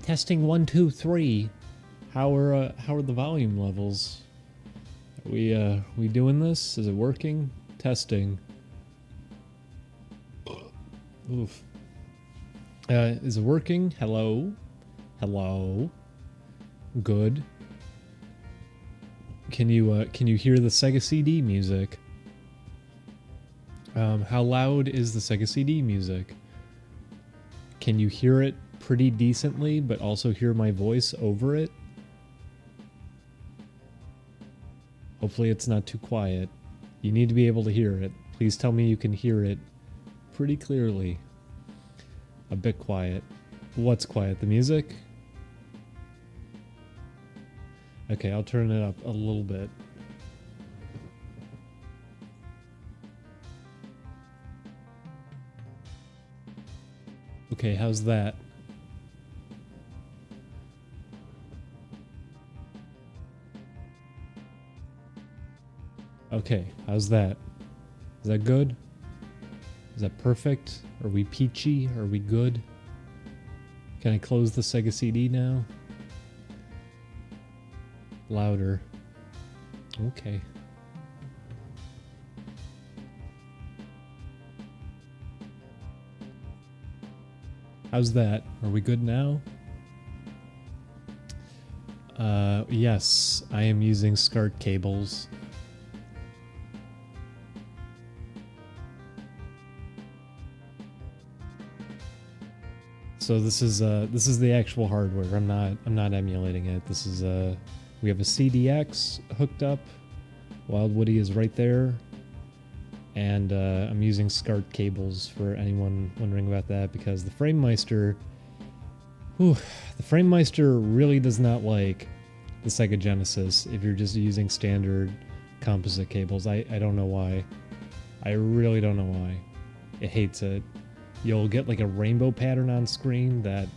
Testing 1, 2, 3. How are the volume levels? Are we doing this? Is it working? Testing. Oof. Is it working? Hello? Hello? Good. Can you hear the Sega CD music? How loud is the Sega CD music? Can you hear it pretty decently, but also hear my voice over it? Hopefully it's not too quiet. You need to be able to hear it. Please tell me you can hear it pretty clearly. A bit quiet. What's quiet? The music? Okay, I'll turn it up a little bit. Okay, how's that? Okay, how's that? Is that good? Is that perfect? Are we peachy? Are we good? Can I close the Sega CD now? Louder. Okay. How's that? Are we good now? Yes, I am using SCART cables. So this is the actual hardware. I'm not emulating it. This is we have a CDX hooked up. Wild Woody is right there. And I'm using SCART cables for anyone wondering about that, because the FrameMeister really does not like the Sega Genesis if you're just using standard composite cables. I don't know why. I really don't know why. It hates it. You'll get like a rainbow pattern on screen that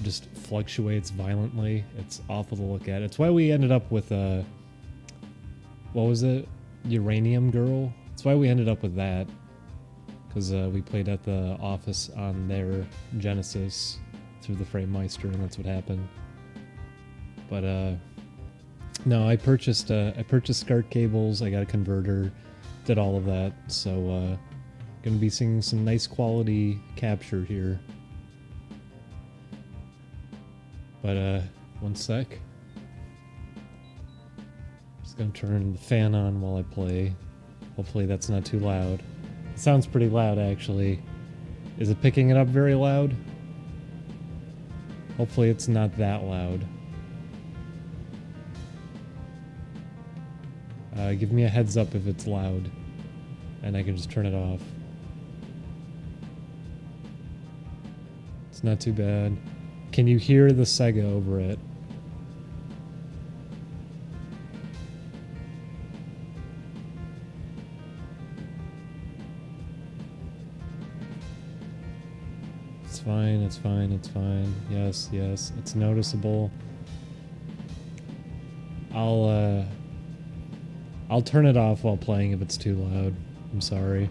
just fluctuates violently. It's awful to look at. It's why we ended up with what was it? Uranium Girl? That's why we ended up with that. Because we played at the office on their Genesis through the FrameMeister, and that's what happened. But no, I purchased SCART cables. I got a converter, did all of that. So gonna be seeing some nice quality capture here. But one sec. Just gonna turn the fan on while I play. Hopefully that's not too loud. It sounds pretty loud, actually. Is it picking it up very loud? Hopefully it's not that loud. Give me a heads up if it's loud, and I can just turn it off. It's not too bad. Can you hear the Sega over it? It's fine, it's fine, it's fine. Yes, yes, it's noticeable. I'll turn it off while playing if it's too loud. I'm sorry.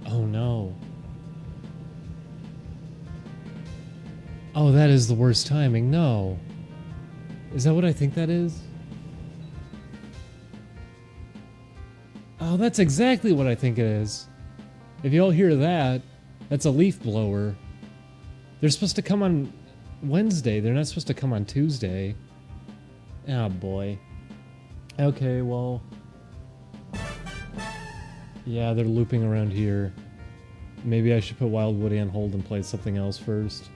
Oh no. Oh, that is the worst timing. No. Is that what I think that is? Oh, that's exactly what I think it is. If y'all hear that, that's a leaf blower. They're supposed to come on Wednesday. They're not supposed to come on Tuesday. Oh boy. Okay, well. Yeah, they're looping around here. Maybe I should put Wild Woody on hold and play something else first.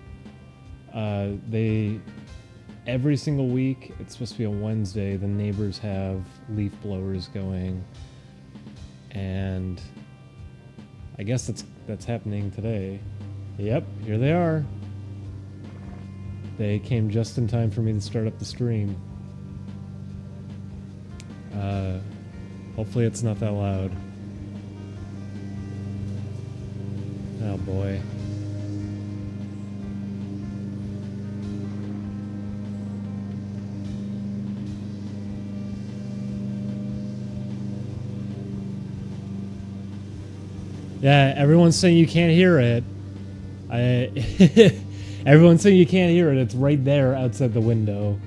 Every single week, it's supposed to be on Wednesday, the neighbors have leaf blowers going. And I guess that's happening today. Yep, here they are. They came just in time for me to start up the stream. Hopefully it's not that loud. Oh boy. Yeah, everyone's saying you can't hear it. Everyone's saying you can't hear it. It's right there outside the window.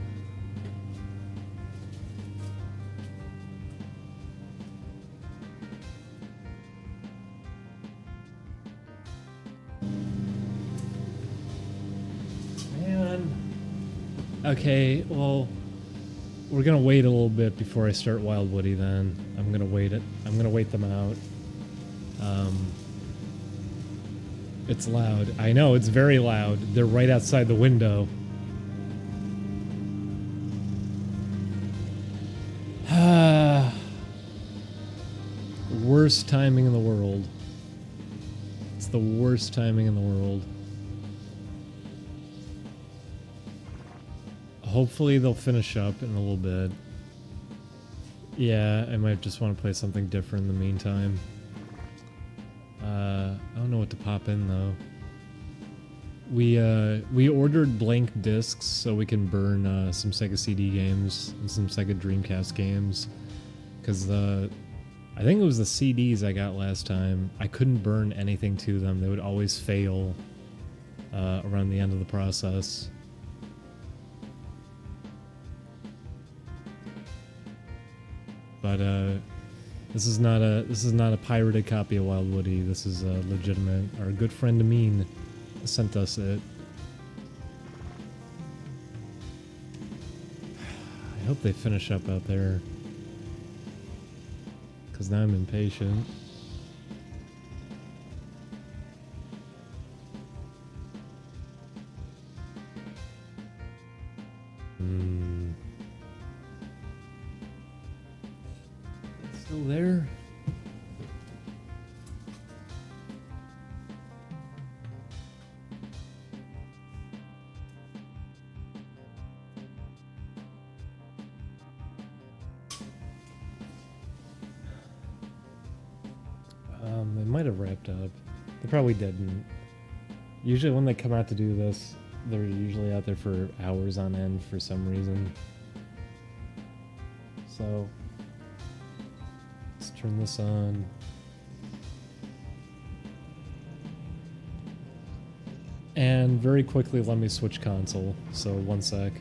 Man. Okay, well, we're gonna wait a little bit before I start Wild Woody. Then I'm gonna wait it. I'm gonna wait them out. It's loud. I know, it's very loud. They're right outside the window. Worst timing in the world. It's the worst timing in the world. Hopefully they'll finish up in a little bit. Yeah, I might just want to play something different in the meantime. I don't know what to pop in though. We ordered blank discs so we can burn some Sega CD games and some Sega Dreamcast games, because I think it was the CDs I got last time. I couldn't burn anything to them; they would always fail around the end of the process. But this is not a pirated copy of Wild Woody. This is legitimate. Our good friend Amin sent us it. I hope they finish up out there, because now I'm impatient. Still there? They might have wrapped up. They probably didn't. Usually when they come out to do this, they're usually out there for hours on end for some reason. So let's turn this on. And very quickly let me switch console. So one sec.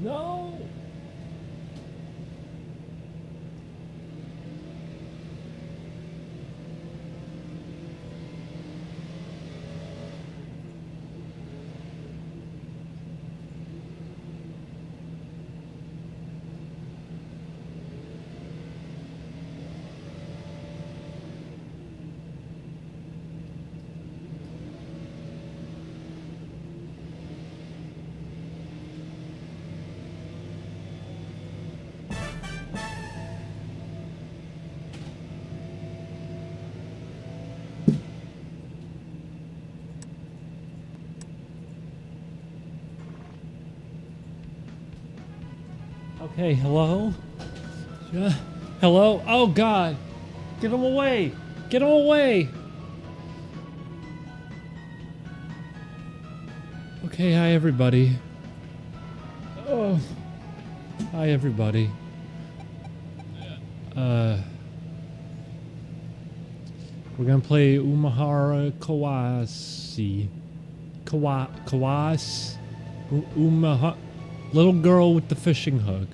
No! Okay, hello? Hello? Oh god! Get him away! Get him away! Okay, hi everybody. Oh. Hi everybody. We're gonna play Umihara Kawase. Kawase. Umihara. Little girl with the fishing hook.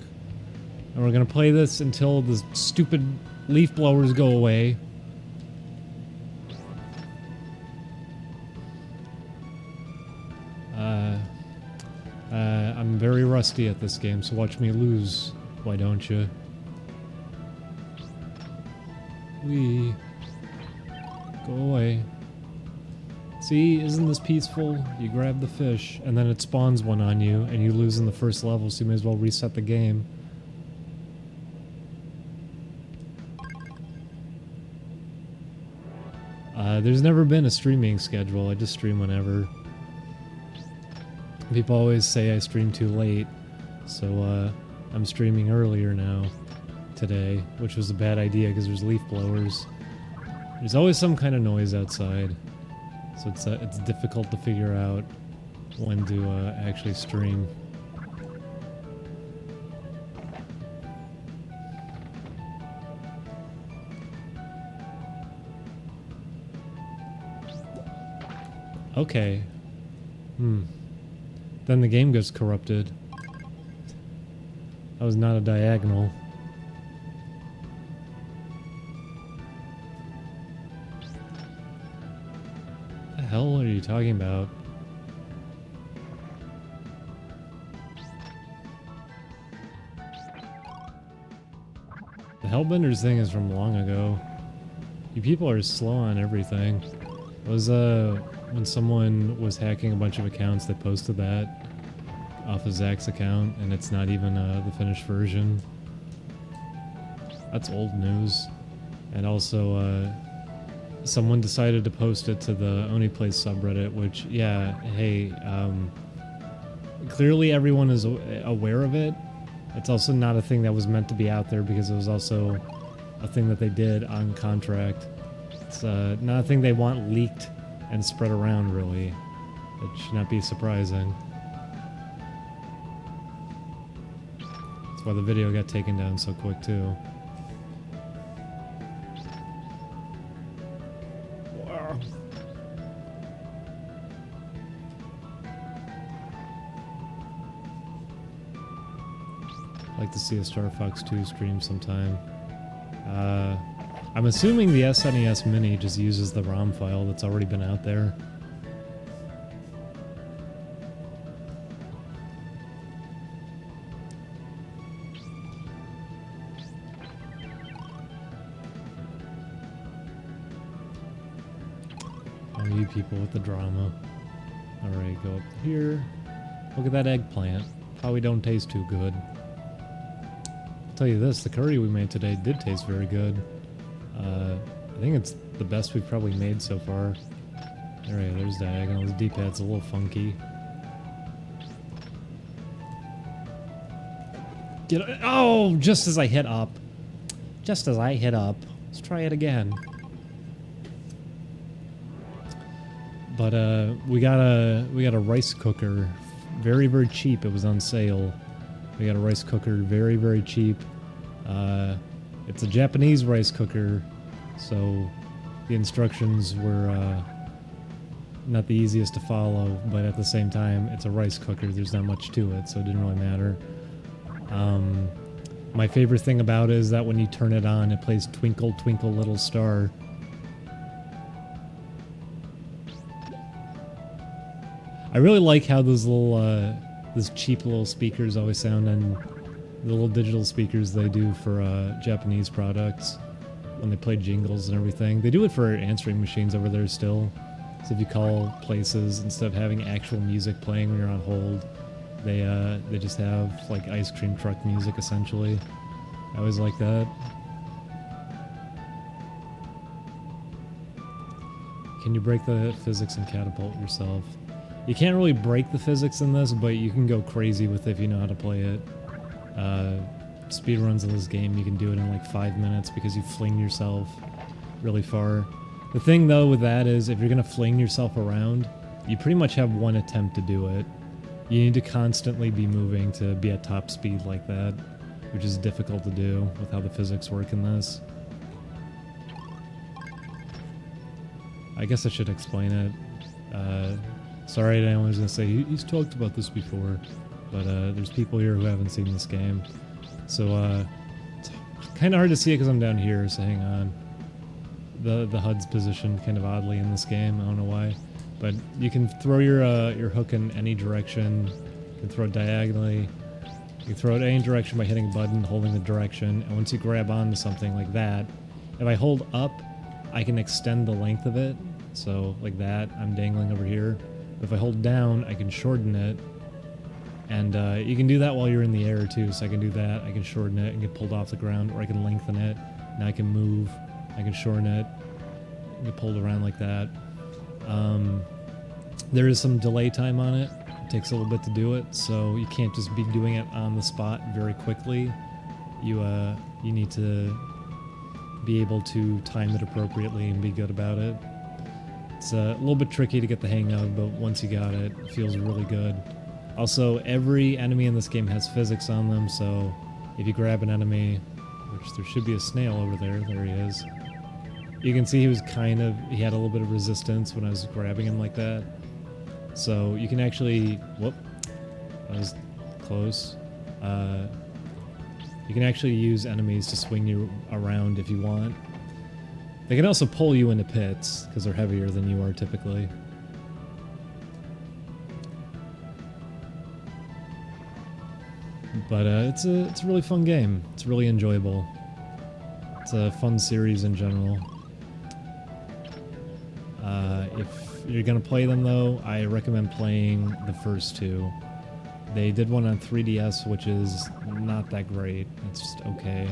And we're gonna play this until the stupid leaf blowers go away. I'm very rusty at this game, so watch me lose. Why don't you? Wee. Go away. See, isn't this peaceful? You grab the fish, and then it spawns one on you, and you lose in the first level, so you may as well reset the game. There's never been a streaming schedule, I just stream whenever. People always say I stream too late, so I'm streaming earlier now, today, which was a bad idea because there's leaf blowers. There's always some kind of noise outside, so it's difficult to figure out when to actually stream. Okay. Then the game gets corrupted. That was not a diagonal. What the hell are you talking about? The Hellbenders thing is from long ago. You people are slow on everything. It was when someone was hacking a bunch of accounts, they posted that off of Zach's account, and it's not even the finished version. That's old news. And also, someone decided to post it to the Only Place subreddit, which, yeah, hey, clearly everyone is aware of it. It's also not a thing that was meant to be out there because it was also a thing that they did on contract. It's not a thing they want leaked and spread around, really. It should not be surprising. That's why the video got taken down so quick, too. Wow. I'd like to see a Star Fox 2 stream sometime. I'm assuming the SNES Mini just uses the ROM file that's already been out there. Oh, you people with the drama. Alright, go up here. Look at that eggplant. Probably don't taste too good. I'll tell you this, the curry we made today did taste very good. I think it's the best we've probably made so far. Alright, there's diagonal. The D-pad's a little funky. Get it. Oh, just as I hit up. Just as I hit up. Let's try it again. But we got a rice cooker, very, very cheap. It was on sale. We got a rice cooker, very, very cheap. It's a Japanese rice cooker, so the instructions were not the easiest to follow, but at the same time, it's a rice cooker. There's not much to it, so it didn't really matter. My favorite thing about it is that when you turn it on, it plays Twinkle Twinkle Little Star. I really like how those little, those cheap little speakers always sound on the little digital speakers they do for Japanese products when they play jingles and everything. They do it for answering machines over there still. So if you call places, instead of having actual music playing when you're on hold, they just have like ice cream truck music essentially. I always like that. Can you break the physics and catapult yourself? You can't really break the physics in this, but you can go crazy with it if you know how to play it. Speedruns in this game, you can do it in like 5 minutes because you fling yourself really far. The thing though with that is if you're gonna fling yourself around, you pretty much have one attempt to do it. You need to constantly be moving to be at top speed like that, which is difficult to do with how the physics work in this. I guess I should explain it. Sorry, I was gonna say he's talked about this before, but there's people here who haven't seen this game, so it's kind of hard to see it because I'm down here. So hang on. The HUD's positioned kind of oddly in this game. I don't know why, but you can throw your hook in any direction. You can throw it diagonally. You can throw it any direction by hitting a button, holding the direction, and once you grab onto something like that, if I hold up, I can extend the length of it. So like that, I'm dangling over here. If I hold down, I can shorten it. And you can do that while you're in the air too. So I can do that, I can shorten it and get pulled off the ground, or I can lengthen it. Now I can move, I can shorten it, get pulled around like that. There is some delay time on it. It takes a little bit to do it, so you can't just be doing it on the spot very quickly. You need to be able to time it appropriately and be good about it. It's a little bit tricky to get the hang of, but once you got it, it feels really good. Also, every enemy in this game has physics on them, so if you grab an enemy, which there should be a snail over there, there he is. You can see he had a little bit of resistance when I was grabbing him like that. So you can actually, whoop, that was close. You can actually use enemies to swing you around if you want. They can also pull you into pits, because they're heavier than you are typically. But it's a really fun game. It's really enjoyable. It's a fun series in general. If you're gonna play them though, I recommend playing the first two. They did one on 3DS, which is not that great. It's just okay.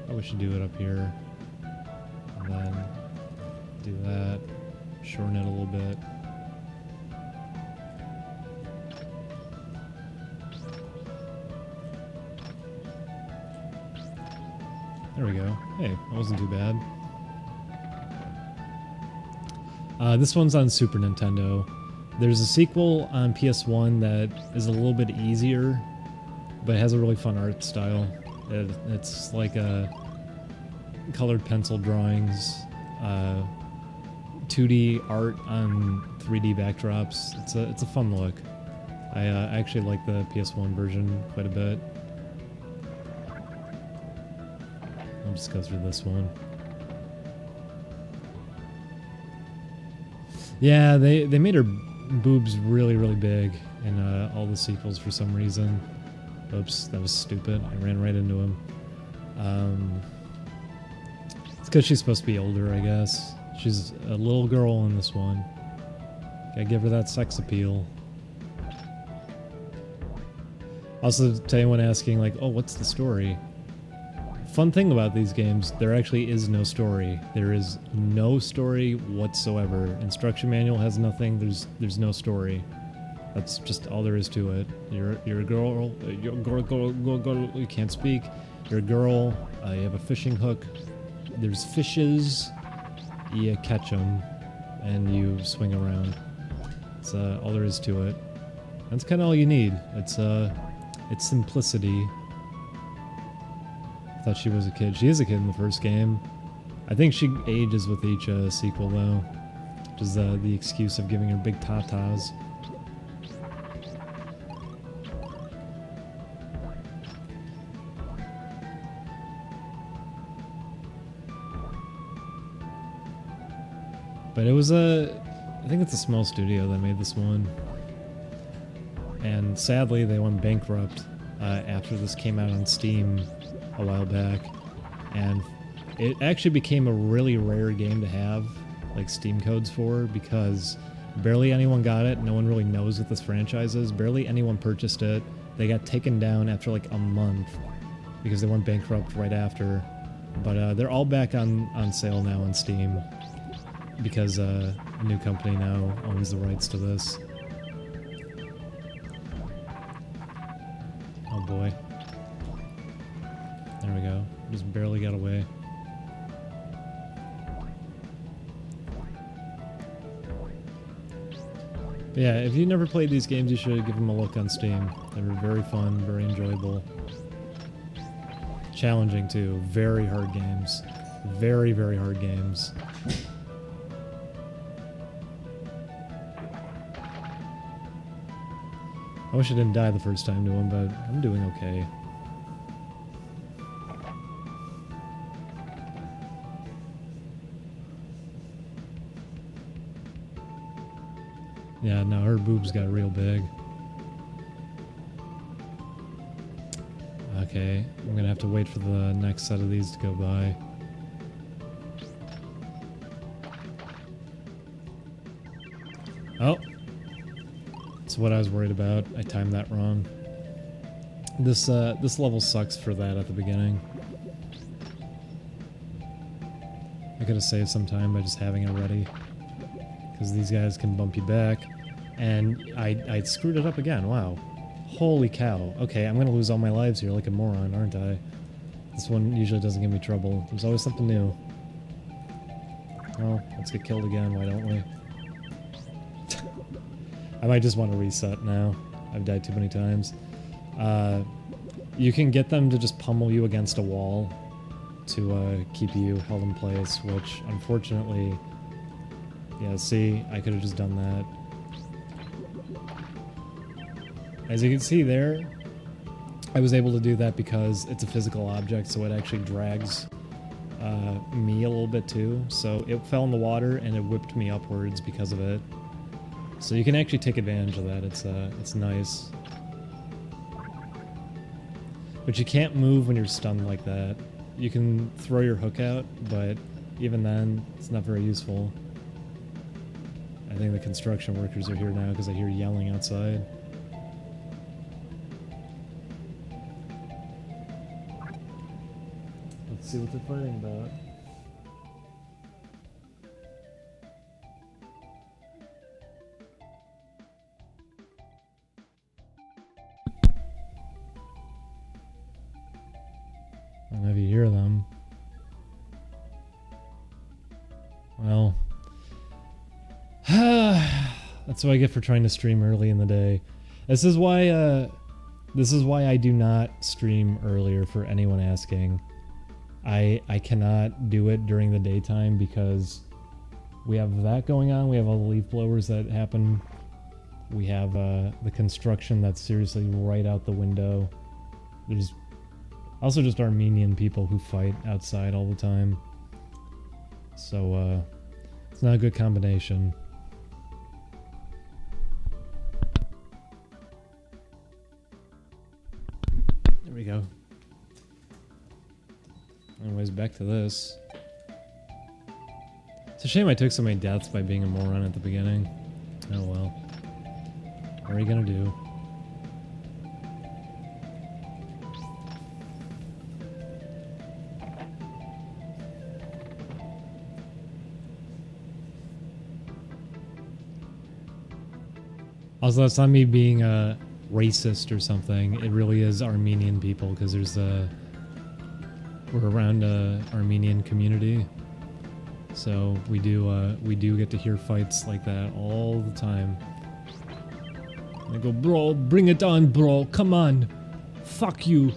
Probably should do it up here. And then do that. Shorten it a little bit. There we go. Hey, that wasn't too bad. This one's on Super Nintendo. There's a sequel on PS1 that is a little bit easier, but it has a really fun art style. It's like colored pencil drawings, 2D art on 3D backdrops. It's a fun look. I actually like the PS1 version quite a bit. I'll just go through this one. Yeah, they made her boobs really, really big in all the sequels for some reason. Oops, that was stupid. I ran right into him. It's because she's supposed to be older, I guess. She's a little girl in this one. Gotta give her that sex appeal. Also, to anyone asking, like, oh, what's the story? Fun thing about these games, there actually is no story. There is no story whatsoever. Instruction manual has nothing. There's no story. That's just all there is to it. You're a girl. You can't speak. You're a girl. You have a fishing hook. There's fishes. You catch them, and you swing around. That's all there is to it. That's kind of all you need. It's simplicity. Thought she was a kid. She is a kid in the first game. I think she ages with each sequel though, which is the excuse of giving her big tatas. But it was I think it's a small studio that made this one. And sadly, they went bankrupt after this came out on Steam a while back. And it actually became a really rare game to have, like, Steam codes for, because barely anyone got it. No one really knows what this franchise is. Barely anyone purchased it. They got taken down after, like, a month because they went bankrupt right after. But they're all back on sale now on Steam because a new company now owns the rights to this. Oh boy. There we go. Just barely got away. But yeah, if you never played these games, you should give them a look on Steam. They were very fun, very enjoyable. Challenging too. Very hard games. Very, very hard games. I wish I didn't die the first time to him, but I'm doing okay. Yeah, no, her boobs got real big. Okay, I'm gonna have to wait for the next set of these to go by. Oh! That's what I was worried about. I timed that wrong. This level sucks for that at the beginning. I could have saved some time by just having it ready. Because these guys can bump you back. And I screwed it up again, wow. Holy cow. Okay, I'm gonna lose all my lives here like a moron, aren't I? This one usually doesn't give me trouble. There's always something new. Well, let's get killed again, why don't we? I might just want to reset now. I've died too many times. You can get them to just pummel you against a wall to keep you held in place, which unfortunately... Yeah, see, I could have just done that. As you can see there, I was able to do that because it's a physical object, so it actually drags me a little bit too. So it fell in the water and it whipped me upwards because of it. So you can actually take advantage of that. It's nice. But you can't move when you're stunned like that. You can throw your hook out, but even then, it's not very useful. I think the construction workers are here now because I hear yelling outside. Let's see what they're fighting about. I don't know if you hear them. Well, that's what I get for trying to stream early in the day. This is why I do not stream earlier, for anyone asking. I cannot do it during the daytime because we have that going on. We have all the leaf blowers that happen. We have the construction that's seriously right out the window. There's also just Armenian people who fight outside all the time. So it's not a good combination. There we go. Anyways, back to this. It's a shame I took so many deaths by being a moron at the beginning. Oh well. What are you gonna do? Also, that's not me being a racist or something. It really is Armenian people, because there's we're around a Armenian community, so we do get to hear fights like that all the time. They go, bro, bring it on, bro, come on, fuck you.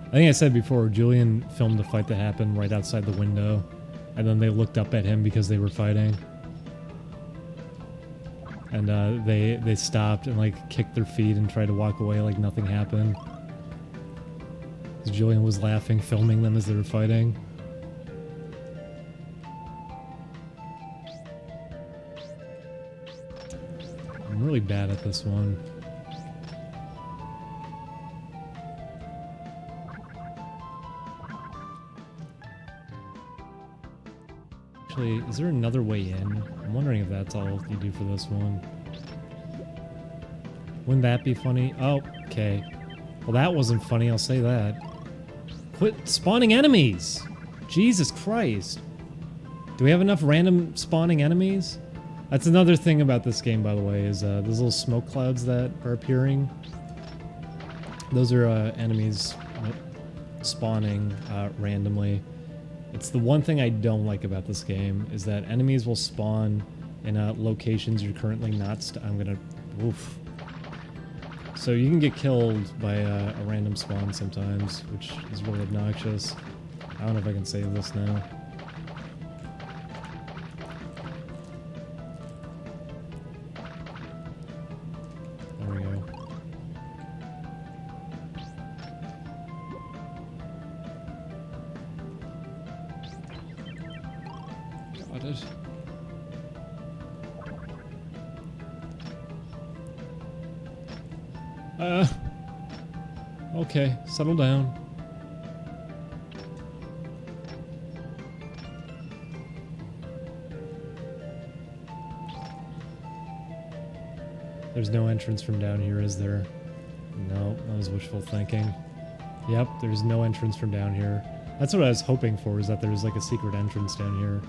I think I said before, Julian filmed a fight that happened right outside the window, and then they looked up at him because they were fighting. And they stopped and like kicked their feet and tried to walk away like nothing happened. Julian was laughing, filming them as they were fighting. I'm really bad at this one. Actually, is there another way in? I'm wondering if that's all you do for this one. Wouldn't that be funny? Oh, okay. Well, that wasn't funny, I'll say that. Quit spawning enemies! Jesus Christ. Do we have enough random spawning enemies? That's another thing about this game, by the way, is those little smoke clouds that are appearing. Those are enemies spawning randomly. It's the one thing I don't like about this game, is that enemies will spawn in locations you're currently not I'm gonna... Oof. So you can get killed by a random spawn sometimes, which is really obnoxious. I don't know if I can save this now. There we go. Got it. Okay, settle down. There's no entrance from down here, is there? No, that was wishful thinking. Yep, there's no entrance from down here. That's what I was hoping for, is that there's like a secret entrance down here.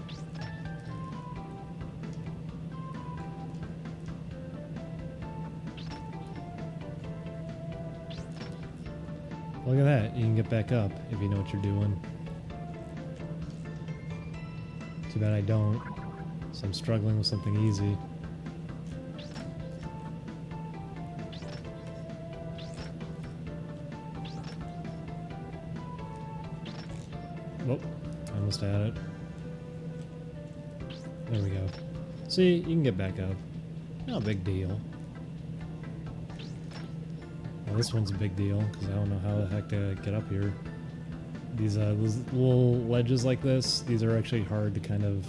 Look at that, you can get back up if you know what you're doing. Too bad I don't, so I'm struggling with something easy. Oh, I almost had it. There we go. See, you can get back up. Not a big deal. Well, this one's a big deal, because I don't know how the heck to get up here. These little ledges like this, these are actually hard to kind of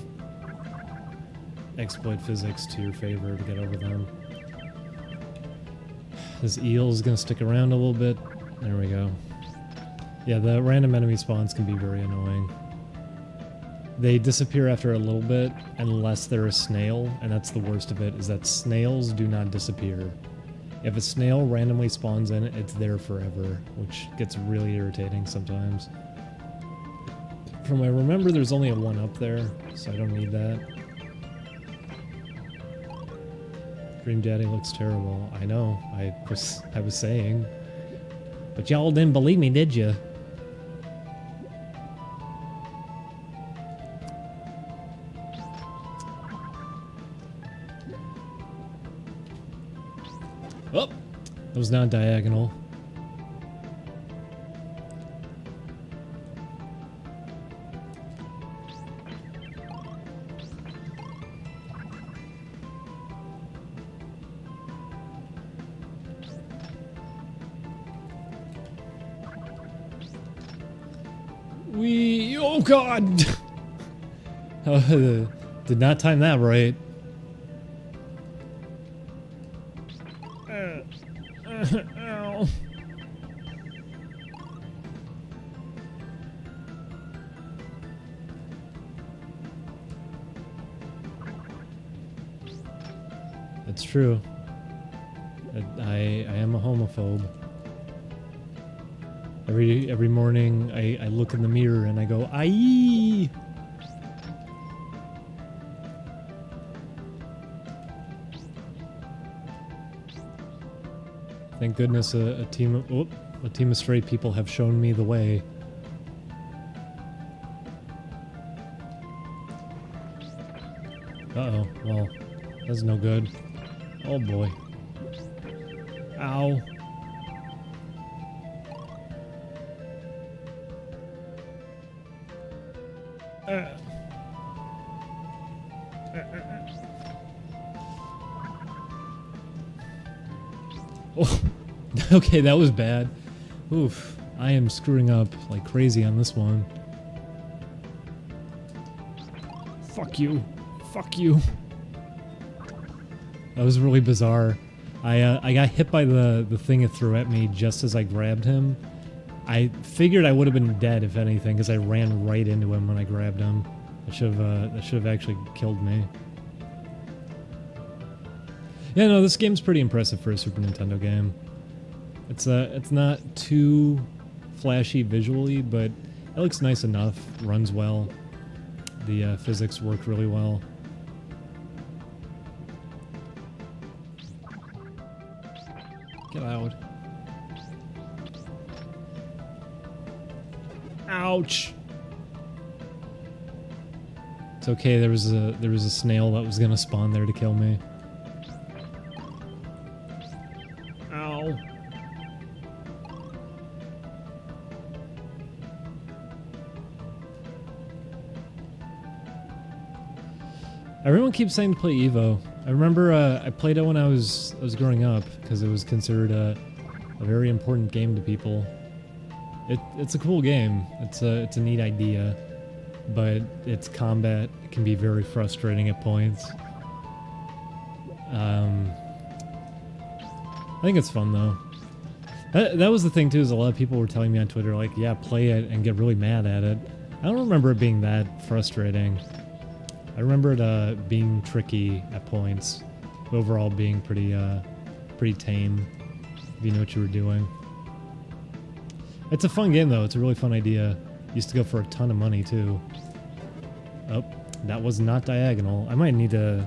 exploit physics to your favor to get over them. This eel is going to stick around a little bit. There we go. Yeah, the random enemy spawns can be very annoying. They disappear after a little bit, unless they're a snail, and that's the worst of it, is that snails do not disappear. If a snail randomly spawns in, it's there forever, which gets really irritating sometimes. From what I remember, there's only a one up there, so I don't need that. Dream Daddy looks terrible. I know, I was saying. But y'all didn't believe me, did you? Oh! That was not diagonal. Oh god! Did not time that right. Ow. It's true. I am a homophobe. Every morning I look in the mirror and I go, aye. Thank goodness a team of straight people have shown me the way. Uh-oh, well, that's no good. Oh boy. Ow. Oh, okay, that was bad. Oof. I am screwing up like crazy on this one. Fuck you. Fuck you. That was really bizarre. I got hit by the thing it threw at me just as I grabbed him. I figured I would have been dead if anything because I ran right into him when I grabbed him. That should have actually killed me. Yeah, no, this game's pretty impressive for a Super Nintendo game. It's not too flashy visually, but it looks nice enough. Runs well. The physics work really well. Get out. Ouch. It's okay. There was a snail that was gonna spawn there to kill me. Ow. Everyone keeps saying to play Evo. I remember I played it when I was growing up because it was considered a very important game to people. It's a cool game. It's a neat idea, but its combat can be very frustrating at points. I think it's fun though. That was the thing too, is a lot of people were telling me on Twitter like, yeah, play it and get really mad at it. I don't remember it being that frustrating. I remember it being tricky at points, but overall being pretty tame if you know what you were doing. It's a fun game though. It's a really fun idea. Used to go for a ton of money too. Oh, that was not diagonal. I might need to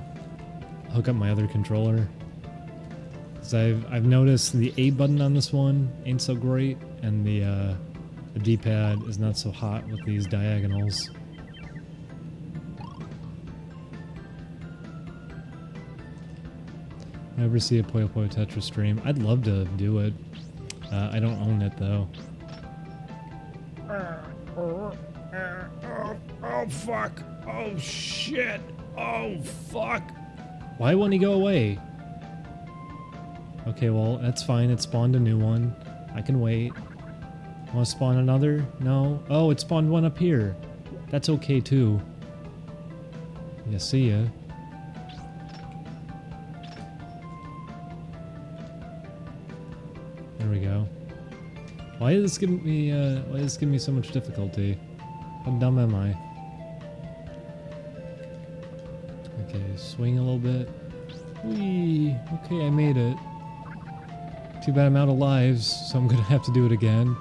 hook up my other controller. Cause I've noticed the A button on this one ain't so great, and the D-pad is not so hot with these diagonals. Never see a Puyo Puyo Tetris stream. I'd love to do it. I don't own it though. Oh fuck! Oh shit! Oh fuck! Why won't he go away? Okay, well that's fine. It spawned a new one. I can wait. Want to spawn another? No. Oh, it spawned one up here. That's okay too. Yeah, see ya. There we go. Why is this giving me so much difficulty? How dumb am I? Okay, swing a little bit. Whee! Okay, I made it. Too bad I'm out of lives, so I'm gonna have to do it again.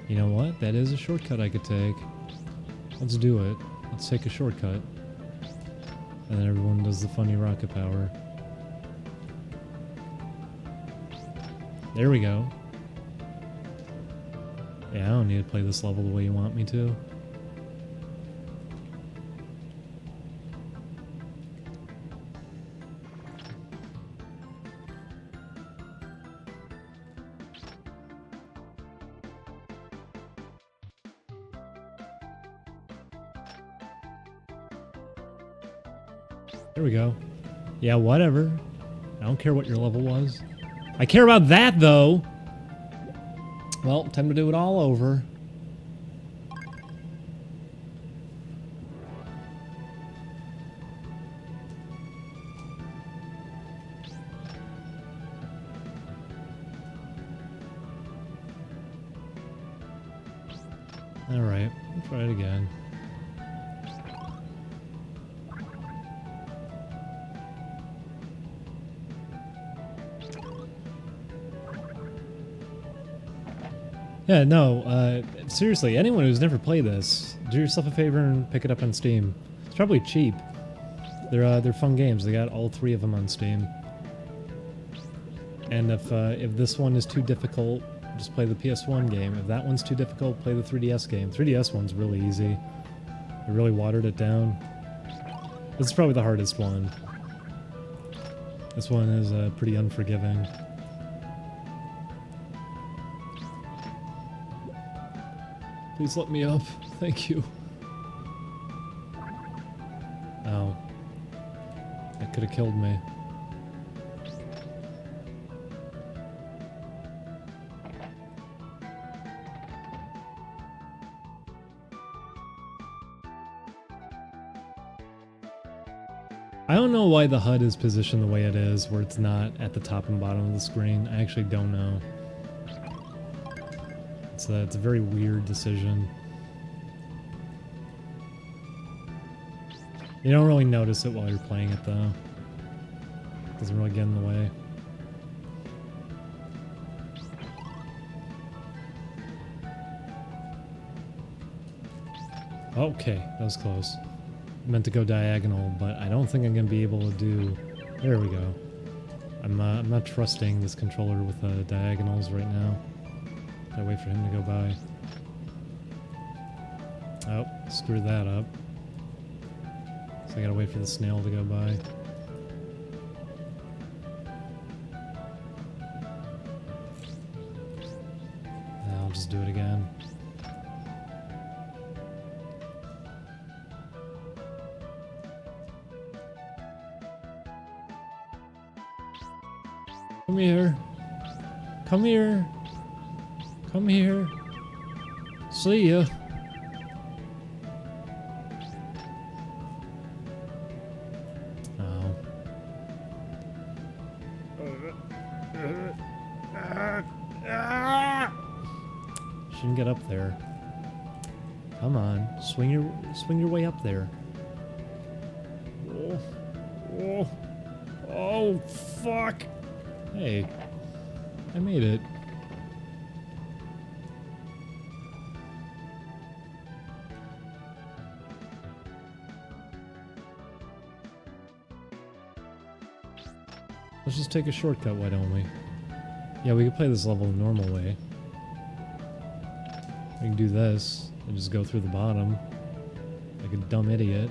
You know what? That is a shortcut I could take. Let's do it. Let's take a shortcut. And then everyone does the funny rocket power. There we go. Yeah, I don't need to play this level the way you want me to. There we go. Yeah, whatever. I don't care what your level was. I care about that, though! Well, time to do it all over. Alright, we'll try it again. Yeah, no, seriously, anyone who's never played this, do yourself a favor and pick it up on Steam. It's probably cheap. They're fun games. They got all 3 of them on Steam. And if this one is too difficult, just play the PS1 game. If that one's too difficult, play the 3DS game. 3DS one's really easy. They really watered it down. This is probably the hardest one. This one is pretty unforgiving. Please let me up. Thank you. Ow. That could have killed me. I don't know why the HUD is positioned the way it is, where it's not at the top and bottom of the screen. I actually don't know. It's a very weird decision. You don't really notice it while you're playing it, though. It doesn't really get in the way. Okay, that was close. Meant to go diagonal, but I don't think I'm gonna be able to do. There we go. I'm not trusting this controller with diagonals right now. Gotta wait for him to go by. Oh, screw that up. So I gotta wait for the snail to go by. I'll just do it again. Come here. Come here. Come here. See ya. Oh. Shouldn't get up there. Come on. Swing your way up there. Oh. Oh. Oh, fuck. Hey, I made it. Let's just take a shortcut, why don't we? Yeah, we could play this level the normal way. We can do this and just go through the bottom like a dumb idiot.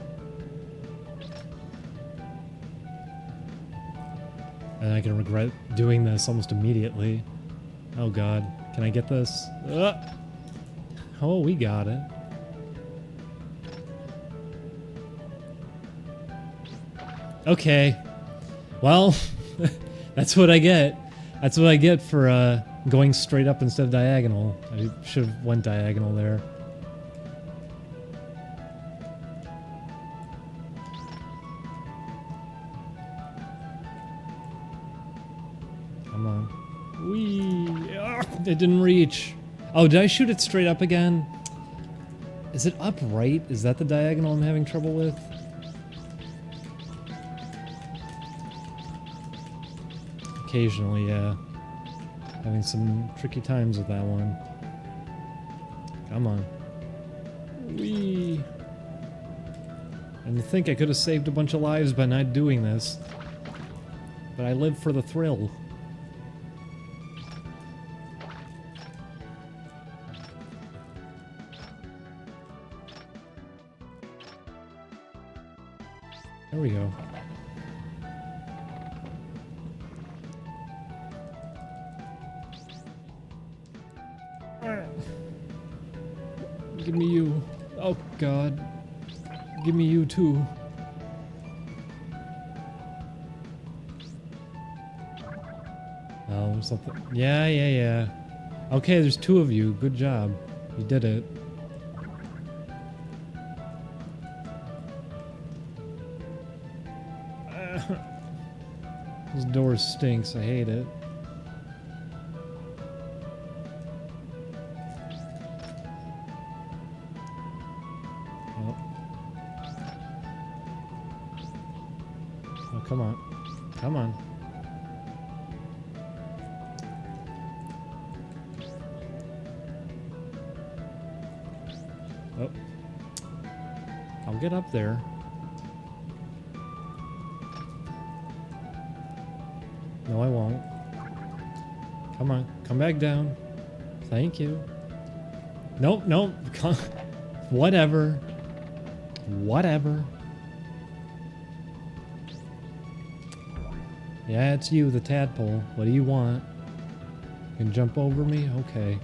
And I can regret doing this almost immediately. Oh god. Can I get this? Oh, we got it. Okay. Well, that's what I get. That's what I get for going straight up instead of diagonal. I should have went diagonal there. Come on. Whee! Ah, it didn't reach. Oh, did I shoot it straight up again? Is it upright? Is that the diagonal I'm having trouble with? Occasionally, yeah. Having some tricky times with that one. Come on. Whee! And to think I could have saved a bunch of lives by not doing this. But I live for the thrill. There we go. Give me you. Oh god. Give me you too. Oh, there's something. Yeah. Okay, there's two of you. Good job. You did it. This door stinks. I hate it. Oh, come on. Come on. Oh. I'll get up there. No, I won't. Come on. Come back down. Thank you. Nope, nope. Whatever. Whatever. Yeah, it's you, the tadpole. What do you want? You can jump over me? Okay.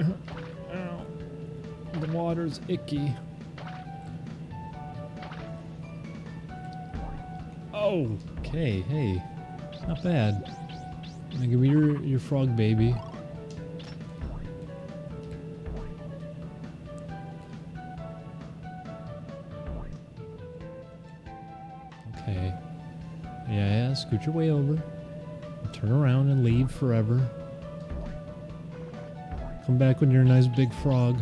Ow. The water's icky. Oh, okay, hey. Not bad. Now give me your frog baby. Okay. Yeah, scoot your way over. Turn around and leave forever. Come back when you're a nice big frog.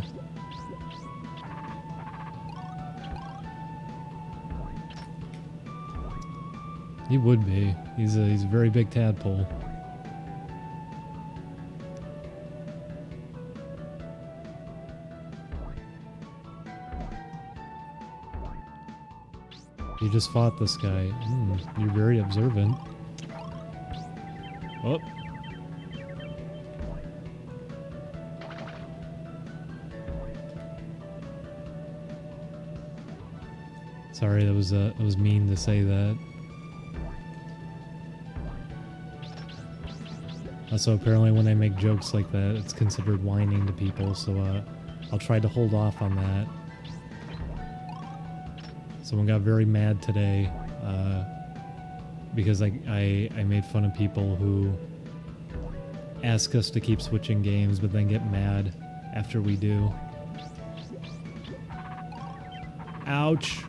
He would be. He's a very big tadpole. You just fought this guy. You're very observant. Oh. Sorry, that was mean to say that. Also, apparently when I make jokes like that, it's considered whining to people, so I'll try to hold off on that. Someone got very mad today because I made fun of people who ask us to keep switching games but then get mad after we do. Ouch.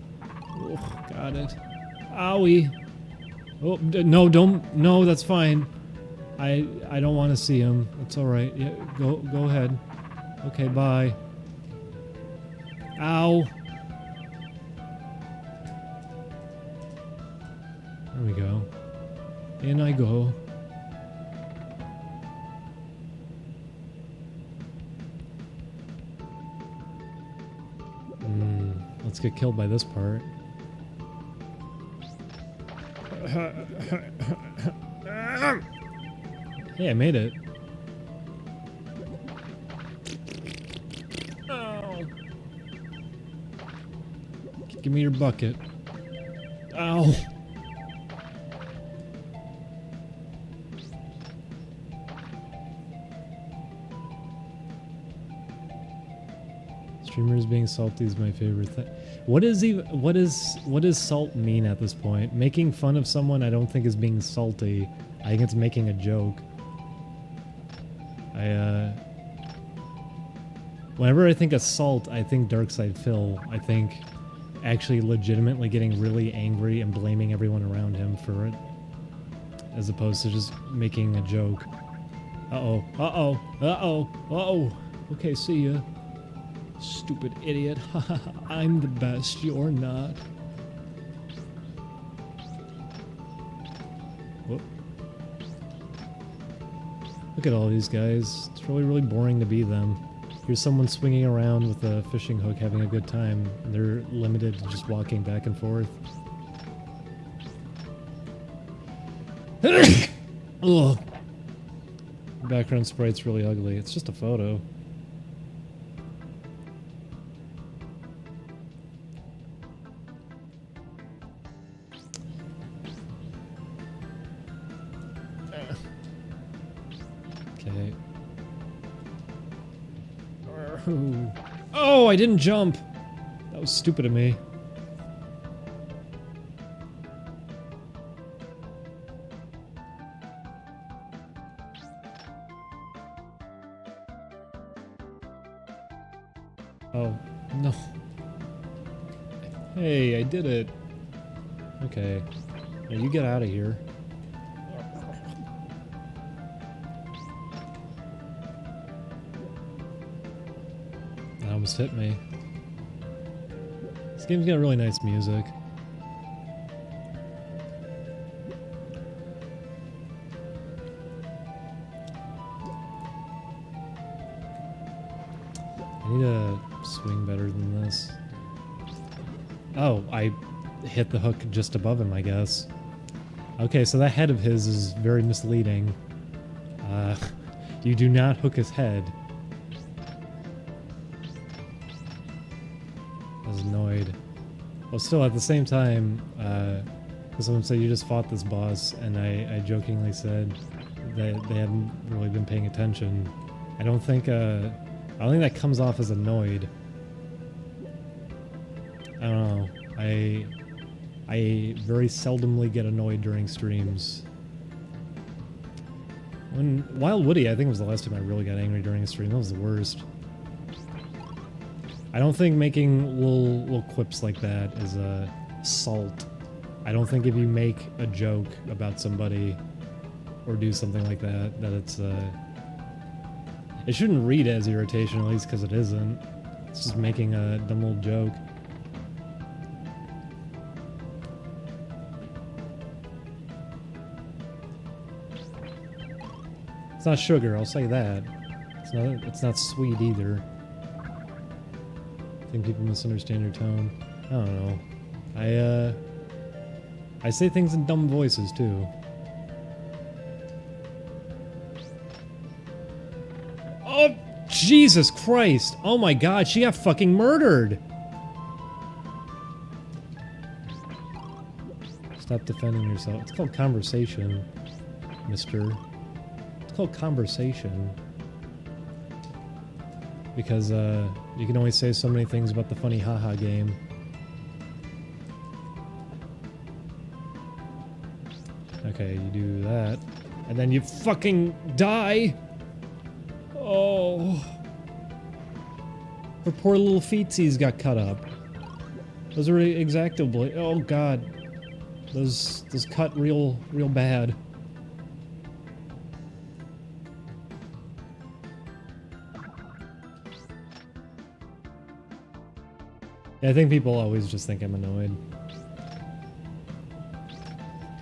Oh, got it. Owie. Oh, no, that's fine. I don't want to see him. It's alright. Yeah, go ahead. Okay, bye. Ow. There we go. In I go. Let's get killed by this part. Hey, I made it. Oh. Give me your bucket. Ow. Streamers being salty is my favorite thing. What does salt mean at this point? Making fun of someone I don't think is being salty. I think it's making a joke. Whenever I think of salt, I think Darkside Phil. I think actually legitimately getting really angry and blaming everyone around him for it. As opposed to just making a joke. Uh-oh, uh-oh, uh-oh, uh-oh. Okay, see ya. Stupid idiot. I'm the best, you're not. Whoop. Look at all these guys. It's really boring to be them. Here's someone swinging around with a fishing hook having a good time. They're limited to just walking back and forth. Ugh. Background sprite's really ugly. It's just a photo. Okay. Oh, I didn't jump! That was stupid of me. Oh, no. Hey, I did it. Okay. Now you get out of here. That almost hit me. This game's got really nice music. I need to swing better than this. Oh, I hit the hook just above him, I guess. Okay, so that head of his is very misleading. You do not hook his head. I was annoyed. Well, still, at the same time, someone said you just fought this boss, and I jokingly said that they hadn't really been paying attention. I don't think I don't think that comes off as annoyed. I don't know. I very seldomly get annoyed during streams. When Wild Woody, I think was the last time I really got angry during a stream. That was the worst. I don't think making little quips like that is assault. I don't think if you make a joke about somebody or do something like that, that it's it shouldn't read as irritation, at least because it isn't. It's just making a dumb little joke. It's not sugar, I'll say that. It's not sweet either. I think people misunderstand your tone. I don't know. I say things in dumb voices too. Oh, Jesus Christ! Oh my God, she got fucking murdered! Stop defending yourself. It's called conversation, mister. It's called conversation. Because, you can only say so many things about the funny haha game. Okay, you do that. And then you fucking die! Oh. Her poor little feetsies got cut up. Those are X-Acto blades. Oh God. Those cut real bad. Yeah, I think people always just think I'm annoyed.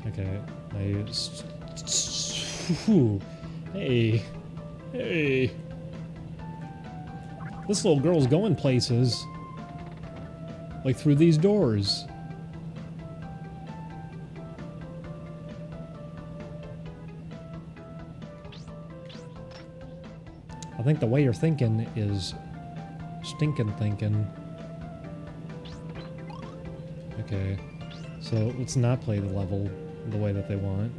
Okay, Hey. Hey. This little girl's going places. Like through these doors. I think the way you're thinking is stinking thinking. Okay, so let's not play the level the way that they want.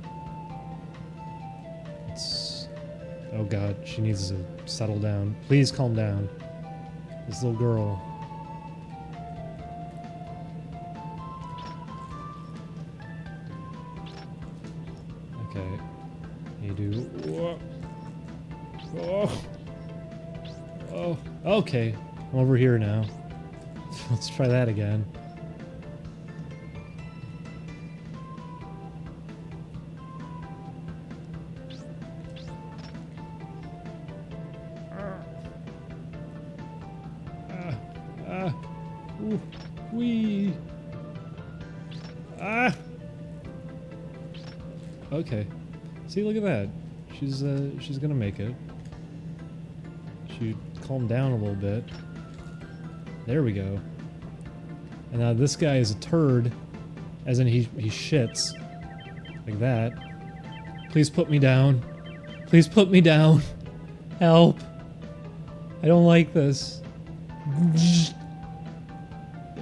It's... Oh God, she needs to settle down. Please calm down. This little girl. Okay. You do... Oh. Oh. Okay. I'm over here now. Let's try that again. Wee. Ah. Okay. See, look at that. She's gonna make it. She calmed down a little bit. There we go. And now this guy is a turd, as in he shits like that. Please put me down. Please put me down. Help. I don't like this.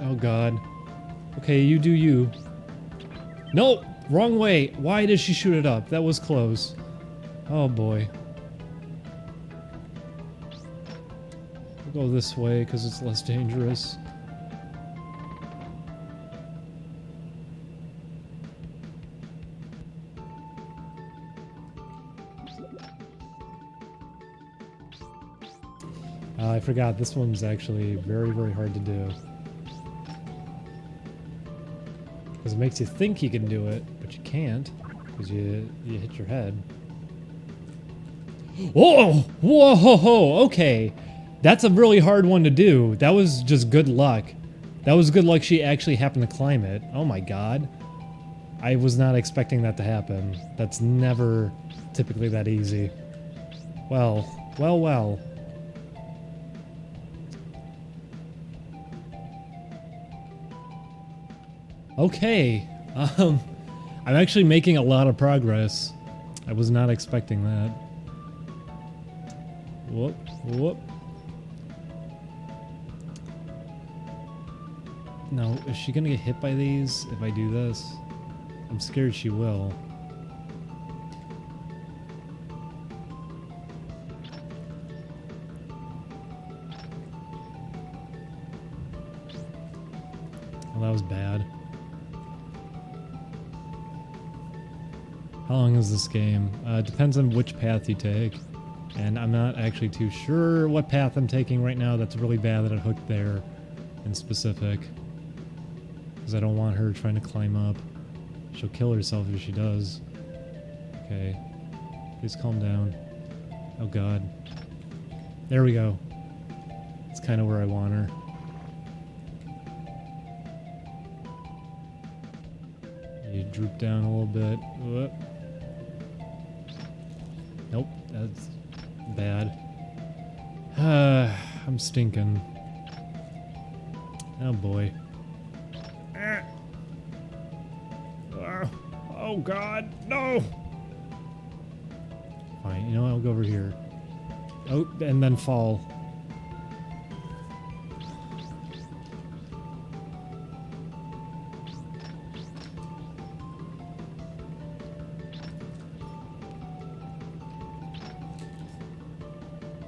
Oh God. Okay, you do you. No! Wrong way! Why did she shoot it up? That was close. Oh boy. We'll go this way because it's less dangerous. I forgot, this one's actually very, very hard to do. Because it makes you think you can do it, but you can't, because you hit your head. Oh! Whoa! Ho, ho, okay! That's a really hard one to do. That was just good luck. That was good luck she actually happened to climb it. Oh my God. I was not expecting that to happen. That's never typically that easy. Well, well, well. Okay, I'm actually making a lot of progress. I was not expecting that. Whoop, whoop. Now, is she gonna get hit by these if I do this? I'm scared she will. that was bad. How long is this game? It depends on which path you take. And I'm not actually too sure what path I'm taking right now. That's really bad that it hooked there in specific. Because I don't want her trying to climb up. She'll kill herself if she does. Okay. Please calm down. Oh god. There we go. It's kind of where I want her. You droop down a little bit. Whoop. Nope, that's bad. I'm stinking. Oh boy. Oh god, no! Fine, you know what, I'll go over here. Oh, and then fall.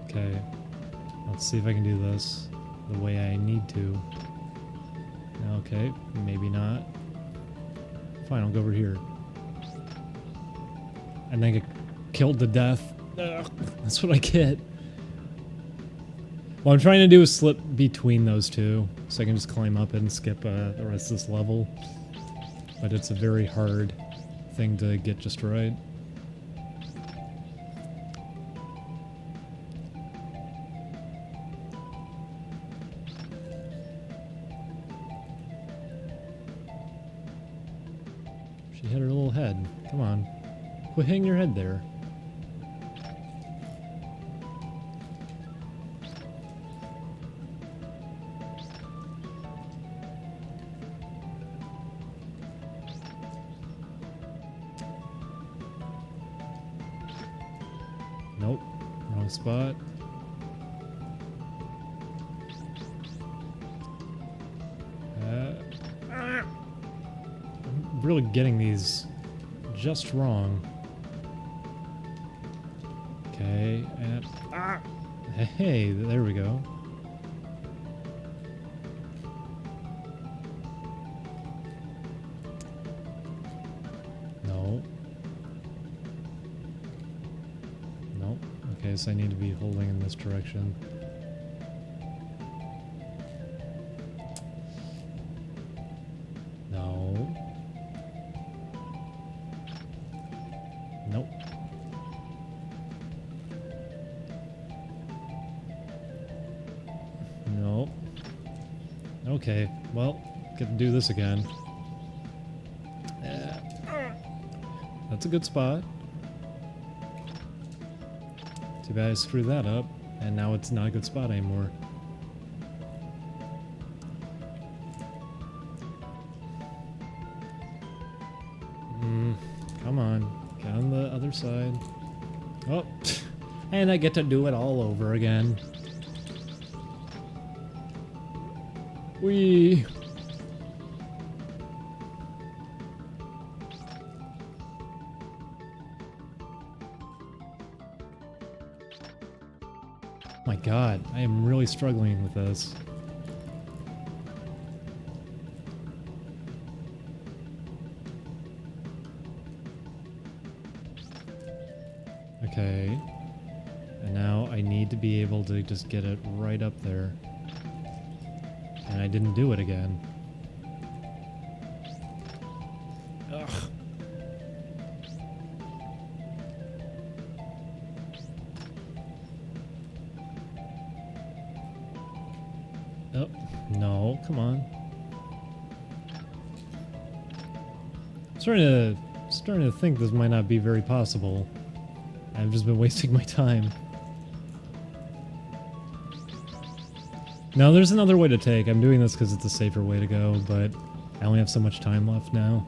Okay, let's see if I can do this the way I need to. Okay, maybe not. Fine, I'll go over here. And then get killed to death. Ugh, that's what I get. What I'm trying to do is slip between those two, so I can just climb up and skip the rest of this level. But it's a very hard thing to get just right. She hit her little head. Come on. Quit hitting your head there. Nope. Wrong spot. I'm really getting these just wrong. Okay, and hey, there we go. No. Nope. Okay, so I need to be holding in this direction. No. Nope. Nope. Okay, well, get to do this again. That's a good spot. Too bad I screwed that up, and now it's not a good spot anymore. Come on, get on the other side. Oh, and I get to do it all over again. Whee! My god, I am really struggling with this. Okay. And now I need to be able to just get it right up there. And I didn't do it again. Ugh. Oh, no, come on. I'm starting to think this might not be very possible. I've just been wasting my time. Now, there's another way to take. I'm doing this because it's a safer way to go, but I only have so much time left now.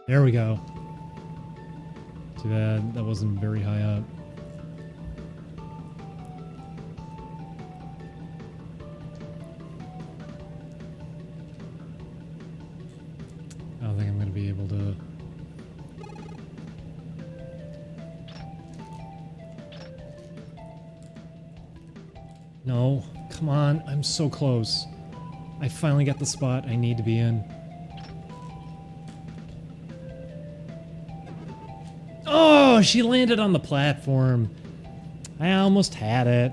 There we go. Too bad that wasn't very high up. I don't think I'm going to be able to... No, come on, I'm so close. I finally got the spot I need to be in. Oh, she landed on the platform. I almost had it.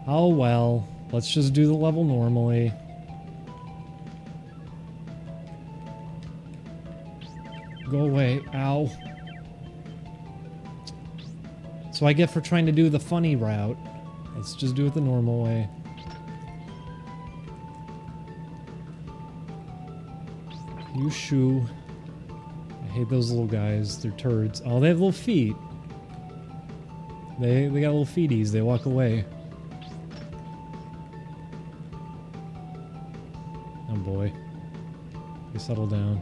Oh well, let's just do the level normally. Go away, ow. So I get for trying to do the funny route. Let's just do it the normal way. You shoo. I hate those little guys. They're turds. Oh, they have little feet. They got little feeties. They walk away. Oh boy. They settle down.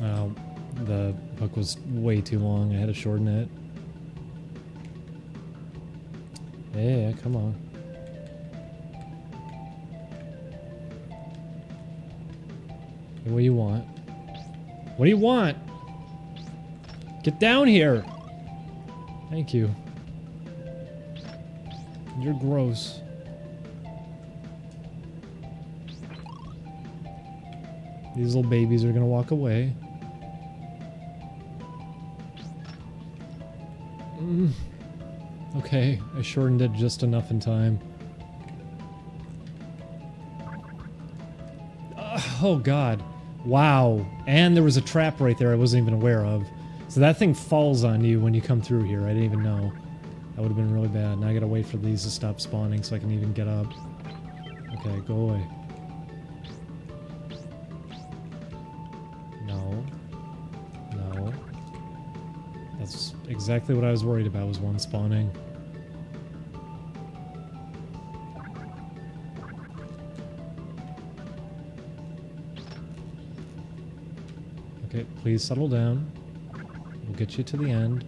Oh, the hook was way too long. I had to shorten it. Yeah, come on. What do you want? What do you want? Get down here! Thank you. You're gross. These little babies are gonna walk away. Okay, I shortened it just enough in time. Oh god. Wow. And there was a trap right there I wasn't even aware of. So that thing falls on you when you come through here. I didn't even know. That would have been really bad. Now I gotta wait for these to stop spawning so I can even get up. Okay, go away. No. No. That's exactly what I was worried about, was one spawning. Okay, please settle down. We'll get you to the end.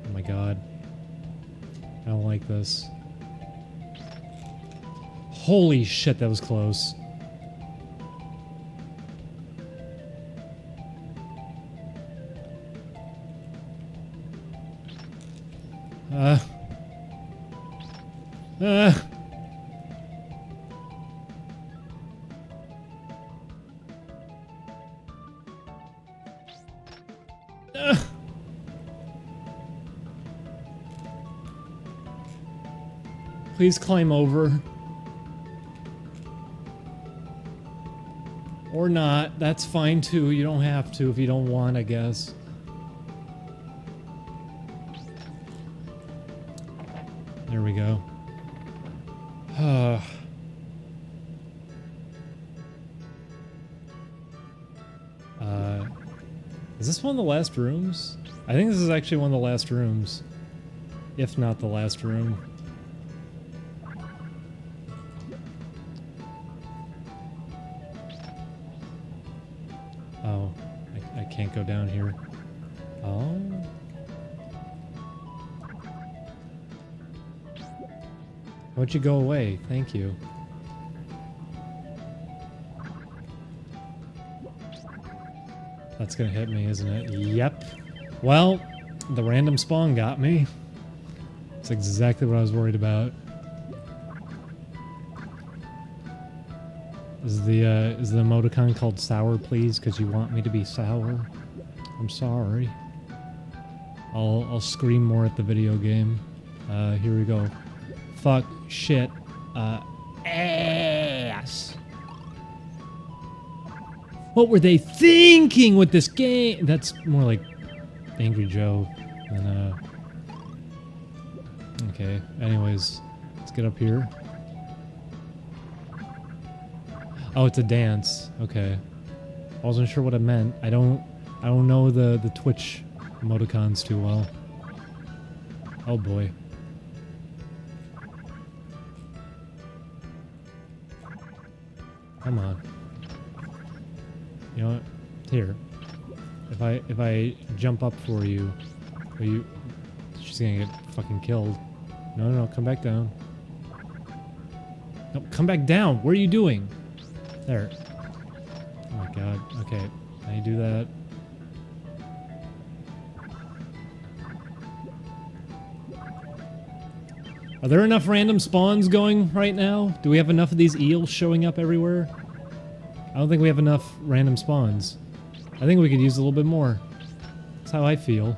Oh my god. I don't like this. Holy shit, that was close. Please climb over. Or not. That's fine too. You don't have to if you don't want, I guess. There we go. Is this one of the last rooms? I think this is actually one of the last rooms. If not the last room. Oh, I can't go down here. Oh. Why don't you go away? Thank you. That's gonna hit me, isn't it? Yep. Well, the random spawn got me. That's exactly what I was worried about. Is the emoticon called sour, please? Because you want me to be sour? I'm sorry. I'll scream more at the video game. Here we go. Fuck, shit, ass. What were they thinking with this game? That's more like Angry Joe than, okay, anyways, let's get up here. Oh, it's a dance. Okay. I wasn't sure what it meant. I don't know the Twitch emoticons too well. Oh boy. Come on. You know what? Here. If I jump up for you, are you... She's gonna get fucking killed. No, no, no, come back down. No, come back down! What are you doing? There. Oh my god. Okay. Now you do that. Are there enough random spawns going right now? Do we have enough of these eels showing up everywhere? I don't think we have enough random spawns. I think we could use a little bit more. That's how I feel.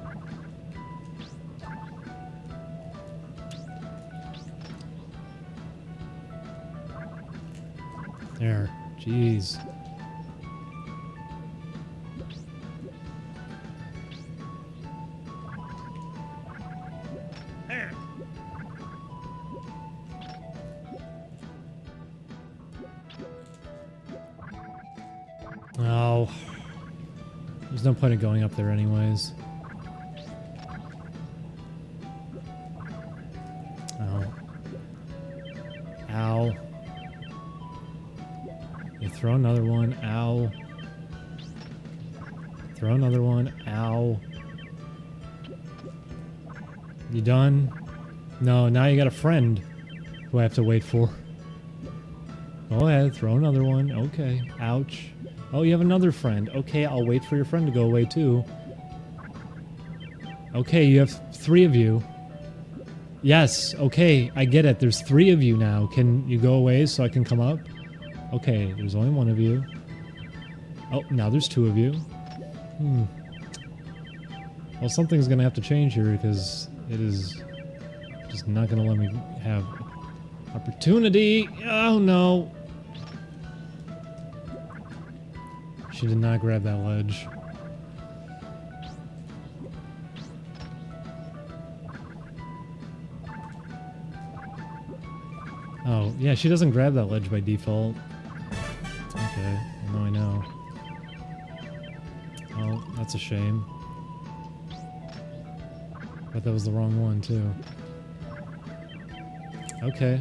There. Jeez. Oh. There's no point in going up there anyways. Ow. Ow. You throw another one. Ow. Throw another one. Ow. You done? No, now you got a friend who I have to wait for. Go ahead, throw another one. Okay. Ouch. Oh, you have another friend. Okay, I'll wait for your friend to go away too. Okay, you have 3 of you. Yes, okay, I get it. There's 3 of you now. Can you go away so I can come up? Okay, there's only 1 of you. Oh, now there's 2 of you. Well, something's gonna have to change here because it is just not gonna let me have opportunity. Oh no. She did not grab that ledge. Oh, yeah, she doesn't grab that ledge by default. Okay, well, now I know. Oh, that's a shame. But that was the wrong one, too. Okay.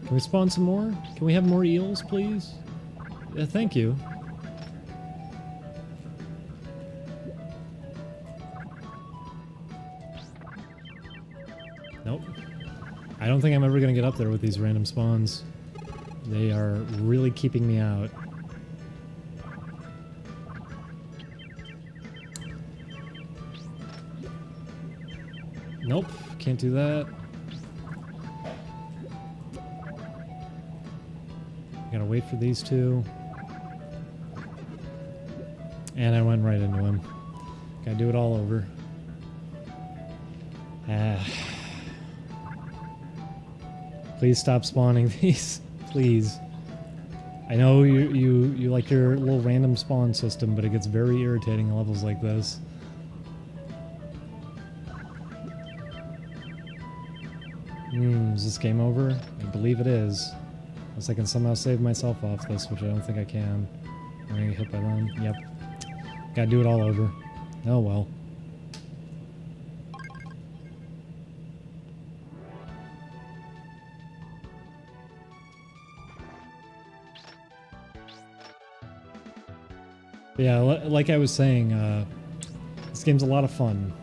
Can we spawn some more? Can we have more eels, please? Yeah, thank you. Nope. I don't think I'm ever gonna get up there with these random spawns. They are really keeping me out. Nope, can't do that. Gotta wait for these 2. And I went right into him. Gotta do it all over. Please stop spawning these. Please. I know you like your little random spawn system, but it gets very irritating in levels like this. Is this game over? I believe it is. Unless I can somehow save myself off this, which I don't think I can. I'm gonna get hit by them. Yep. Gotta do it all over. Oh well. Yeah, like I was saying, this game's a lot of fun.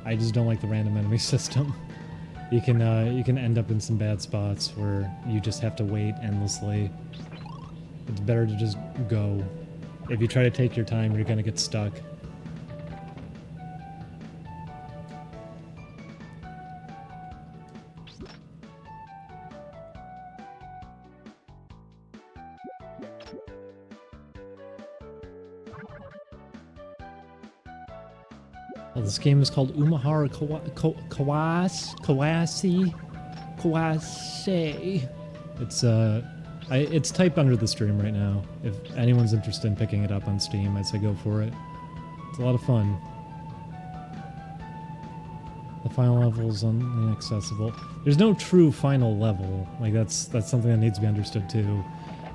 I just don't like the random enemy system. You can end up in some bad spots where you just have to wait endlessly. It's better to just go. If you try to take your time, you're gonna get stuck. Well, this game is called Umihara Kawase. It's typed under the stream right now. If anyone's interested in picking it up on Steam, I'd say go for it. It's a lot of fun. The final level is inaccessible. There's no true final level. Like that's something that needs to be understood too.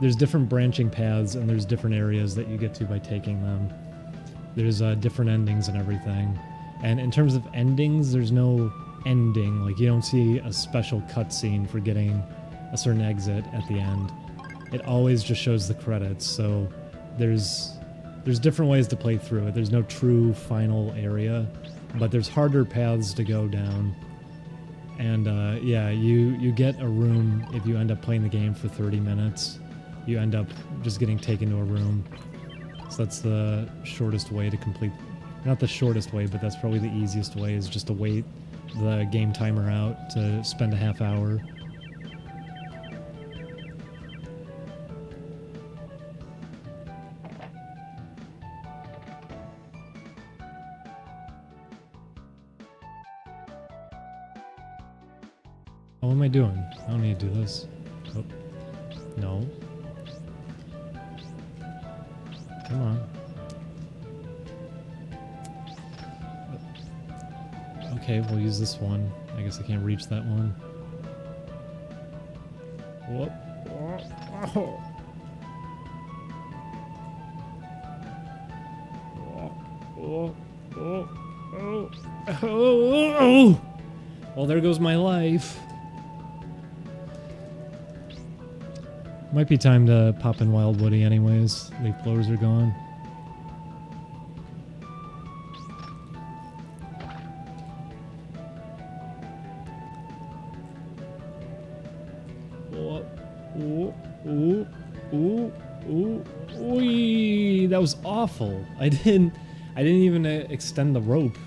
There's different branching paths and there's different areas that you get to by taking them. There's different endings and everything. And in terms of endings, there's no ending. Like, you don't see a special cutscene for getting a certain exit at the end. It always just shows the credits, so there's different ways to play through it. There's no true final area, but there's harder paths to go down. And yeah, you get a room if you end up playing the game for 30 minutes. You end up just getting taken to a room. So that's the shortest way to complete... Not the shortest way, but that's probably the easiest way, is just to wait the game timer out to spend a half hour. Oh, what am I doing? I don't need to do this. Oh. No. Come on. Okay, we'll use this one. I guess I can't reach that one. Whoop. Oh. Oh. Oh. Oh. Oh. Well, there goes my life. Might be time to pop in Wild Woody anyways. Leaf blowers are gone. Ooh, that was awful. I didn't even extend the rope.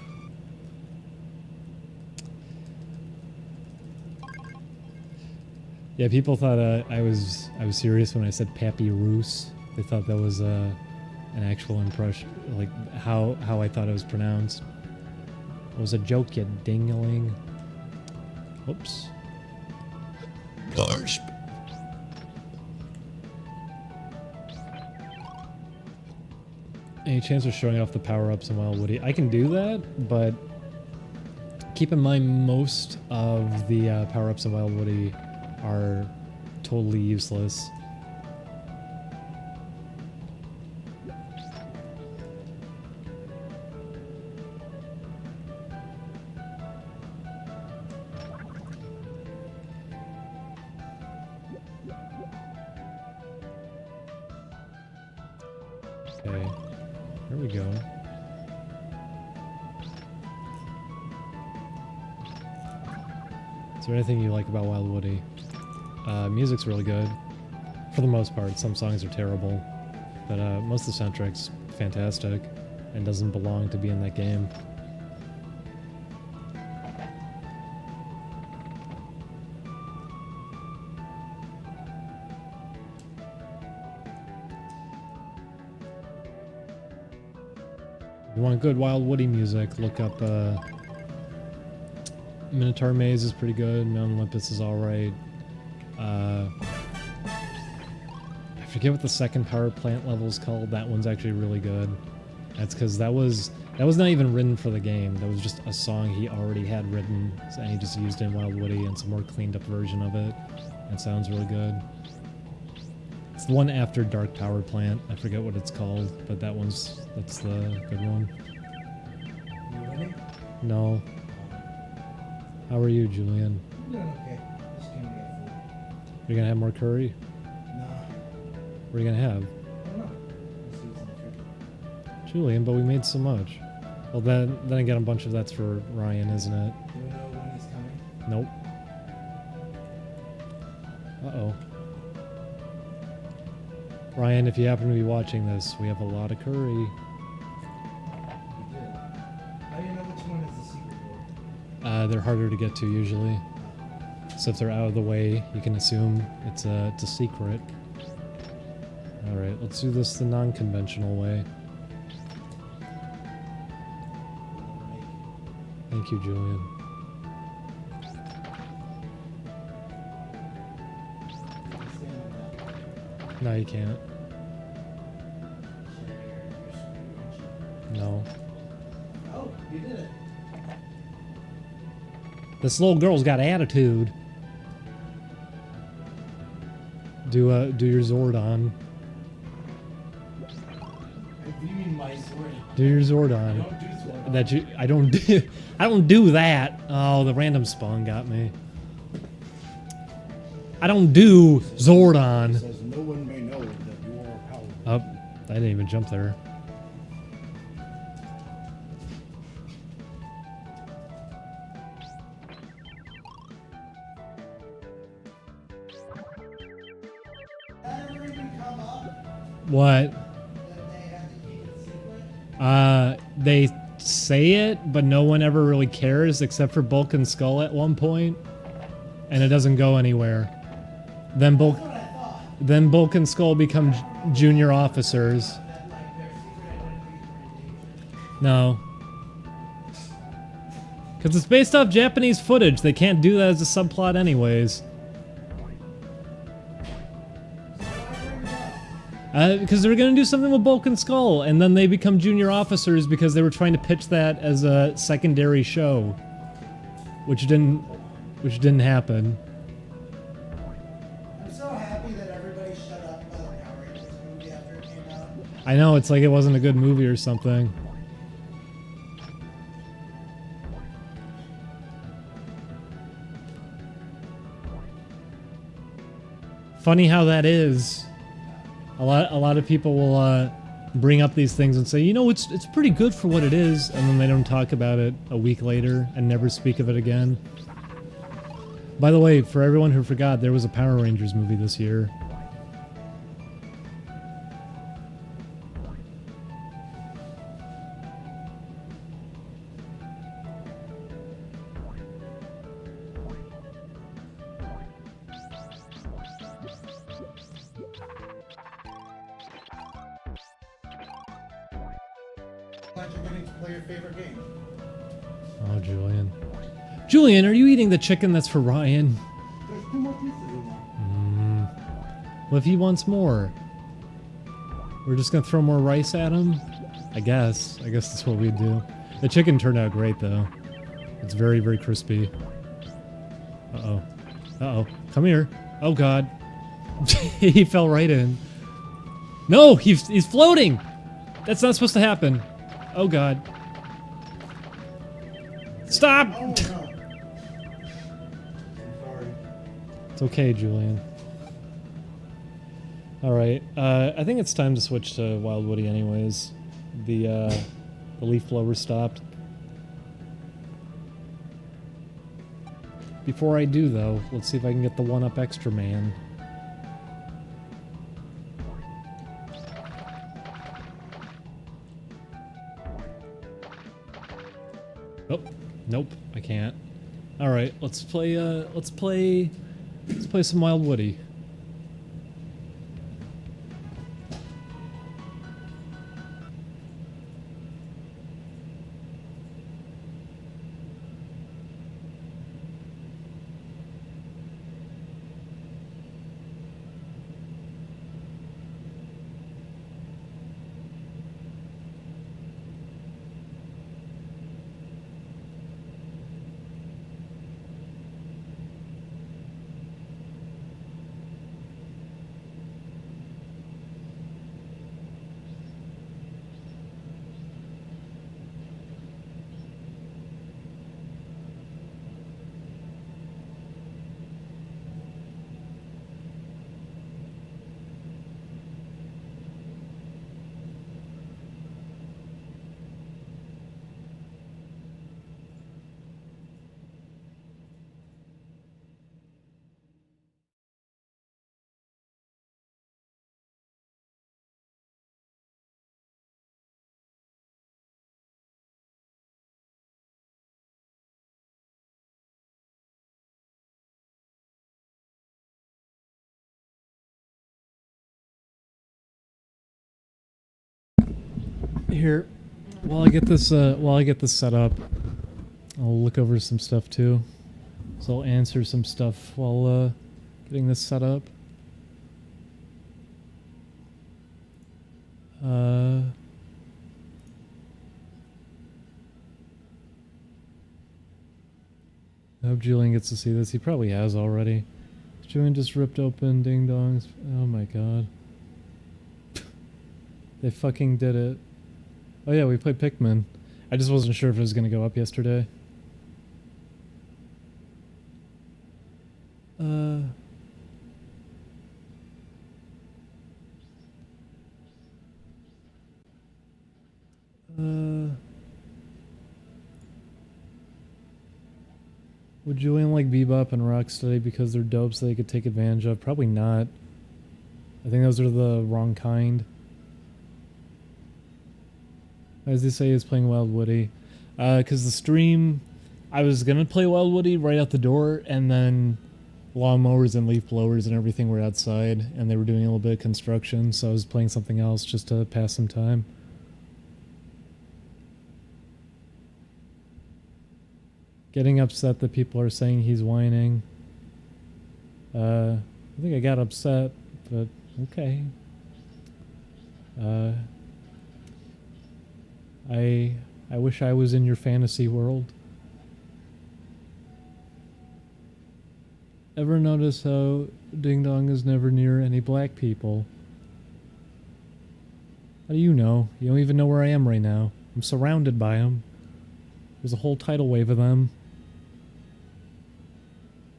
Yeah, people thought I was serious when I said Pappy Roos. They thought that was an actual impression, like how I thought it was pronounced. It was a joke, you dingling. Oops. Gosh. Any chance of showing off the power-ups in Wild Woody? I can do that, but keep in mind most of the power-ups in Wild Woody are totally useless. Okay, here we go. Is there anything you like about Wild Woody? Music's really good. For the most part, some songs are terrible, but most of the soundtrack's fantastic and doesn't belong to be in that game. If you want good Wild Woody music, look up Minotaur Maze is pretty good, Mount Olympus is alright. I forget what the second power plant level is called. That one's actually really good. That's because that was not even written for the game. That was just a song he already had written, and he just used it in Wild Woody, and it's a more cleaned up version of it. It sounds really good. It's the one after Dark Power Plant. I forget what it's called, but that's the good one. You winning? No. How are you, Julian? I'm doing okay. Just gonna get food. You're gonna have more curry? Nah. What are you gonna have? I don't know. Let's do some food. Julian, but we made so much. Well, then again, a bunch of that's for Ryan, isn't it? Do you know when he's coming? Nope. Uh-oh. Ryan, if you happen to be watching this, we have a lot of curry. We did. How do you know which one is the secret door? They're harder to get to usually. So if they're out of the way, you can assume it's a secret. Alright, let's do this the non-conventional way. Thank you, Julian. No, you can't. No. Oh, you did it. This little girl's got attitude. Do your Zordon. Do you mean my sword? Do your I Zordon. don't do sword. That you I don't do that. Oh, the random spawn got me. I don't do Zordon. Says no one may know that you are powerful. Oh, I didn't even jump there. Ever even come up What? that they have to keep it secret? say it, but no one ever really cares except for Bulk and Skull at one point, and it doesn't go anywhere. Then Bulk and Skull become junior officers. No. Because it's based off Japanese footage. They can't do that as a subplot anyways. Because they were going to do something with Bulk and Skull, and then they become junior officers because they were trying to pitch that as a secondary show. Which didn't happen. I'm so happy that everybody shut up about the Power Rangers movie after it came out. I know, it's like it wasn't a good movie or something. Funny how that is. A lot of people will bring up these things and say, you know, it's pretty good for what it is, and then they don't talk about it a week later and never speak of it again. By the way, for everyone who forgot, there was a Power Rangers movie this year. Glad you're getting to play your favorite game. Oh, Julian. Julian, are you eating the chicken that's for Ryan? There's 2 more pieces in there. Well, if he wants more, we're just gonna throw more rice at him? I guess that's what we'd do. The chicken turned out great, though. It's very, very crispy. Uh-oh. Uh-oh. Come here. Oh, God. He fell right in. No! He's floating! That's not supposed to happen. Oh, God. Stop! Oh, no. I'm sorry. It's okay, Julian. Alright, I think it's time to switch to Wild Woody anyways. The leaf blower stopped. Before I do, though, let's see if I can get the 1-up extra man. Oh, nope, I can't. Alright, let's play some Wild Woody. Here, while I get this set up, I'll look over some stuff too. So I'll answer some stuff while getting this set up. I hope Julian gets to see this. He probably has already. Julian just ripped open Ding Dong's. Oh my god. They fucking did it. Oh yeah, we played Pikmin. I just wasn't sure if it was gonna go up yesterday. Would Julian like Bebop and Rocksteady because they're dope so they could take advantage of? Probably not. I think those are the wrong kind. As they say, is playing Wild Woody. Because the stream, I was gonna play Wild Woody right out the door, and then lawnmowers and leaf blowers and everything were outside, and they were doing a little bit of construction, so I was playing something else just to pass some time. Getting upset that people are saying he's whining. I think I got upset, but okay. I wish I was in your fantasy world. Ever notice how Ding Dong is never near any black people? How do you know? You don't even know where I am right now. I'm surrounded by them. There's a whole tidal wave of them.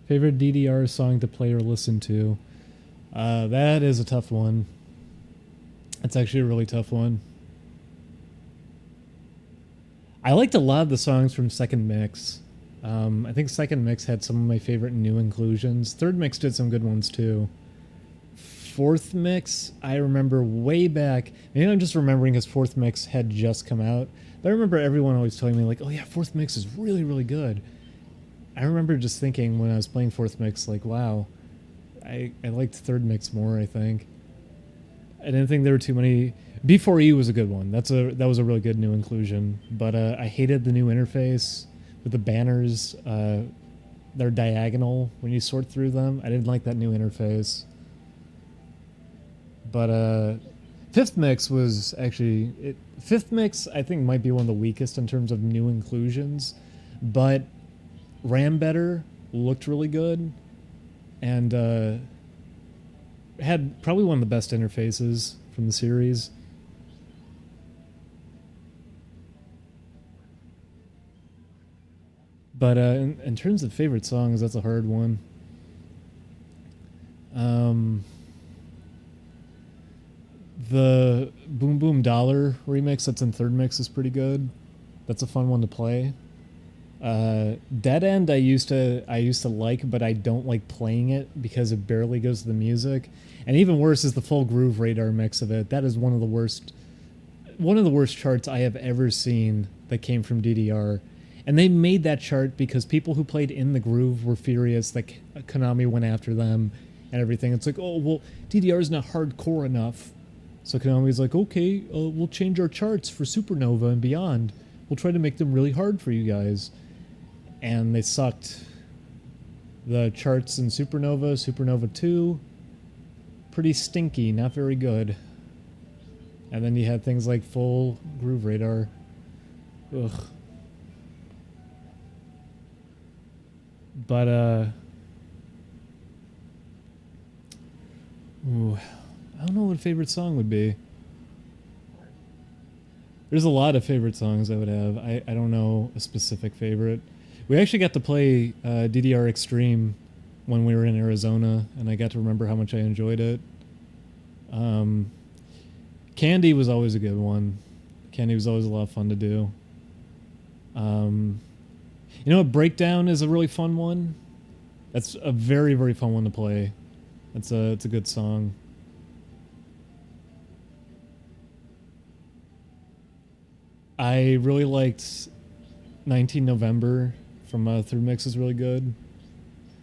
Favorite DDR song to play or listen to? That is a tough one. That's actually a really tough one. I liked a lot of the songs from Second Mix. I think Second Mix had some of my favorite new inclusions. Third Mix did some good ones too. Fourth Mix, I remember way back. Maybe I'm just remembering because Fourth Mix had just come out. But I remember everyone always telling me like, oh yeah, Fourth Mix is really, really good. I remember just thinking when I was playing Fourth Mix, like, wow, I liked Third Mix more, I think. I didn't think there were too many. B4E was a good one. That was a really good new inclusion. But I hated the new interface with the banners. They're diagonal when you sort through them. I didn't like that new interface. But Fifth Mix was actually... Fifth Mix, I think, might be one of the weakest in terms of new inclusions. But ran better, looked really good, and had probably one of the best interfaces from the series. But in terms of favorite songs, that's a hard one. The Boom Boom Dollar remix that's in Third Mix is pretty good. That's a fun one to play. Dead End I used to like, but I don't like playing it because it barely goes to the music. And even worse is the Full Groove Radar mix of it. That is one of the worst charts I have ever seen that came from DDR. And they made that chart because people who played In the Groove were furious that Konami went after them and everything. It's like, oh, well, DDR is not hardcore enough. So Konami's like, okay, we'll change our charts for Supernova and beyond. We'll try to make them really hard for you guys. And they sucked. The charts in Supernova, Supernova 2, pretty stinky, not very good. And then you had things like Full Groove Radar. Ugh. But, ooh, I don't know what a favorite song would be. There's a lot of favorite songs I would have. I don't know a specific favorite. We actually got to play DDR Extreme when we were in Arizona, and I got to remember how much I enjoyed it. Candy was always a good one. Candy was always a lot of fun to do. You know what? Breakdown is a really fun one. That's a very, very fun one to play. It's a good song. I really liked 19 November from Third Mix is really good.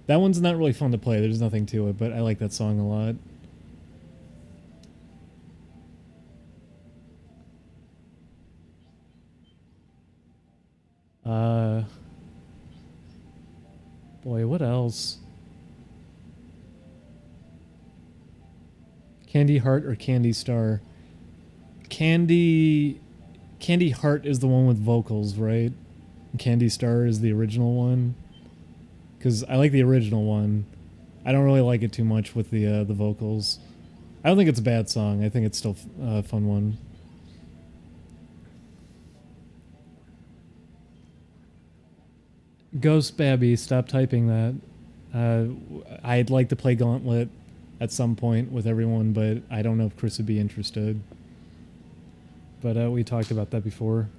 That one's not really fun to play. There's nothing to it, but I like that song a lot. Boy, what else? Candy Heart or Candy Star? Candy Heart is the one with vocals, right? Candy Star is the original one. Because I like the original one. I don't really like it too much with the vocals. I don't think it's a bad song. I think it's still a fun one. Ghost Babby, stop typing that. I'd like to play Gauntlet at some point with everyone, but I don't know if Chris would be interested. But we talked about that before.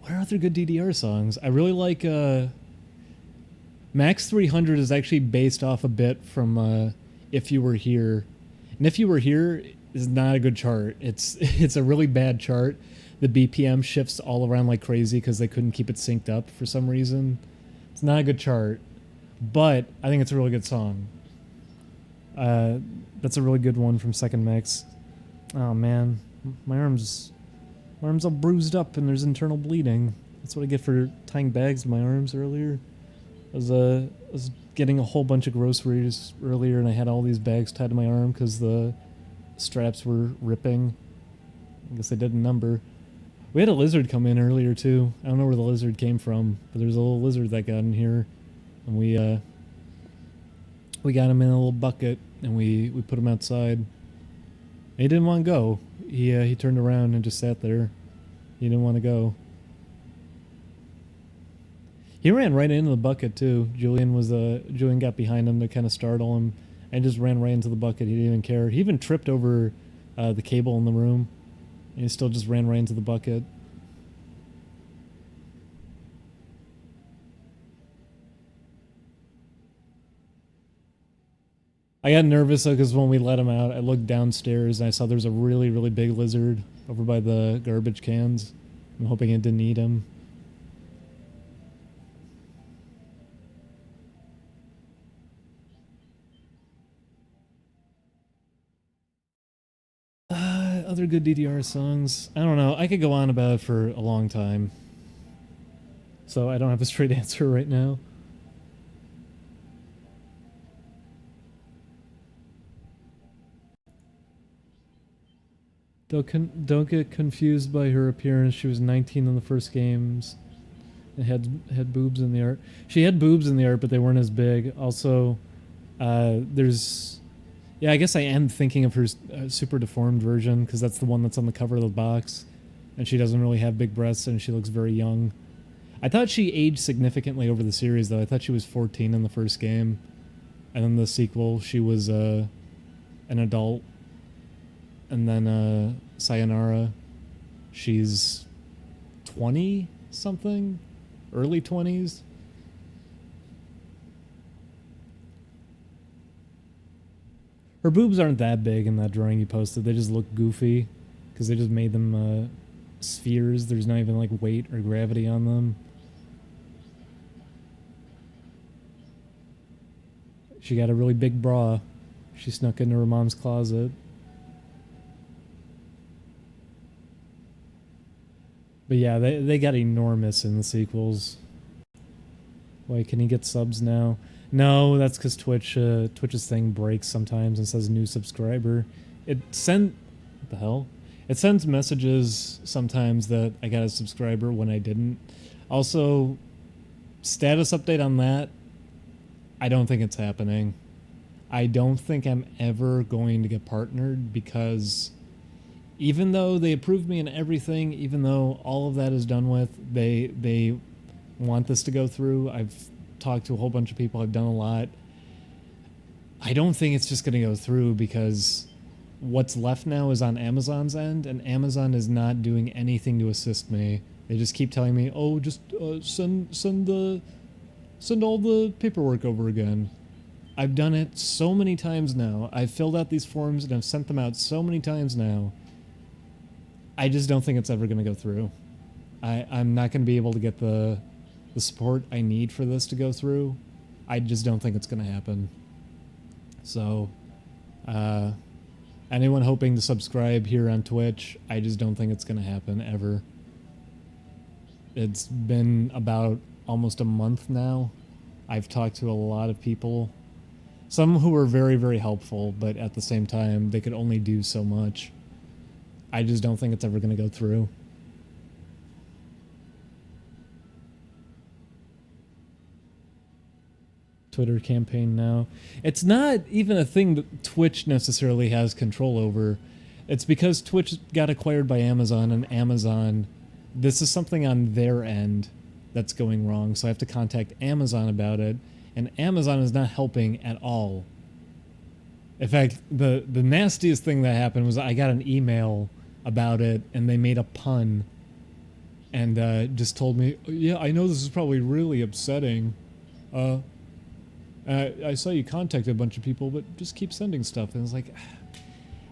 What are other good DDR songs? I really like Max 300 is actually based off a bit from If You Were Here. And If You Were Here is not a good chart. It's a really bad chart. The BPM shifts all around like crazy because they couldn't keep it synced up for some reason. It's not a good chart, but I think it's a really good song. That's a really good one from Second Mix. Oh man, my arm's all bruised up and there's internal bleeding. That's what I get for tying bags to my arms earlier. I was getting a whole bunch of groceries earlier and I had all these bags tied to my arm because the straps were ripping. I guess they did a number. We had a lizard come in earlier too. I don't know where the lizard came from, but there's a little lizard that got in here, and we got him in a little bucket and we put him outside. He didn't want to go. He turned around and just sat there. He didn't want to go. He ran right into the bucket too. Julian got behind him to kind of startle him and just ran right into the bucket. He didn't even care. He even tripped over the cable in the room. And he still just ran right into the bucket. I got nervous because when we let him out, I looked downstairs and I saw there was a really, really big lizard over by the garbage cans. I'm hoping it didn't eat him. Other good DDR songs. I don't know. I could go on about it for a long time. So I don't have a straight answer right now. Don't get confused by her appearance. She was 19 in the first games and had boobs in the art. She had boobs in the art, but they weren't as big. Also, there's... Yeah, I guess I am thinking of her super deformed version because that's the one that's on the cover of the box. And she doesn't really have big breasts and she looks very young. I thought she aged significantly over the series, though. I thought she was 14 in the first game. And then the sequel, she was an adult. And then Sayonara, she's 20-something? Early 20s? Her boobs aren't that big in that drawing you posted. They just look goofy because they just made them spheres. There's not even like weight or gravity on them. She got a really big bra. She snuck into her mom's closet. But yeah, they got enormous in the sequels. Why, can he get subs now? No, that's because Twitch's thing breaks sometimes and says new subscriber. What the hell? It sends messages sometimes that I got a subscriber when I didn't. Also, status update on that, I don't think it's happening. I don't think I'm ever going to get partnered because even though they approved me and everything, even though all of that is done with, they want this to go through. I've talked to a whole bunch of people. I've done a lot. I don't think it's just going to go through because what's left now is on Amazon's end, and Amazon is not doing anything to assist me. They just keep telling me, "Oh, just send all the paperwork over again." I've done it so many times now. I've filled out these forms and I've sent them out so many times now. I just don't think it's ever going to go through. I'm not going to be able to get the support I need for this to go through. I just don't think it's going to happen. So, anyone hoping to subscribe here on Twitch, I just don't think it's going to happen ever. It's been about almost a month now. I've talked to a lot of people. Some who were very, very helpful, but at the same time, they could only do so much. I just don't think it's ever going to go through. Twitter campaign now. It's not even a thing that Twitch necessarily has control over. It's because Twitch got acquired by Amazon, and Amazon, this is something on their end that's going wrong, so I have to contact Amazon about it, and Amazon is not helping at all. In fact, the nastiest thing that happened was I got an email about it, and they made a pun, and just told me, "Yeah, I know this is probably really upsetting. I saw you contacted a bunch of people, but just keep sending stuff. And it's like,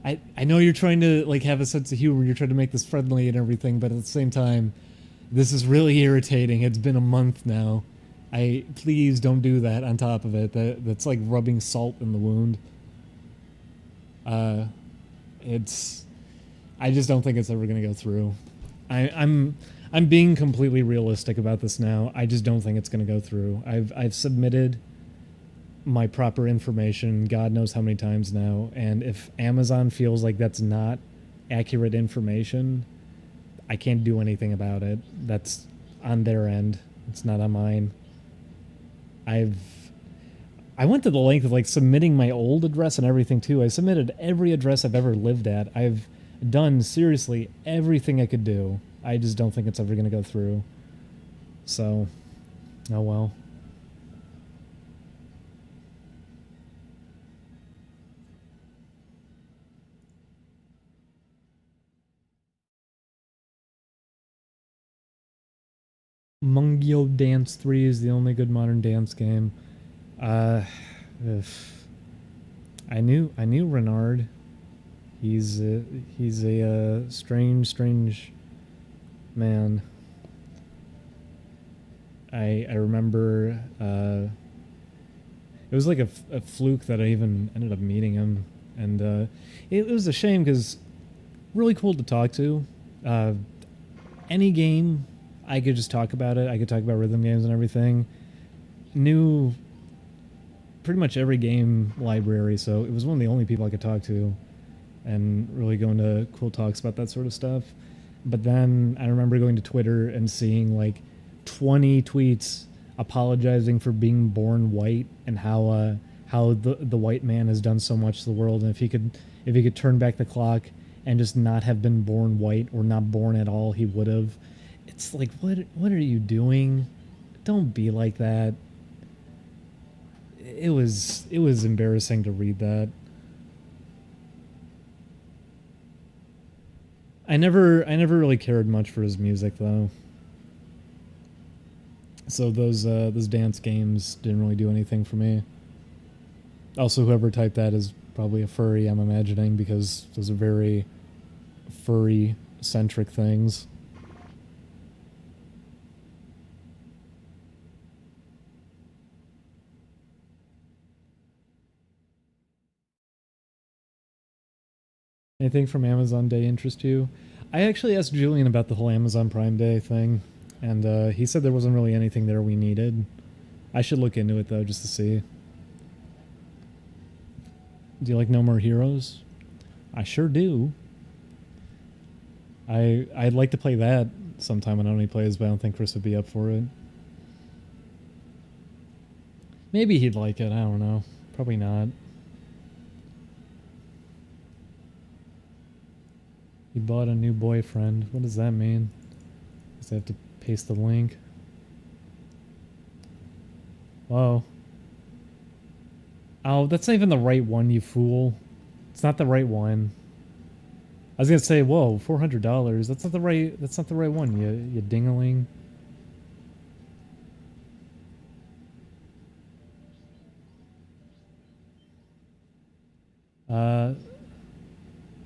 I know you're trying to like have a sense of humor. You're trying to make this friendly and everything, but at the same time, this is really irritating. It's been a month now. Please don't do that on top of it. That's like rubbing salt in the wound. I just don't think it's ever gonna go through. I'm being completely realistic about this now. I just don't think it's gonna go through. I've submitted my proper information God knows how many times now, and if Amazon feels like that's not accurate information, I can't do anything about it. That's on their end. It's not on mine. I went to the length of like submitting my old address and everything too. I submitted every address I've ever lived at. I've done seriously everything I could do. I just don't think it's ever going to go through. So, oh well. Mungyo Dance 3 is the only good modern dance game. I knew Renard. He's a strange man. I remember it was like a fluke that I even ended up meeting him, and it was a shame because really cool to talk to. Any game I could just talk about it. I could talk about rhythm games and everything. Knew pretty much every game library, so it was one of the only people I could talk to and really go into cool talks about that sort of stuff. But then I remember going to Twitter and seeing like 20 tweets apologizing for being born white and how the white man has done so much to the world, and if he could turn back the clock and just not have been born white or not born at all, he would have. It's like, what are you doing? Don't be like that. It was embarrassing to read that. I never really cared much for his music though. So those dance games didn't really do anything for me. Also, whoever typed that is probably a furry, I'm imagining, because those are very furry centric things. Anything from Amazon Day interest you? I actually asked Julian about the whole Amazon Prime Day thing, and he said there wasn't really anything there we needed. I should look into it though, just to see. Do you like No More Heroes? I sure do. I'd like to play that sometime when Oni plays, but I don't think Chris would be up for it. Maybe he'd like it, I don't know. Probably not. He bought a new boyfriend. What does that mean? Does I have to paste the link? Whoa. Oh, that's not even the right one, you fool. It's not the right one. I was gonna say, whoa, $400. That's not the right one, you dingaling.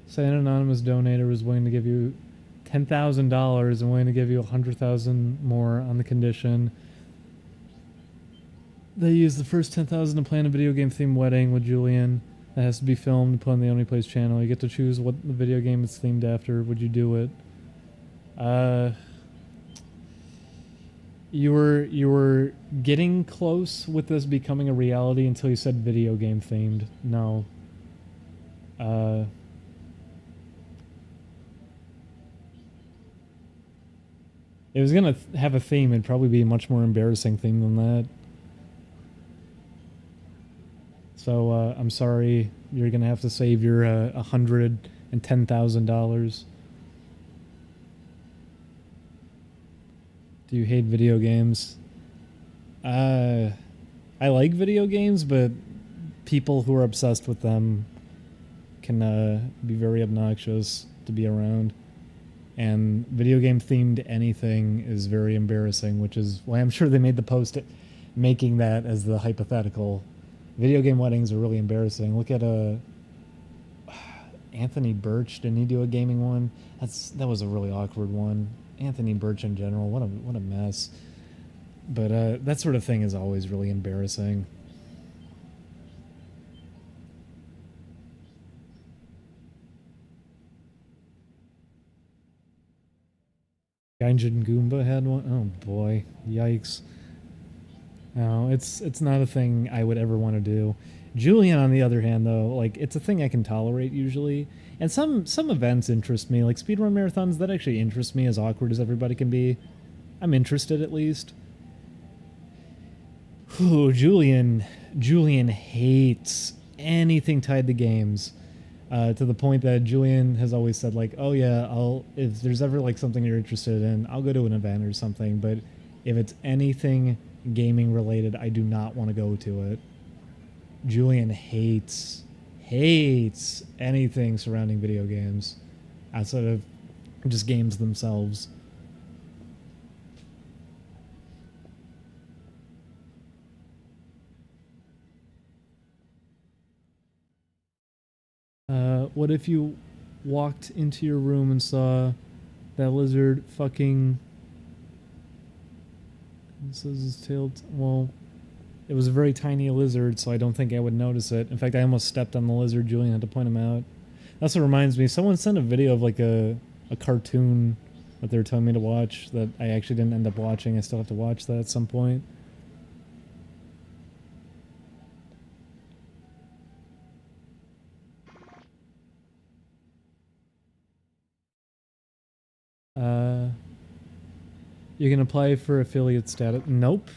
Say an anonymous donator was willing to give you $10,000 and willing to give you $100,000 more on the condition they use the first $10,000 to plan a video game themed wedding with Julian that has to be filmed and put on the Only Plays channel. You get to choose what the video game is themed after. Would you do it? You were getting close with this becoming a reality until you said video game themed. No. It was gonna have a theme. It'd probably be a much more embarrassing theme than that. So I'm sorry. You're gonna have to save your $110,000. Do you hate video games? I like video games, but people who are obsessed with them can be very obnoxious to be around. And video game themed anything is very embarrassing, which is why I'm sure they made the post making that as the hypothetical. Video game weddings are really embarrassing. Look at Anthony Birch. Didn't he do a gaming one? That was a really awkward one. Anthony Birch in general, what a mess. But that sort of thing is always really embarrassing. Gaijin Goomba had one. Oh boy, yikes! No, it's not a thing I would ever want to do. Julian, on the other hand, though, like it's a thing I can tolerate usually, and some events interest me, like speedrun marathons. That actually interest me, as awkward as everybody can be. I'm interested at least. Ooh, Julian hates anything tied to games. To the point that Julian has always said, like, oh yeah, if there's ever like something you're interested in, I'll go to an event or something, but if it's anything gaming related, I do not want to go to it. Julian hates anything surrounding video games outside of just games themselves. What if you walked into your room and saw that lizard fucking... It says his tail... Well, it was a very tiny lizard, so I don't think I would notice it. In fact, I almost stepped on the lizard. Julian had to point him out. That's what reminds me. Someone sent a video of like a cartoon that they were telling me to watch that I actually didn't end up watching. I still have to watch that at some point. You can apply for affiliate status. Nope.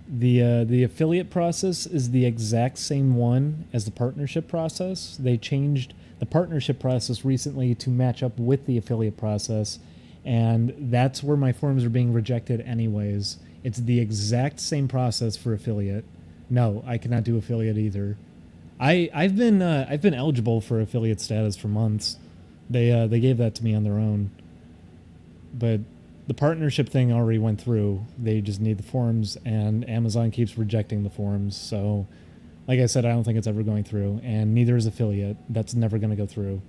The affiliate process is the exact same one as the partnership process. They changed the partnership process recently to match up with the affiliate process, and that's where my forms are being rejected anyways. It's the exact same process for affiliate. No, I cannot do affiliate either. I've been eligible for affiliate status for months. They gave that to me on their own. But the partnership thing already went through. They just need the forms, and Amazon keeps rejecting the forms. So, like I said, I don't think it's ever going through, and neither is affiliate. That's never going to go through.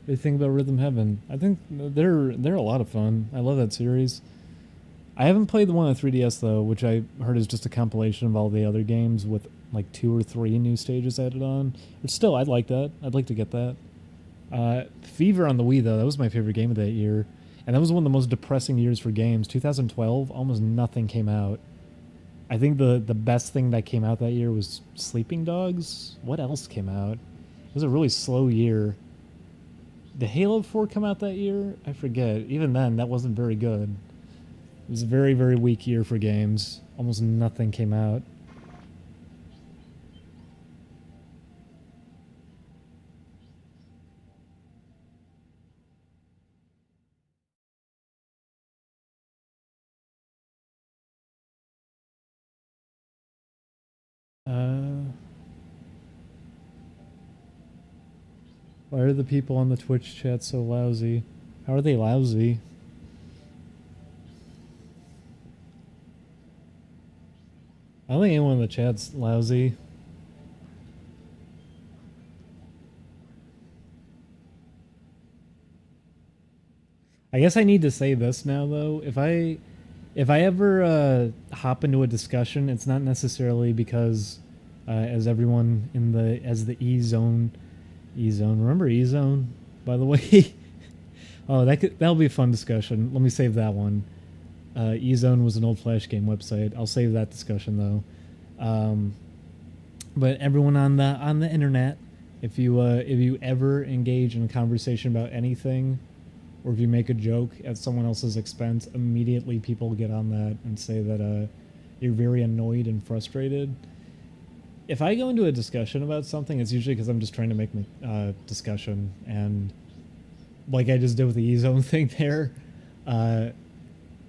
They think about Rhythm Heaven. I think they're a lot of fun. I love that series. I haven't played the one on 3DS though, which I heard is just a compilation of all the other games with like 2 or 3 new stages added on. But still, I'd like that. I'd like to get that. Fever on the Wii though, that was my favorite game of that year, and that was one of the most depressing years for games. 2012, almost nothing came out. I think the best thing that came out that year was Sleeping Dogs. What else came out? It was a really slow year. Did Halo 4 come out that year? I forget. Even then, that wasn't very good. It was a very, very weak year for games. Almost nothing came out. Why are the people on the Twitch chat so lousy? How are they lousy? I don't think anyone in the chat's lousy. I guess I need to say this now though. If I ever hop into a discussion, it's not necessarily because as everyone in the E-Zone, remember E-Zone, by the way? Oh, that'll be a fun discussion. Let me save that one. E-Zone was an old Flash game website. I'll save that discussion though. But everyone on the internet, if you ever engage in a conversation about anything, or if you make a joke at someone else's expense, immediately people get on that and say that you're very annoyed and frustrated. if I go into a discussion about something, it's usually because I'm just trying to make discussion, and like I just did with the E-Zone thing there.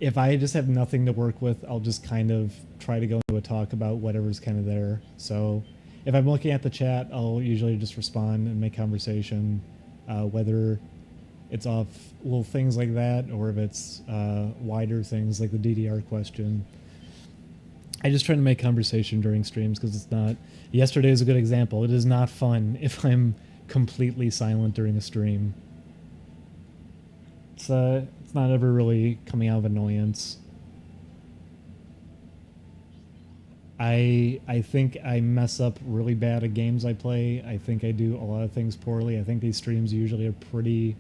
If I just have nothing to work with, I'll just kind of try to go into a talk about whatever's kind of there. So if I'm looking at the chat, I'll usually just respond and make conversation, whether it's off little things like that or if it's wider things like the DDR question. I just try to make conversation during streams because it's not... Yesterday is a good example. It is not fun if I'm completely silent during a stream. It's not ever really coming out of annoyance. I think I mess up really bad at games I play. I think I do a lot of things poorly. I think these streams usually are pretty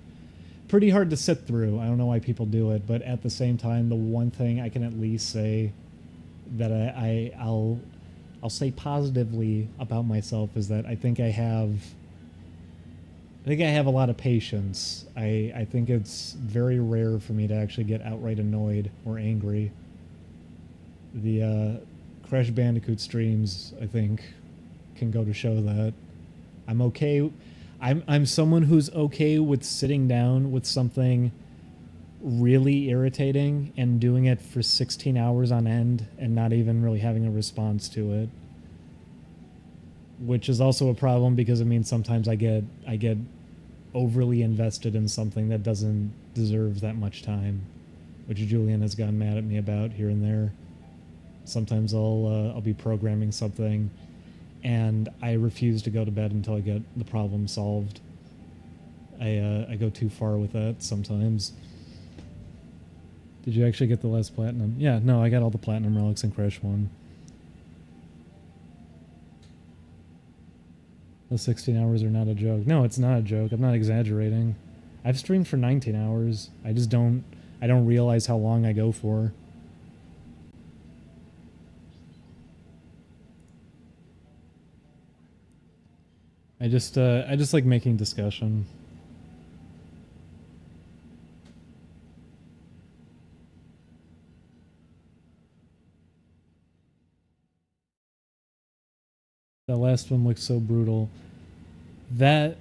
hard to sit through. I don't know why people do it, but at the same time, the one thing I can at least say that I'll say positively about myself is that I think I have a lot of patience. I think it's very rare for me to actually get outright annoyed or angry. The Crash Bandicoot streams, I think, can go to show that I'm okay. I'm someone who's okay with sitting down with something really irritating and doing it for 16 hours on end and not even really having a response to it, which is also a problem because it means sometimes I get overly invested in something that doesn't deserve that much time, which Julian has gotten mad at me about here and there. Sometimes I'll be programming something and I refuse to go to bed until I get the problem solved. I go too far with that sometimes. Did you actually get the last platinum? Yeah, no, I got all the platinum relics in Crash 1. Those 16 hours are not a joke. No, it's not a joke. I'm not exaggerating. I've streamed for 19 hours. I don't realize how long I go for. I just like making discussion. That last one looks so brutal. That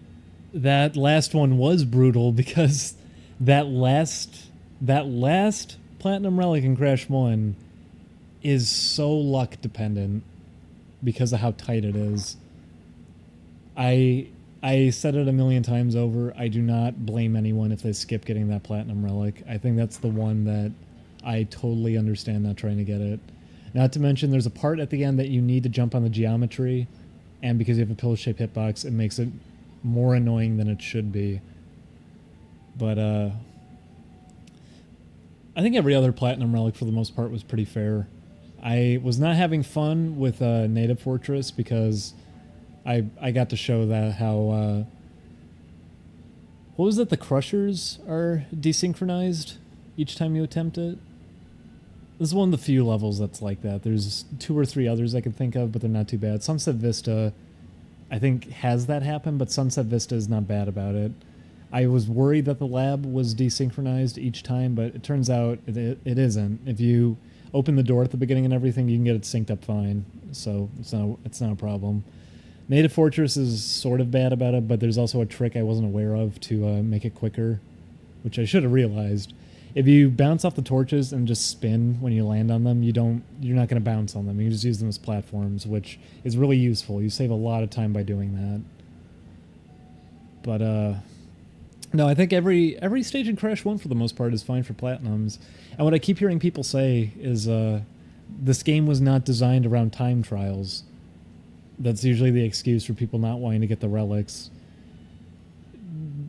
last one was brutal because that last platinum relic in Crash 1 is so luck dependent because of how tight it is. I said it a million times over. I do not blame anyone if they skip getting that platinum relic. I think that's the one that I totally understand not trying to get it. Not to mention there's a part at the end that you need to jump on the geometry, and because you have a pillow-shaped hitbox, it makes it more annoying than it should be. But I think every other platinum relic for the most part was pretty fair. I was not having fun with Native Fortress because I got to show that how... what was it? The Crushers are desynchronized each time you attempt it? This is one of the few levels that's like that. There's 2 or 3 others I can think of, but they're not too bad. Sunset Vista, I think, has that happen, but Sunset Vista is not bad about it. I was worried that the lab was desynchronized each time, but it turns out it isn't. If you open the door at the beginning and everything, you can get it synced up fine. So it's not a problem. Native Fortress is sort of bad about it, but there's also a trick I wasn't aware of to make it quicker, which I should have realized. If you bounce off the torches and just spin when you land on them, you're not going to bounce on them. You can just use them as platforms, which is really useful. You save a lot of time by doing that. But no, I think every stage in Crash 1 for the most part is fine for platinums. And what I keep hearing people say is this game was not designed around time trials. That's usually the excuse for people not wanting to get the relics.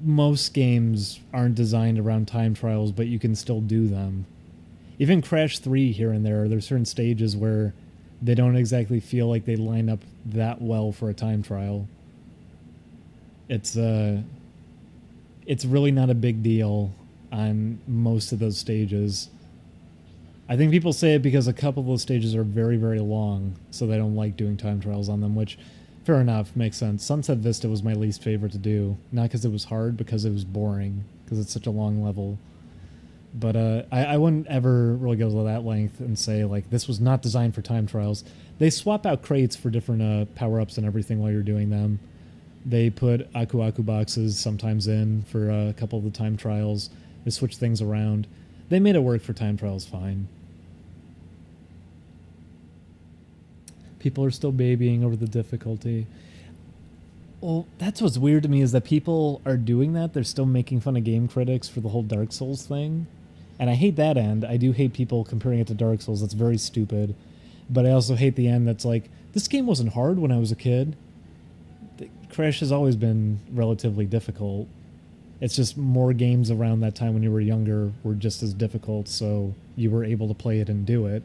Most games aren't designed around time trials, but you can still do them. Even Crash 3 here and there's certain stages where they don't exactly feel like they line up that well for a time trial. It's really not a big deal on most of those stages. I think people say it because a couple of those stages are very, very long, so they don't like doing time trials on them, which, fair enough, makes sense. Sunset Vista was my least favorite to do. Not because it was hard, because it was boring, because it's such a long level. But I wouldn't ever really go to that length and say, like, this was not designed for time trials. They swap out crates for different power-ups and everything while you're doing them. They put Aku Aku boxes sometimes in for a couple of the time trials. They switch things around. They made it work for time trials fine. People are still babying over the difficulty. Well, that's what's weird to me is that people are doing that. They're still making fun of game critics for the whole Dark Souls thing. And I hate that end. I do hate people comparing it to Dark Souls. That's very stupid. But I also hate the end that's like, this game wasn't hard when I was a kid. Crash has always been relatively difficult. It's just more games around that time when you were younger were just as difficult, so you were able to play it and do it.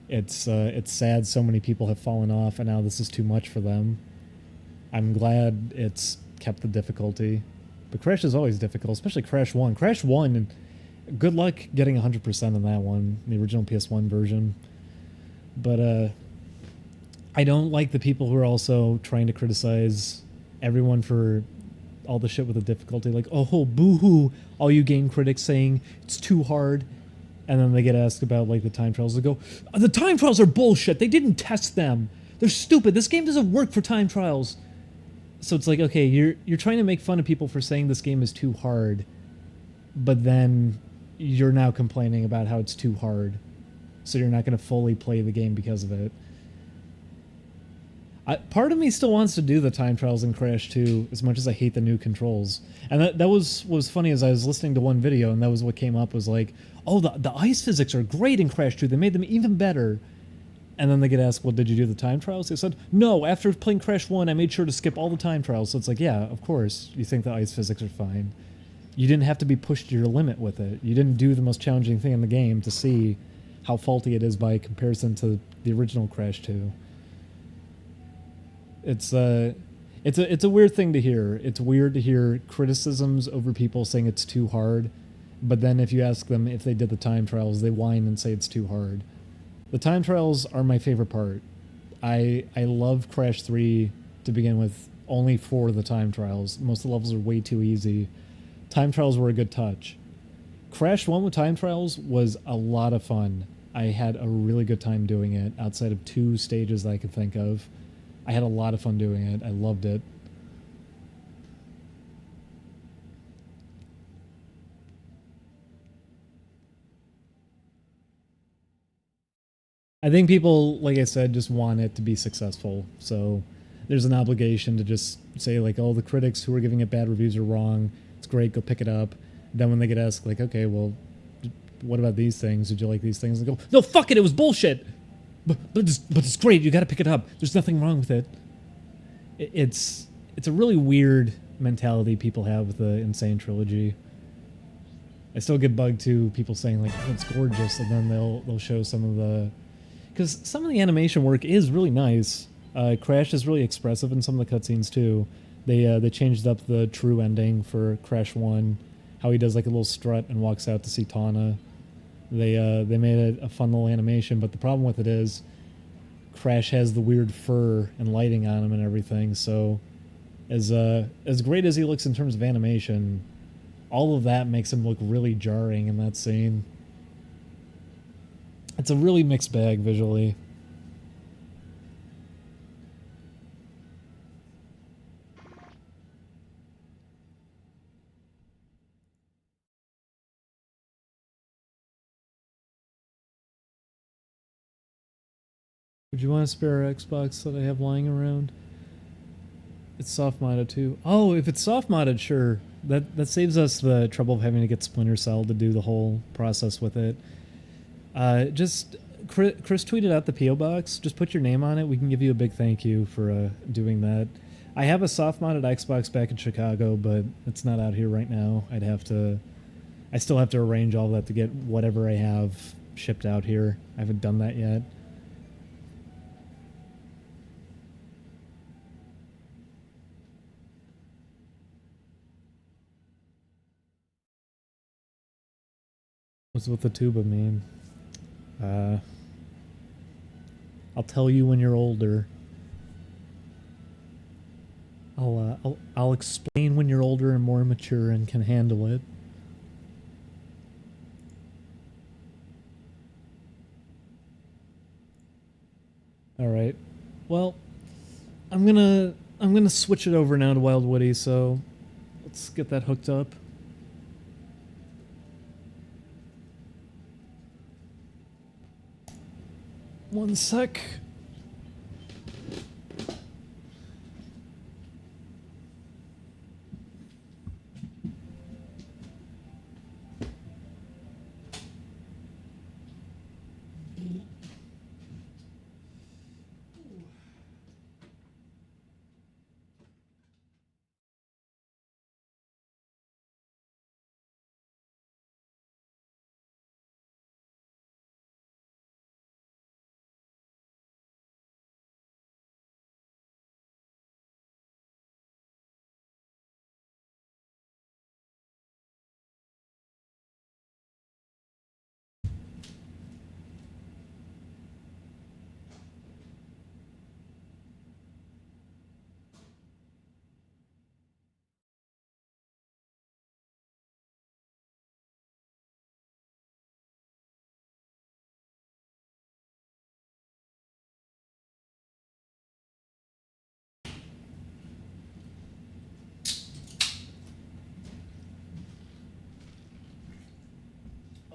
It's sad so many people have fallen off, and now this is too much for them. I'm glad it's kept the difficulty. But Crash is always difficult, especially Crash 1. Crash 1, good luck getting 100% on that one, the original PS1 version. But I don't like the people who are also trying to criticize everyone for all the shit with the difficulty. Like, oh, boo-hoo, all you game critics saying it's too hard. And then they get asked about, like, the time trials. They go, the time trials are bullshit. They didn't test them. They're stupid. This game doesn't work for time trials. So it's like, okay, you're trying to make fun of people for saying this game is too hard, but then you're now complaining about how it's too hard. So you're not going to fully play the game because of it. Part of me still wants to do the time trials in Crash 2, as much as I hate the new controls. And that was funny as I was listening to one video, and that was what came up, was like, oh, the ice physics are great in Crash 2. They made them even better. And then they get asked, well, did you do the time trials? They said, no, after playing Crash 1, I made sure to skip all the time trials. So it's like, yeah, of course, you think the ice physics are fine. You didn't have to be pushed to your limit with it. You didn't do the most challenging thing in the game to see how faulty it is by comparison to the original Crash 2. It's a weird thing to hear. It's weird to hear criticisms over people saying it's too hard, but then if you ask them if they did the time trials, they whine and say it's too hard. The time trials are my favorite part. I love Crash 3 to begin with only for the time trials. Most of the levels are way too easy. Time trials were a good touch. Crash 1 with time trials was a lot of fun. I had a really good time doing it outside of 2 stages that I could think of. I had a lot of fun doing it. I loved it. I think people, like I said, just want it to be successful. So there's an obligation to just say, like, oh, the critics who are giving it bad reviews are wrong. It's great. Go pick it up. Then when they get asked, like, okay, well, what about these things? Did you like these things? They go, no, fuck it. It was bullshit. But it's great. You got to pick it up. There's nothing wrong with it. It's a really weird mentality people have with the Insane trilogy. I still get bugged too. People saying, like, oh, it's gorgeous, and then they'll show some of the, because some of the animation work is really nice. Crash is really expressive in some of the cutscenes too. They changed up the true ending for Crash 1, how he does like a little strut and walks out to see Tawna. They made it a fun little animation, but the problem with it is Crash has the weird fur and lighting on him and everything, so as great as he looks in terms of animation, all of that makes him look really jarring in that scene. It's a really mixed bag visually. Would you want a spare Xbox that I have lying around? It's soft modded too. Oh, if it's soft modded, sure. That saves us the trouble of having to get Splinter Cell to do the whole process with it. Just Chris tweeted out the PO box. Just put your name on it. We can give you a big thank you for doing that. I have a soft modded Xbox back in Chicago, but it's not out here right now. I still have to arrange all that to get whatever I have shipped out here. I haven't done that yet. What's with the tuba mean? I'll tell you when you're older. I'll explain when you're older and more mature and can handle it. All right. Well, I'm gonna switch it over now to Wild Woody. So let's get that hooked up. One sec.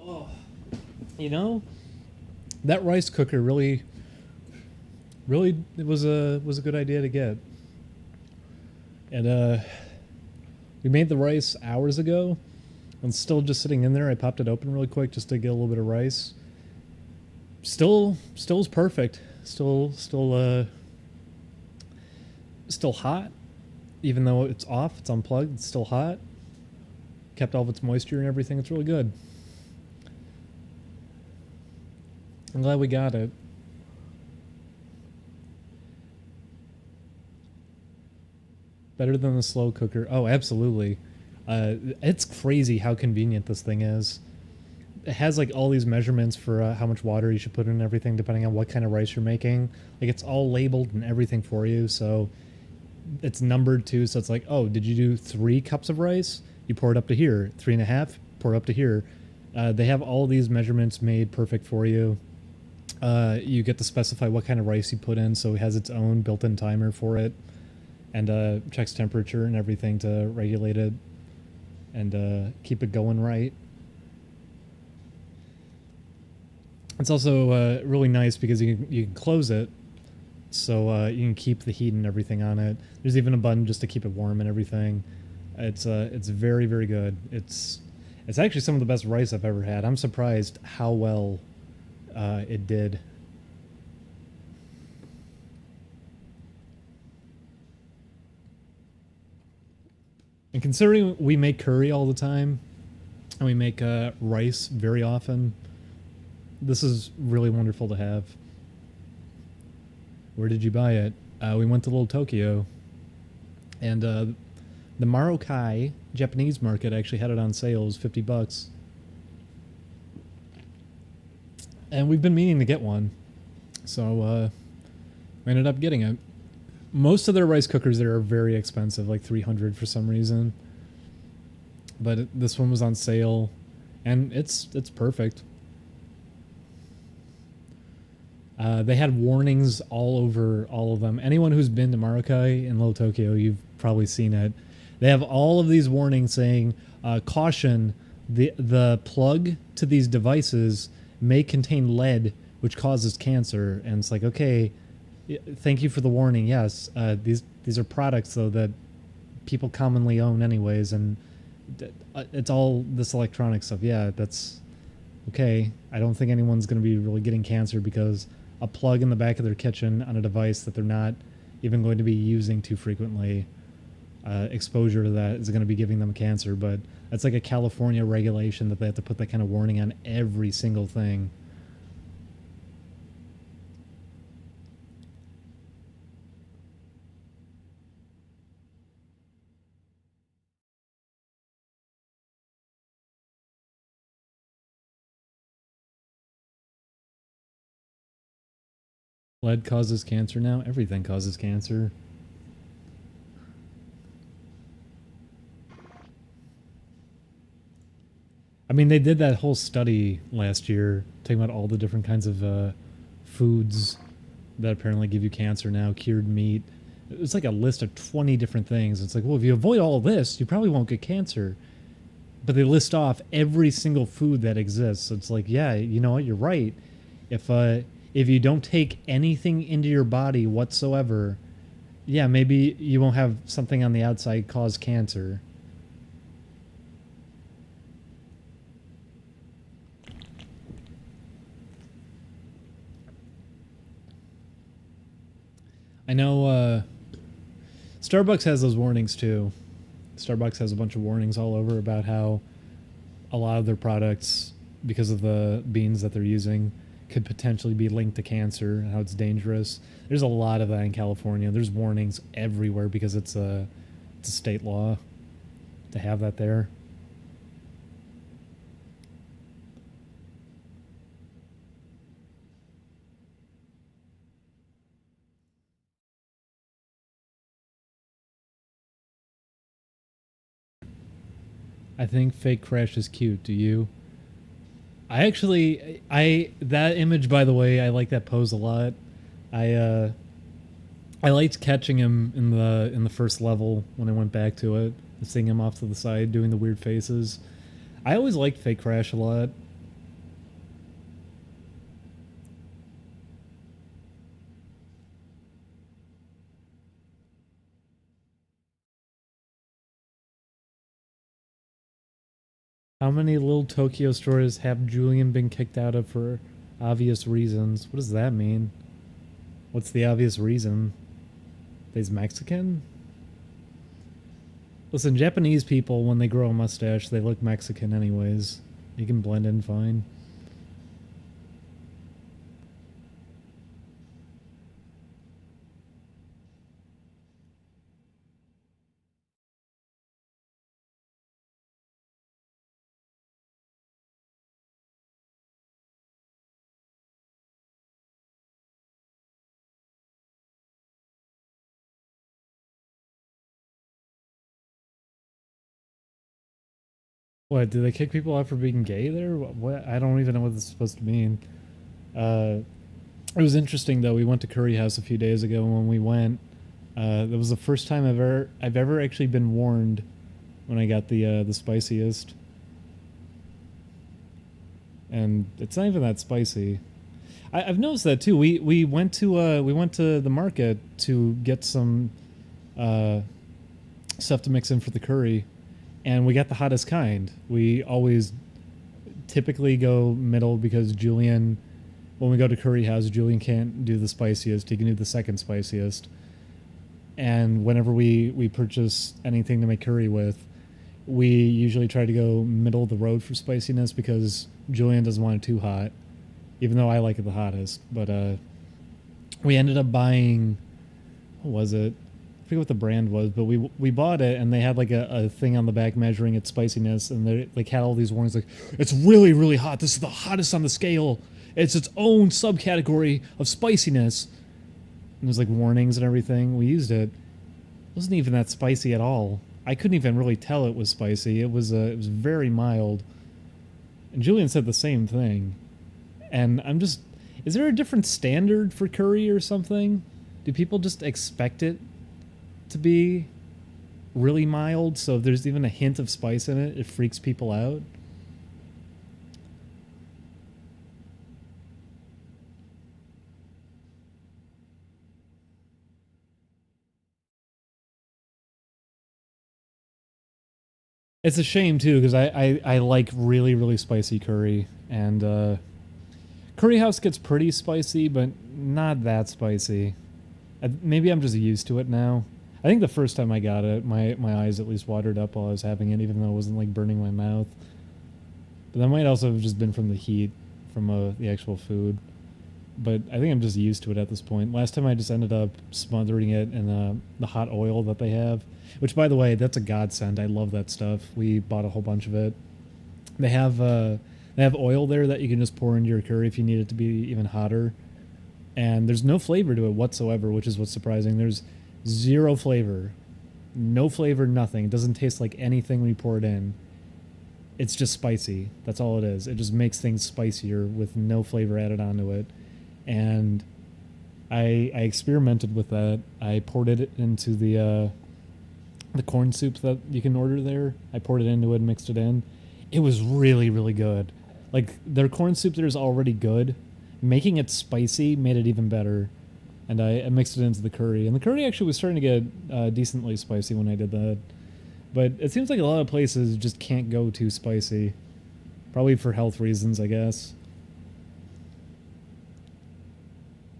Oh, you know, that rice cooker really it was a good idea to get. And we made the rice hours ago, and it's still just sitting in there. I popped it open really quick just to get a little bit of rice. Still is perfect. Still hot, even though it's off. It's unplugged. It's still hot. Kept all of its moisture and everything. It's really good. I'm glad we got it. Better than the slow cooker. Oh, absolutely. It's crazy how convenient this thing is. It has like all these measurements for how much water you should put in and everything, depending on what kind of rice you're making. Like it's all labeled and everything for you. So it's numbered too. So it's like, oh, did you do 3 cups of rice? You pour it up to here. 3.5, pour it up to here. They have all these measurements made perfect for you. You get to specify what kind of rice you put in, so it has its own built-in timer for it, and checks temperature and everything to regulate it and keep it going right. It's also really nice because you can close it, so you can keep the heat and everything on it. There's even a button just to keep it warm and everything. It's very, very good. It's actually some of the best rice I've ever had. I'm surprised how well it did. And considering we make curry all the time, and we make rice very often, this is really wonderful to have. Where did you buy it? We went to Little Tokyo, and the Marokai Japanese market actually had it on sale. It was $50. And we've been meaning to get one, so we ended up getting it. Most of their rice cookers there are very expensive, like $300 for some reason. But this one was on sale, and it's perfect. They had warnings all over all of them. Anyone who's been to Marokai in Little Tokyo, you've probably seen it. They have all of these warnings saying, caution, the plug to these devices may contain lead, which causes cancer. And it's like, okay, thank you for the warning. Yes, these are products though that people commonly own anyways, and it's all this electronic stuff. Yeah, that's okay. I don't think anyone's going to be really getting cancer because a plug in the back of their kitchen on a device that they're not even going to be using too frequently, exposure to that is going to be giving them cancer. But that's like a California regulation that they have to put that kind of warning on every single thing. Lead causes cancer now. Everything causes cancer. I mean, they did that whole study last year talking about all the different kinds of foods that apparently give you cancer now, cured meat. It's like a list of 20 different things. It's like, well, if you avoid all of this, you probably won't get cancer. But they list off every single food that exists. So it's like, yeah, you know what? You're right. If you don't take anything into your body whatsoever, yeah, maybe you won't have something on the outside cause cancer. I know Starbucks has those warnings too. Starbucks has a bunch of warnings all over about how a lot of their products, because of the beans that they're using, could potentially be linked to cancer and how it's dangerous. There's a lot of that in California. There's warnings everywhere because it's a state law to have that there. I think fake crash is cute. Do you? I that image, by the way, I like that pose a lot. I I liked catching him in the first level when I went back to it, seeing him off to the side doing the weird faces. I always liked fake crash a lot. How many little Tokyo stores have Julian been kicked out of for obvious reasons? What does that mean? What's the obvious reason? He's Mexican? Listen, Japanese people, when they grow a mustache, they look Mexican anyways. You can blend in fine. What, do they kick people out for being gay there? What? I don't even know what this is supposed to mean. Uh, it was interesting though. We went to Curry House a few days ago, and when we went, that was the first time I've ever actually been warned when I got the spiciest, and it's not even that spicy. I've noticed that too. We went to the market to get some uh, stuff to mix in for the curry, and we got the hottest kind. We always typically go middle because Julian, when we go to Curry House, Julian can't do the spiciest. He can do the second spiciest. And whenever we purchase anything to make curry with, we usually try to go middle of the road for spiciness because Julian doesn't want it too hot, even though I like it the hottest. But we ended up buying, what was it? I forget what the brand was, but we bought it, and they had like a thing on the back measuring its spiciness, and they like had all these warnings like, it's really, really hot. This is the hottest on the scale. It's its own subcategory of spiciness. And there's like warnings and everything. We used it. It wasn't even that spicy at all. I couldn't even really tell it was spicy. It was very mild. And Julian said the same thing. And I'm just, is there a different standard for curry or something? Do people just expect it to be really mild, so if there's even a hint of spice in it, it freaks people out? It's a shame too, because I like really, really spicy curry, and Curry House gets pretty spicy, but not that spicy. Maybe I'm just used to it now. I think the first time I got it, my eyes at least watered up while I was having it, even though it wasn't like burning my mouth. But that might also have just been from the heat from the actual food. But I think I'm just used to it at this point. Last time I just ended up smothering it in the hot oil that they have, which, by the way, that's a godsend. I love that stuff. We bought a whole bunch of it. They have oil there that you can just pour into your curry if you need it to be even hotter. And there's no flavor to it whatsoever, which is what's surprising. There's zero flavor, no flavor, nothing. It doesn't taste like anything when you pour it in. It's just spicy. That's all it is. It just makes things spicier with no flavor added onto it. And I experimented with that. I poured it into the corn soup that you can order there. I poured it into it and mixed it in. It was really, really good. Like, their corn soup there is already good. Making it spicy made it even better. And I mixed it into the curry. And the curry actually was starting to get decently spicy when I did that. But it seems like a lot of places just can't go too spicy. Probably for health reasons, I guess.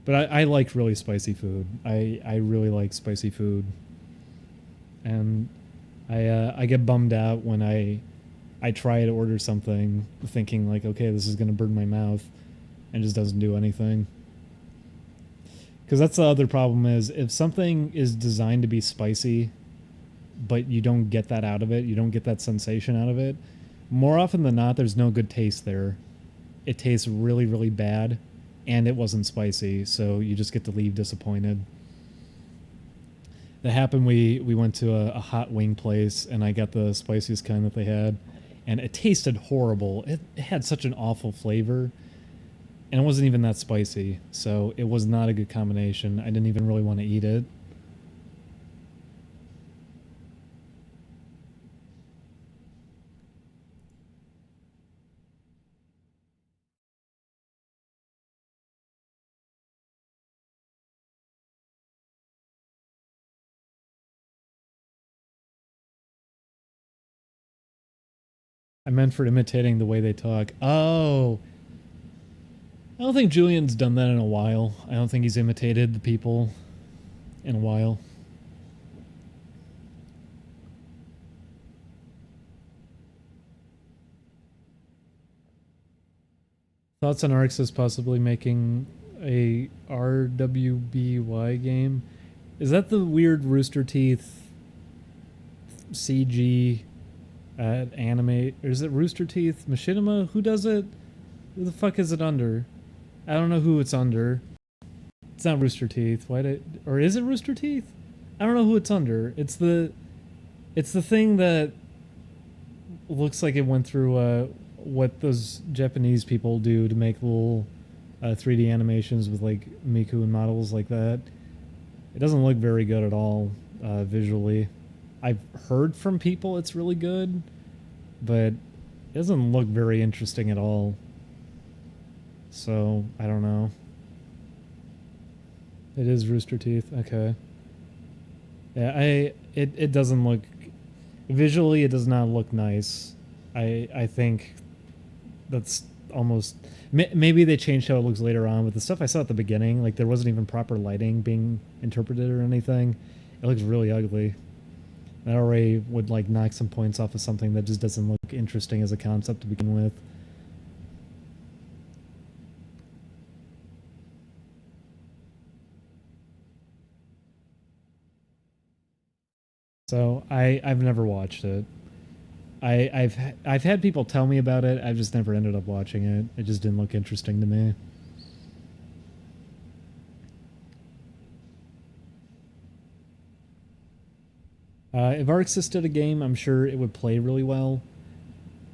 But I like really spicy food. I really like spicy food. And I get bummed out when I try to order something thinking like, okay, this is going to burn my mouth, and just doesn't do anything. Because that's the other problem is if something is designed to be spicy, but you don't get that out of it, you don't get that sensation out of it, more often than not, there's no good taste there. It tastes really, really bad, and it wasn't spicy, so you just get to leave disappointed. That happened. We went to a hot wing place, and I got the spiciest kind that they had, and it tasted horrible. It had such an awful flavor, and it wasn't even that spicy, so it was not a good combination. I didn't even really want to eat it. I meant for imitating the way they talk. Oh, I don't think Julian's done that in a while. I don't think he's imitated the people in a while. Thoughts on Arxis possibly making a RWBY game? Is that the weird Rooster Teeth CG anime? Or is it Rooster Teeth Machinima? Who does it? Who the fuck is it under? I don't know who it's under. It's not Rooster Teeth. Or is it Rooster Teeth? I don't know who it's under. It's the thing that looks like it went through what those Japanese people do to make little 3D animations with like Miku and models like that. It doesn't look very good at all visually. I've heard from people it's really good, but it doesn't look very interesting at all. So, I don't know. It is Rooster Teeth. Okay. Yeah, it doesn't look visually, it does not look nice. I think that's almost maybe they changed how it looks later on, but the stuff I saw at the beginning, like there wasn't even proper lighting being interpreted or anything. It looks really ugly. That already would like knock some points off of something that just doesn't look interesting as a concept to begin with. So I've never watched it. I've had people tell me about it. I've just never ended up watching it. It just didn't look interesting to me. If Arxis did a game, I'm sure it would play really well.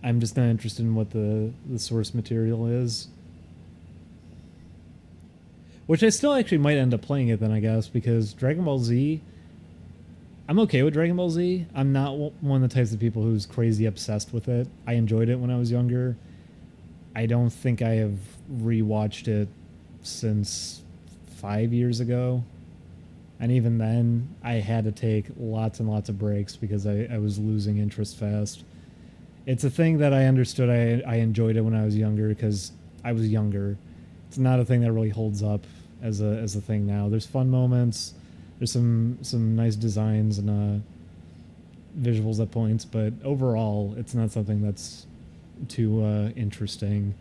I'm just not interested in what the source material is. Which I still actually might end up playing it then, I guess, because Dragon Ball Z... I'm okay with Dragon Ball Z. I'm not one of the types of people who's crazy obsessed with it. I enjoyed it when I was younger. I don't think I have rewatched it since 5 years ago. And even then, I had to take lots and lots of breaks because I was losing interest fast. It's a thing that I understood. I enjoyed it when I was younger because I was younger. It's not a thing that really holds up as a thing now. There's fun moments. There's some nice designs and visuals at points, but overall, it's not something that's too interesting.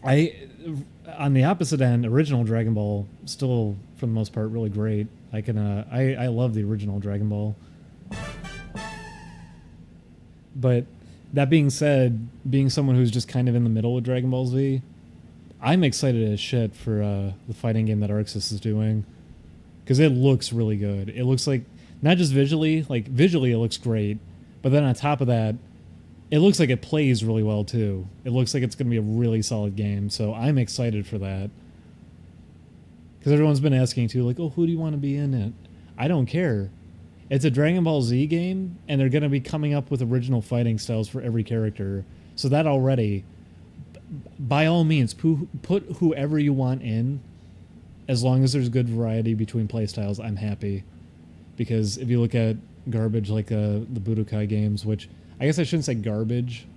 On the opposite end, original Dragon Ball still, for the most part, really great. I love the original Dragon Ball. But that being said, being someone who's just kind of in the middle with Dragon Ball Z, I'm excited as shit for the fighting game that Arxis is doing. Because it looks really good. It looks like, not just visually, like visually it looks great, but then on top of that, it looks like it plays really well too. It looks like it's going to be a really solid game, so I'm excited for that. Because everyone's been asking too, like, oh, who do you want to be in it? I don't care. It's a Dragon Ball Z game, and they're going to be coming up with original fighting styles for every character. So that already, by all means, put whoever you want in. As long as there's good variety between playstyles, I'm happy. Because if you look at garbage like the Budokai games, which I guess I shouldn't say garbage,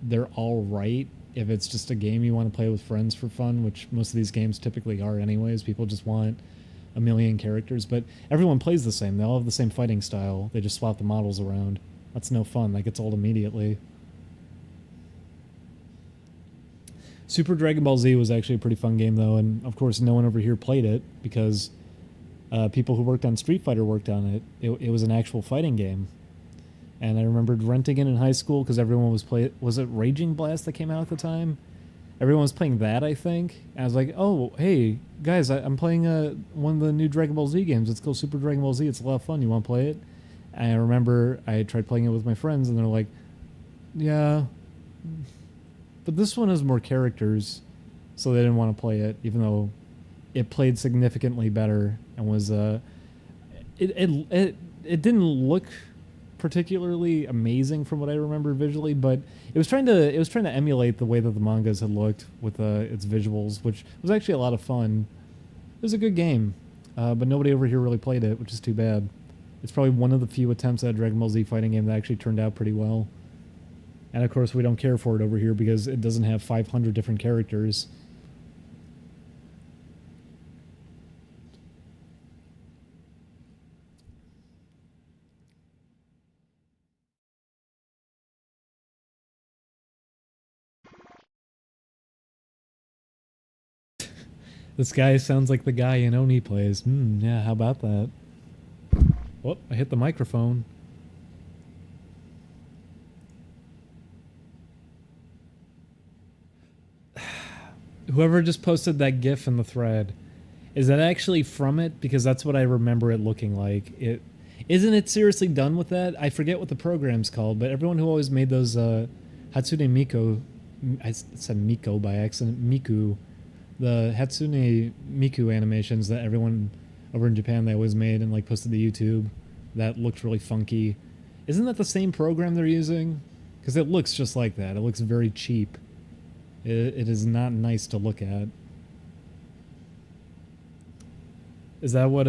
they're all right if it's just a game you want to play with friends for fun, which most of these games typically are anyways. People just want a million characters, but everyone plays the same. They all have the same fighting style. They just swap the models around. That's no fun. That gets old immediately. Super Dragon Ball Z was actually a pretty fun game, though, and of course no one over here played it because people who worked on Street Fighter worked on it. It was an actual fighting game. And I remembered renting it in high school because everyone was playing. Was it Raging Blast that came out at the time? Everyone was playing that, I think. And I was like, oh, hey, guys, I'm playing one of the new Dragon Ball Z games. It's called Super Dragon Ball Z. It's a lot of fun. You want to play it? And I remember I tried playing it with my friends, and they're like, yeah. But this one has more characters, so they didn't want to play it, even though it played significantly better and was... It didn't look particularly amazing from what I remember visually, but it was trying to emulate the way that the mangas had looked with its visuals, which was actually a lot of fun. It was a good game, but nobody over here really played it, which is too bad. It's probably one of the few attempts at a Dragon Ball Z fighting game that actually turned out pretty well. And of course we don't care for it over here because it doesn't have 500 different characters. This guy sounds like the guy in Oni plays. Yeah, how about that? Whoop, I hit the microphone. Whoever just posted that GIF in the thread, is that actually from it? Because that's what I remember it looking like. Isn't it seriously done with that? I forget what the program's called, but everyone who always made those Hatsune Miku, I said Miko by accident, Miku, the Hatsune Miku animations that everyone over in Japan they always made and like posted to YouTube, that looked really funky. Isn't that the same program they're using? Because it looks just like that. It looks very cheap. It is not nice to look at. Is that what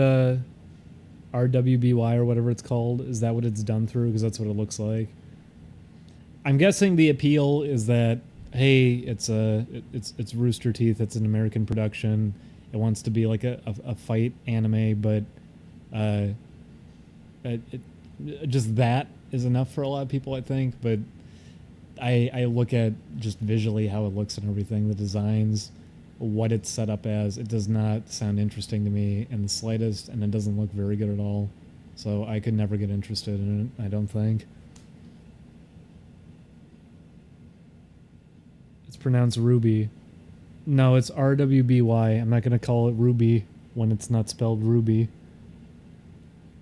RWBY or whatever it's called? Is that what it's done through? Because that's what it looks like. I'm guessing the appeal is that, hey, it's Rooster Teeth. It's an American production. It wants to be like a fight anime, but just that is enough for a lot of people, I think. But I look at just visually how it looks and everything, the designs, what it's set up as. It does not sound interesting to me in the slightest, and it doesn't look very good at all. So I could never get interested in it, I don't think. It's pronounced Ruby. No, it's RWBY. I'm not going to call it Ruby when it's not spelled Ruby.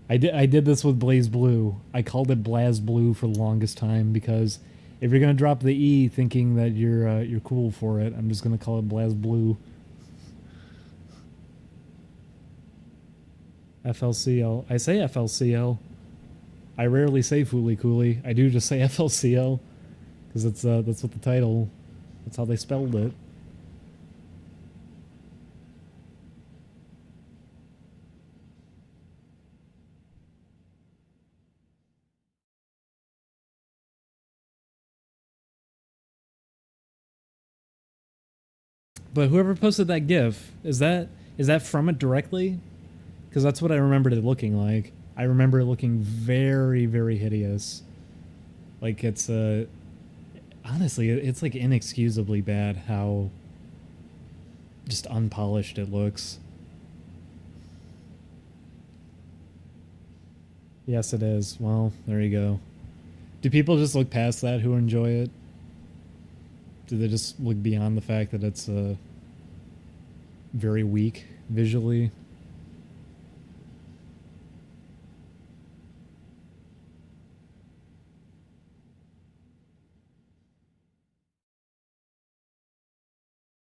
I did this with Blaze Blue. I called it Blaz Blue for the longest time because if you're gonna drop the E thinking that you're cool for it, I'm just gonna call it Blaz Blue. FLCL. I say FLCL. I rarely say Fooly Cooly. I do just say FLCL because that's what the title. That's how they spelled it. But whoever posted that GIF, is that from it directly? Because that's what I remembered it looking like. I remember it looking very, very hideous. Like it's honestly, it's like inexcusably bad how just unpolished it looks. Yes, it is. Well, there you go. Do people just look past that who enjoy it? Do they just look beyond the fact that it's very weak visually?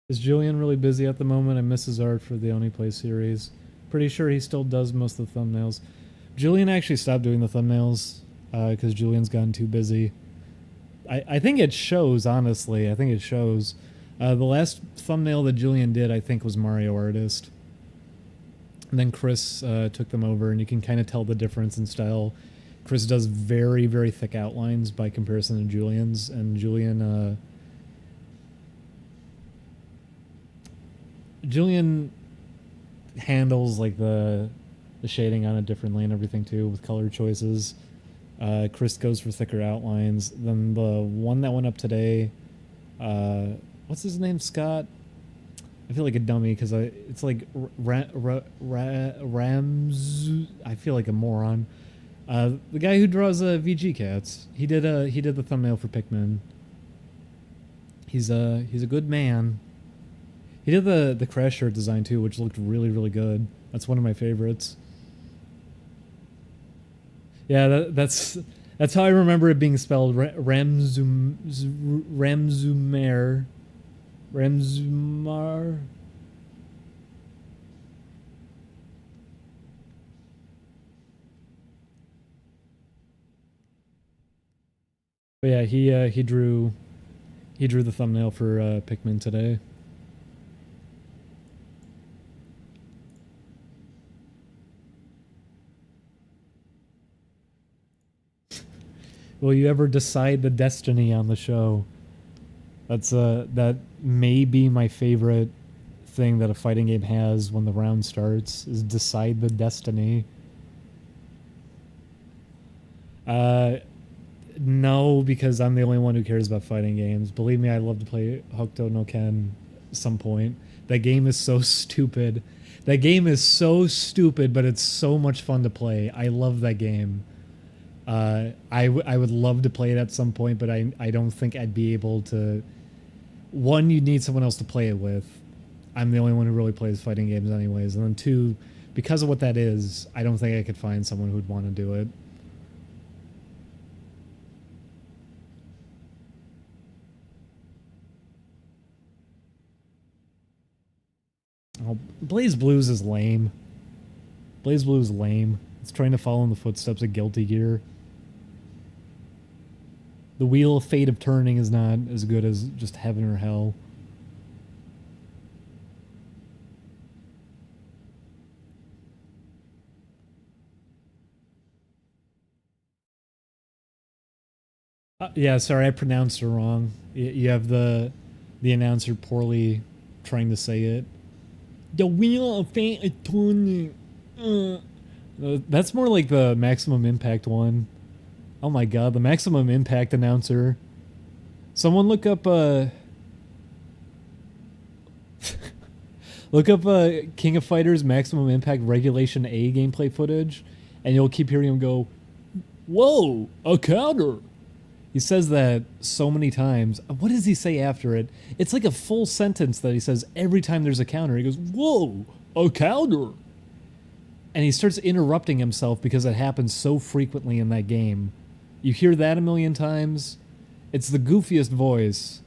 Is Julian really busy at the moment? I miss his art for the Only Play series. Pretty sure he still does most of the thumbnails. Julian actually stopped doing the thumbnails because Julian's gotten too busy. I think it shows, honestly. I think it shows. The last thumbnail that Julian did, I think, was Mario Artist. And then Chris took them over, and you can kind of tell the difference in style. Chris does very, very thick outlines by comparison to Julian's, and Julian handles like the shading on it differently and everything too with color choices. Chris goes for thicker outlines. Then the one that went up today, what's his name? Scott. I feel like a dummy because it's like Rams. I feel like a moron. The guy who draws VG cats. He did the thumbnail for Pikmin. He's a good man. He did the Crash shirt design too, which looked really, really good. That's one of my favorites. Yeah, that's how I remember it being spelled. Ramzumar. But yeah, he drew the thumbnail for Pikmin today. Will you ever decide the destiny on the show? That may be my favorite thing that a fighting game has when the round starts, is decide the destiny. No, because I'm the only one who cares about fighting games. Believe me, I'd love to play Hokuto no Ken at some point. That game is so stupid. That game is so stupid, but it's so much fun to play. I love that game. I would love to play it at some point, but I don't think I'd be able to. One, you'd need someone else to play it with. I'm the only one who really plays fighting games anyways. And then two, because of what that is, I don't think I could find someone who'd want to do it. Oh, Blaze Blues is lame. Blaze Blues is lame. It's trying to follow in the footsteps of Guilty Gear. The Wheel of Fate of Turning is not as good as just Heaven or Hell. Yeah, sorry, I pronounced it wrong. You have the announcer poorly trying to say it. The Wheel of Fate of Turning. That's more like the Maximum Impact one. Oh my god, the Maximum Impact announcer. Someone look up King of Fighters Maximum Impact Regulation A gameplay footage, and you'll keep hearing him go, "Whoa, a counter." He says that so many times. What does he say after it? It's like a full sentence that he says every time there's a counter. He goes, "Whoa, a counter." And he starts interrupting himself because it happens so frequently in that game. You hear that a million times. It's the goofiest voice.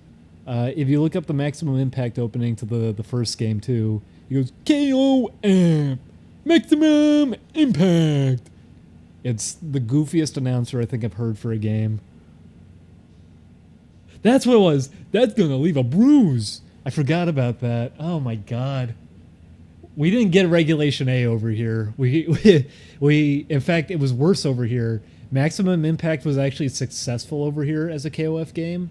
If you look up the Maximum Impact opening to the first game too, he goes, "KO Maximum Impact." It's the goofiest announcer I think I've heard for a game. That's what it was. That's gonna leave a bruise. I forgot about that. Oh my god. We didn't get Regulation A over here. We in fact, it was worse over here. Maximum Impact was actually successful over here as a KOF game.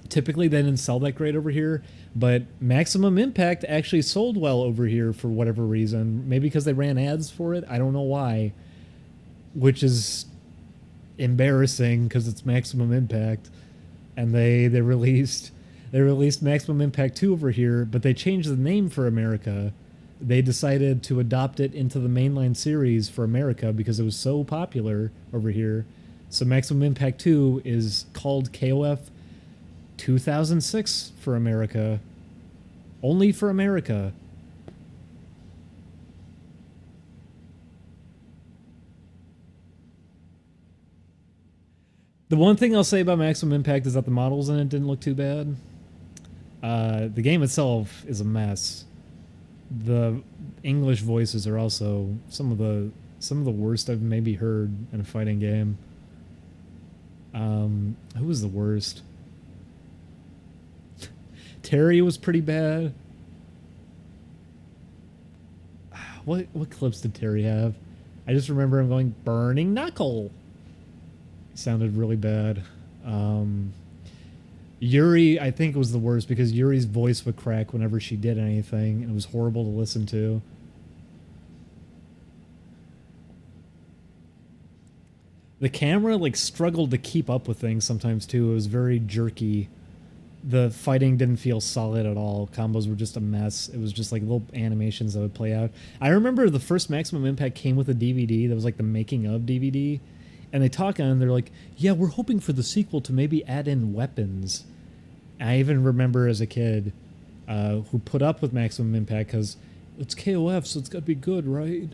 Typically, they didn't sell that great over here, but Maximum Impact actually sold well over here for whatever reason. Maybe because they ran ads for it. I don't know why. Which is embarrassing because it's Maximum Impact, and they released Maximum Impact 2 over here, but they changed the name for America. They decided to adopt it into the mainline series for America because it was so popular over here. So Maximum Impact 2 is called KOF 2006 for America. Only for America. The one thing I'll say about Maximum Impact is that the models in it didn't look too bad. The game itself is a mess. The English voices are also some of the worst I've maybe heard in a fighting game. Who was the worst? Terry was pretty bad. What clips did Terry have? I just remember him going, "Burning Knuckle." It sounded really bad. Yuri, I think, was the worst because Yuri's voice would crack whenever she did anything, and it was horrible to listen to. The camera like struggled to keep up with things sometimes too. It was very jerky. The fighting didn't feel solid at all. Combos were just a mess. It was just like little animations that would play out. I remember the first Maximum Impact came with a DVD that was like the making of DVD. And they talk on, they're like, yeah, we're hoping for the sequel to maybe add in weapons. And I even remember as a kid who put up with Maximum Impact because it's KOF, so it's got to be good, right?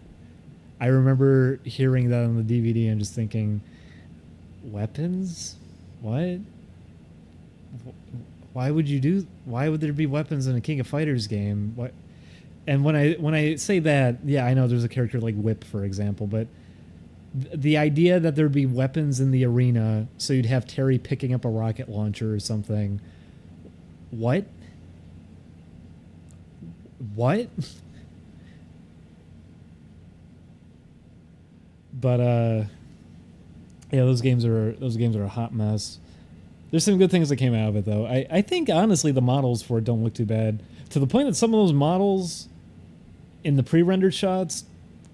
I remember hearing that on the DVD and just thinking, weapons? What? Why would you do? Why would there be weapons in a King of Fighters game? What? And when I say that, yeah, I know there's a character like Whip, for example, but the idea that there'd be weapons in the arena, so you'd have Terry picking up a rocket launcher or something. What? What? But yeah, those games are a hot mess. There's some good things that came out of it though. I think honestly the models for it don't look too bad. To the point that some of those models in the pre-rendered shots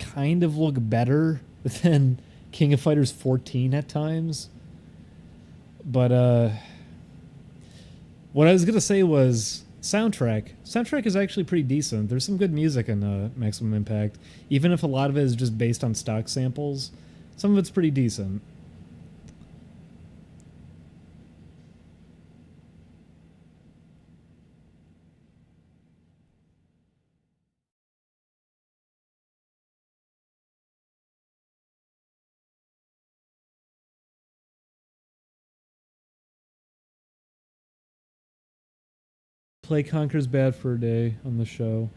kind of look better than King of Fighters 14 at times. But what I was gonna say was soundtrack. Soundtrack is actually pretty decent. There's some good music in Maximum Impact, even if a lot of it is just based on stock samples. Some of it's pretty decent. Play Conker's bad for a day on the show.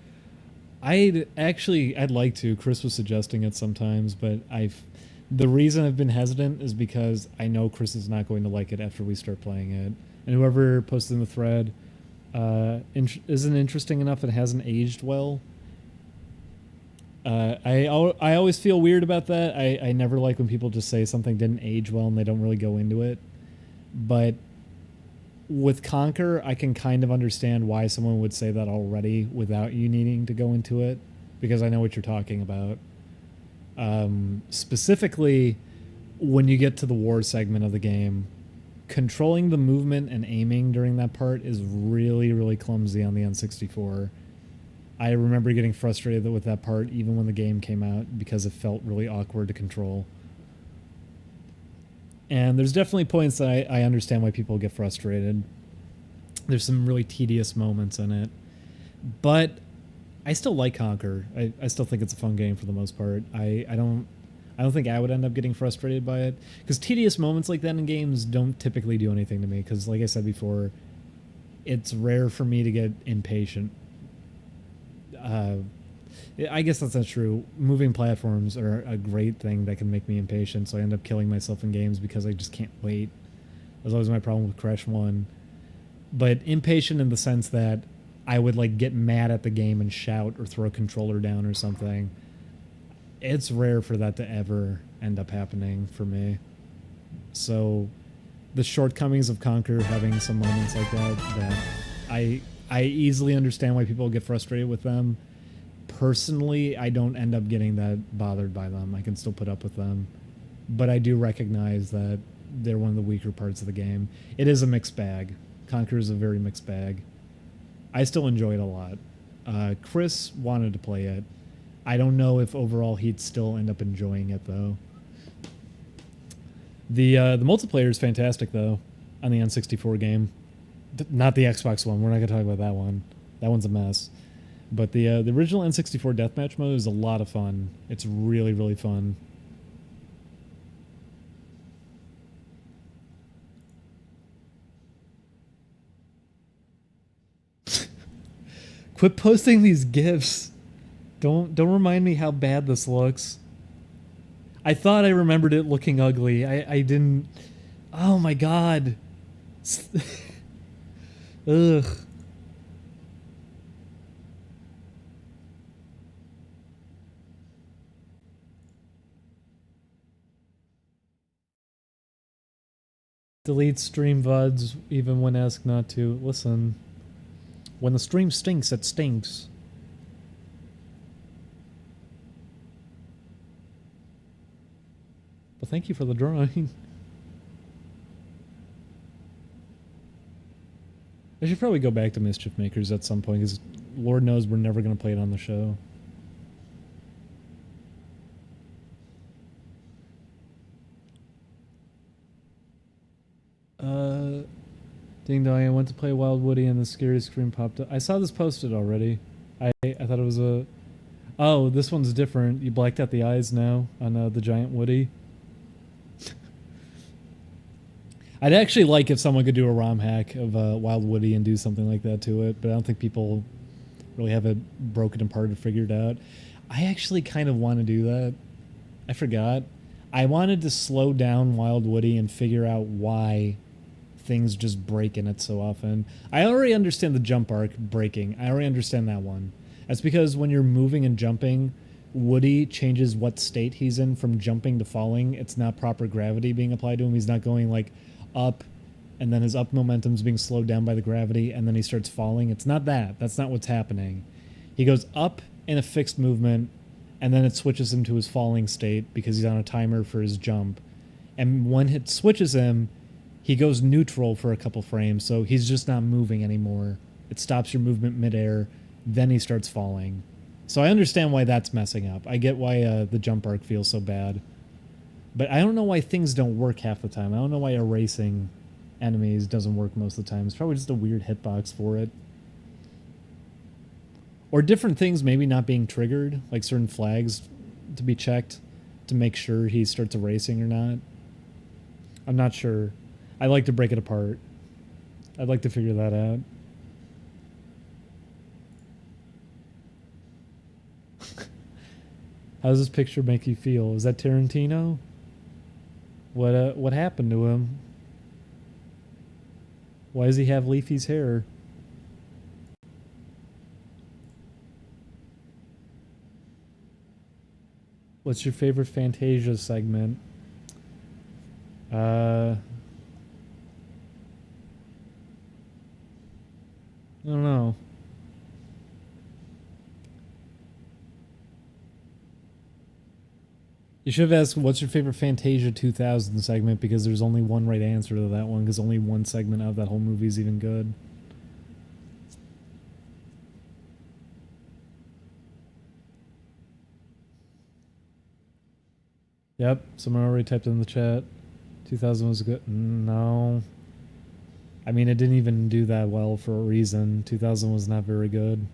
I'd like to. Chris was suggesting it sometimes, but the reason I've been hesitant is because I know Chris is not going to like it after we start playing it. And whoever posted in the thread isn't interesting enough. It hasn't aged well. I always feel weird about that. I never like when people just say something didn't age well and they don't really go into it. But with Conker, I can kind of understand why someone would say that already without you needing to go into it, because I know what you're talking about. Specifically, when you get to the war segment of the game, controlling the movement and aiming during that part is really, really clumsy on the N64. I remember getting frustrated with that part even when the game came out because it felt really awkward to control. And there's definitely points that I understand why people get frustrated. There's some really tedious moments in it. But I still like Conker. I still think it's a fun game for the most part. I don't think I would end up getting frustrated by it. Because tedious moments like that in games don't typically do anything to me. Because like I said before, it's rare for me to get impatient. I guess that's not true. Moving platforms are a great thing that can make me impatient, so I end up killing myself in games because I just can't wait. That's always my problem with Crash 1. But impatient in the sense that I would like get mad at the game and shout or throw a controller down or something. It's rare for that to ever end up happening for me. So the shortcomings of Conker having some moments like that I easily understand why people get frustrated with them. Personally, I don't end up getting that bothered by them. I can still put up with them. But I do recognize that they're one of the weaker parts of the game. It is a mixed bag. Conker is a very mixed bag. I still enjoy it a lot. Chris wanted to play it. I don't know if overall he'd still end up enjoying it, though. The multiplayer is fantastic, though, on the N64 game. Not the Xbox one. We're not going to talk about that one. That one's a mess. But the original N64 deathmatch mode is a lot of fun. It's really, really fun. Quit posting these GIFs. Don't remind me how bad this looks. I thought I remembered it looking ugly. I didn't. Oh my god. Ugh. Delete stream VODs even when asked not to. Listen. When the stream stinks, it stinks. Well, thank you for the drawing. I should probably go back to Mischief Makers at some point, because Lord knows we're never going to play it on the show. Ding dong, I went to play Wild Woody and the scary screen popped up. I saw this posted already. I thought it was a... Oh, this one's different. You blacked out the eyes now on the giant Woody. I'd actually like if someone could do a ROM hack of Wild Woody and do something like that to it, but I don't think people really have it broken apart or figured out. I actually kind of want to do that. I forgot. I wanted to slow down Wild Woody and figure out why things just break in it so often. I already understand the jump arc breaking. I already understand that one. That's because when you're moving and jumping, Woody changes what state he's in from jumping to falling. It's not proper gravity being applied to him. He's not going like up and then his up momentum's being slowed down by the gravity and then he starts falling. It's not that. That's not what's happening. He goes up in a fixed movement and then it switches him to his falling state because he's on a timer for his jump. And when it switches him, he goes neutral for a couple frames, so he's just not moving anymore. It stops your movement midair, then he starts falling. So I understand why that's messing up. I get why the jump arc feels so bad. But I don't know why things don't work half the time. I don't know why erasing enemies doesn't work most of the time. It's probably just a weird hitbox for it. Or different things maybe not being triggered, like certain flags to be checked to make sure he starts erasing or not. I'm not sure. I like to break it apart. I'd like to figure that out. How does this picture make you feel? Is that Tarantino? What happened to him? Why does he have Leafy's hair? What's your favorite Fantasia segment? I don't know. You should have asked what's your favorite Fantasia 2000 segment, because there's only one right answer to that one, because only one segment of that whole movie is even good. Yep, someone already typed in the chat. 2000 was good. No. I mean, it didn't even do that well for a reason. 2000 was not very good.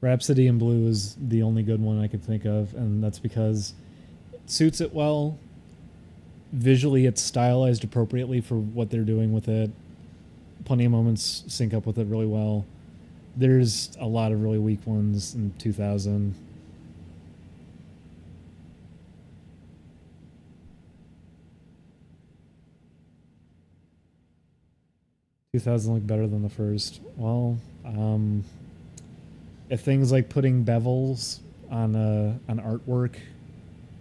Rhapsody in Blue is the only good one I could think of, and that's because it suits it well. Visually, it's stylized appropriately for what they're doing with it. Plenty of moments sync up with it really well. There's a lot of really weak ones in 2000. Look better than the first. Well, if things like putting bevels on artwork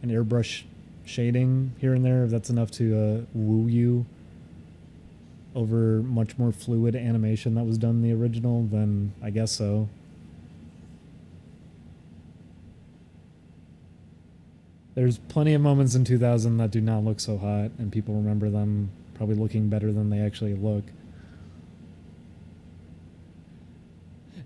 and airbrush shading here and there, if that's enough to woo you over much more fluid animation that was done in the original, then I guess so. There's plenty of moments in 2000 that do not look so hot, and people remember them probably looking better than they actually look.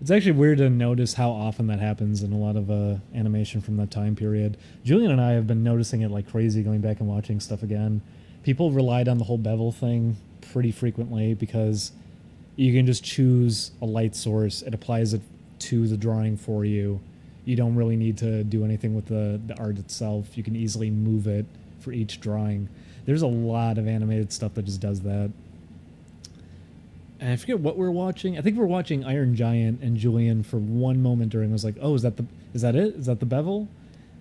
It's actually weird to notice how often that happens in a lot of animation from that time period. Julian and I have been noticing it like crazy going back and watching stuff again. People relied on the whole bevel thing pretty frequently because you can just choose a light source. It applies it to the drawing for you. You don't really need to do anything with the art itself. You can easily move it for each drawing. There's a lot of animated stuff that just does that. and I forget what we're watching. I think we're watching Iron Giant, and Julian for one moment during was like, "Oh, is that it? Is that the bevel?"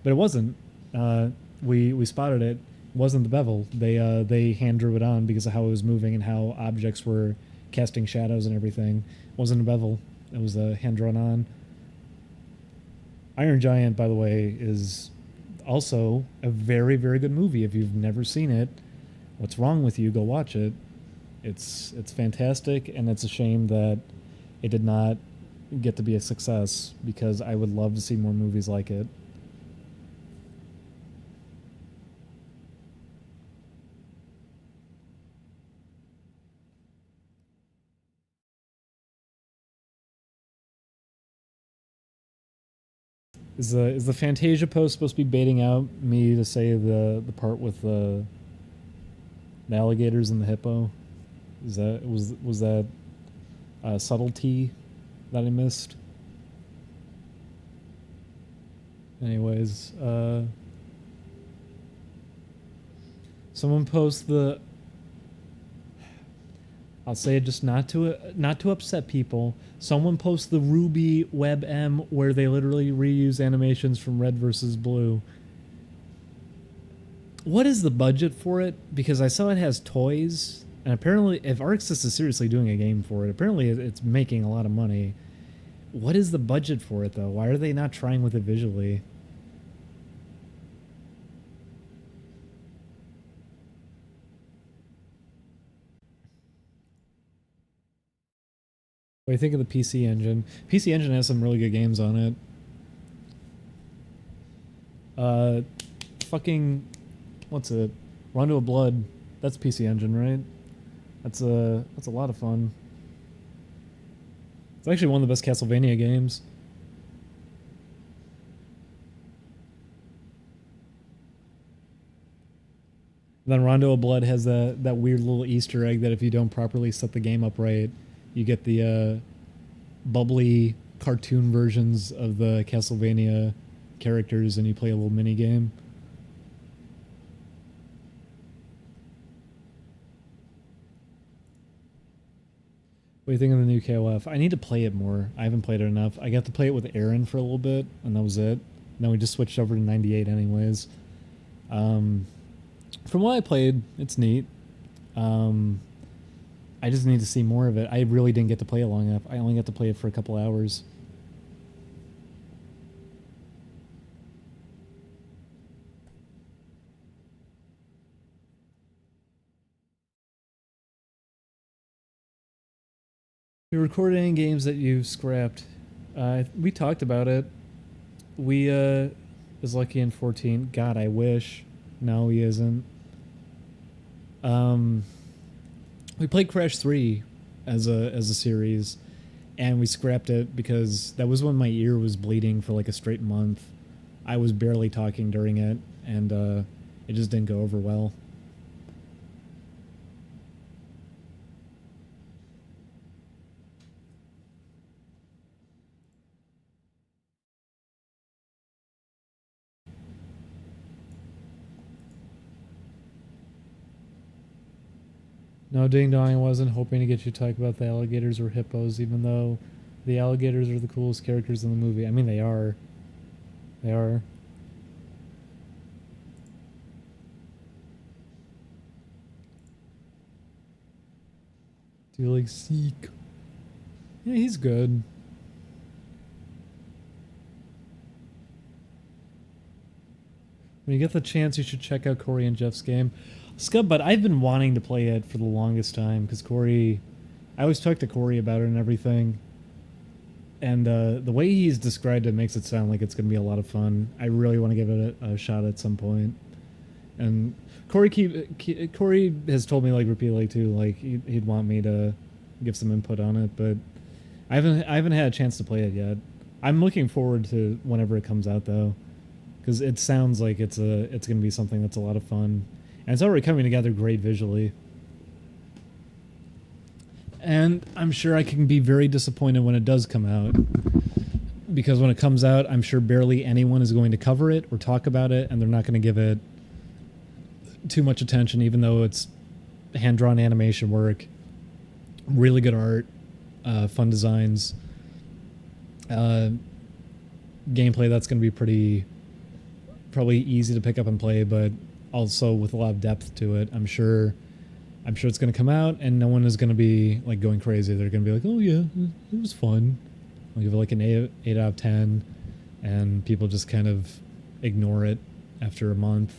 But it wasn't. We spotted it. It wasn't the bevel. They hand drew it on because of how it was moving and how objects were casting shadows and everything. It wasn't a bevel. It was hand drawn on. Iron Giant, by the way, is also a very, very good movie. If you've never seen it, what's wrong with you? Go watch it. It's fantastic, and it's a shame that it did not get to be a success because I would love to see more movies like it. Is the Fantasia post supposed to be baiting out me to say the part with the alligators and the hippo? Was that subtlety that I missed? Anyways, someone post the. I'll say it just not to upset people. Someone post the Ruby WebM where they literally reuse animations from Red versus Blue. What is the budget for it? Because I saw it has toys, and apparently, if ArcSys is seriously doing a game for it, apparently it's making a lot of money. What is the budget for it though? Why are they not trying with it visually? What do you think of the PC Engine? PC Engine has some really good games on it. Fucking, what's it? Rondo of Blood. That's PC Engine, right? That's a lot of fun. It's actually one of the best Castlevania games. And then Rondo of Blood has that weird little Easter egg that if you don't properly set the game up right, you get the bubbly cartoon versions of the Castlevania characters, and you play a little mini game. What do you think of the new KOF? I need to play it more. I haven't played it enough. I got to play it with Aaron for a little bit, and that was it. And then we just switched over to 98 anyways. From what I played, it's neat. I just need to see more of it. I really didn't get to play it long enough. I only got to play it for a couple hours. You recorded any games that you scrapped? We talked about it. We is lucky in 14. God, I wish. No, he isn't. We played Crash 3 as a series, and we scrapped it because that was when my ear was bleeding for like a straight month. I was barely talking during it, and it just didn't go over well. No, Ding Dong, I wasn't hoping to get you to talk about the alligators or hippos, even though the alligators are the coolest characters in the movie. I mean, they are. They are. Do you like Seek? Yeah, he's good. When you get the chance, you should check out Corey and Jeff's game. Scubbutt, I've been wanting to play it for the longest time because Corey, I always talk to Corey about it and everything, and the way he's described it makes it sound like it's going to be a lot of fun. I really want to give it a shot at some point. And Corey has told me like repeatedly too, like he'd want me to give some input on it, but I haven't had a chance to play it yet. I'm looking forward to whenever it comes out though, because it sounds like it's going to be something that's a lot of fun. And it's already coming together great visually. And I'm sure I can be very disappointed when it does come out. Because when it comes out, I'm sure barely anyone is going to cover it or talk about it, and they're not going to give it too much attention, even though it's hand-drawn animation work. Really good art, fun designs, uh, gameplay that's going to be probably easy to pick up and play, but also with a lot of depth to it. I'm sure it's going to come out and no one is going to be like going crazy. They're going to be like, "Oh yeah, it was fun." I'll give it like an 8 out of 10, and people just kind of ignore it after a month.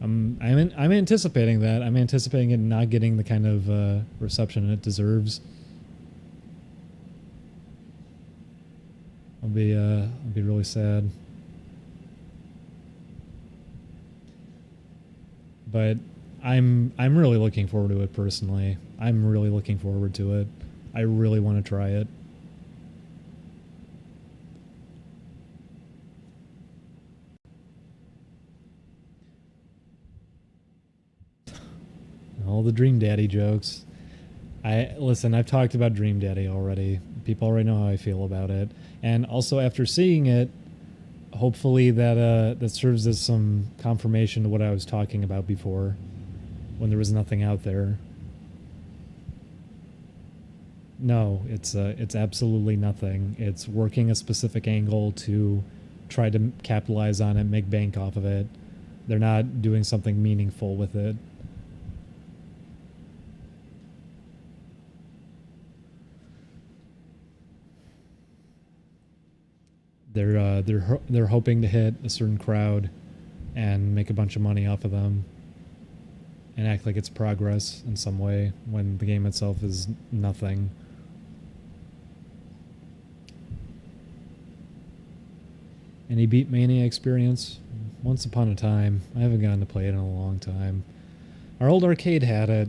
I'm anticipating that. I'm anticipating it not getting the kind of reception it deserves. I'll be really sad. But I'm really looking forward to it personally. I'm really looking forward to it. I really want to try it. All the Dream Daddy jokes. Listen, I've talked about Dream Daddy already. People already know how I feel about it. And also after seeing it, hopefully that serves as some confirmation to what I was talking about before when there was nothing out there. No, it's absolutely nothing. It's working a specific angle to try to capitalize on it, make bank off of it. They're not doing something meaningful with it. They're hoping to hit a certain crowd and make a bunch of money off of them and act like it's progress in some way when the game itself is nothing. Any Beat Mania experience? Once upon a time. I haven't gotten to play it in a long time. Our old arcade had it,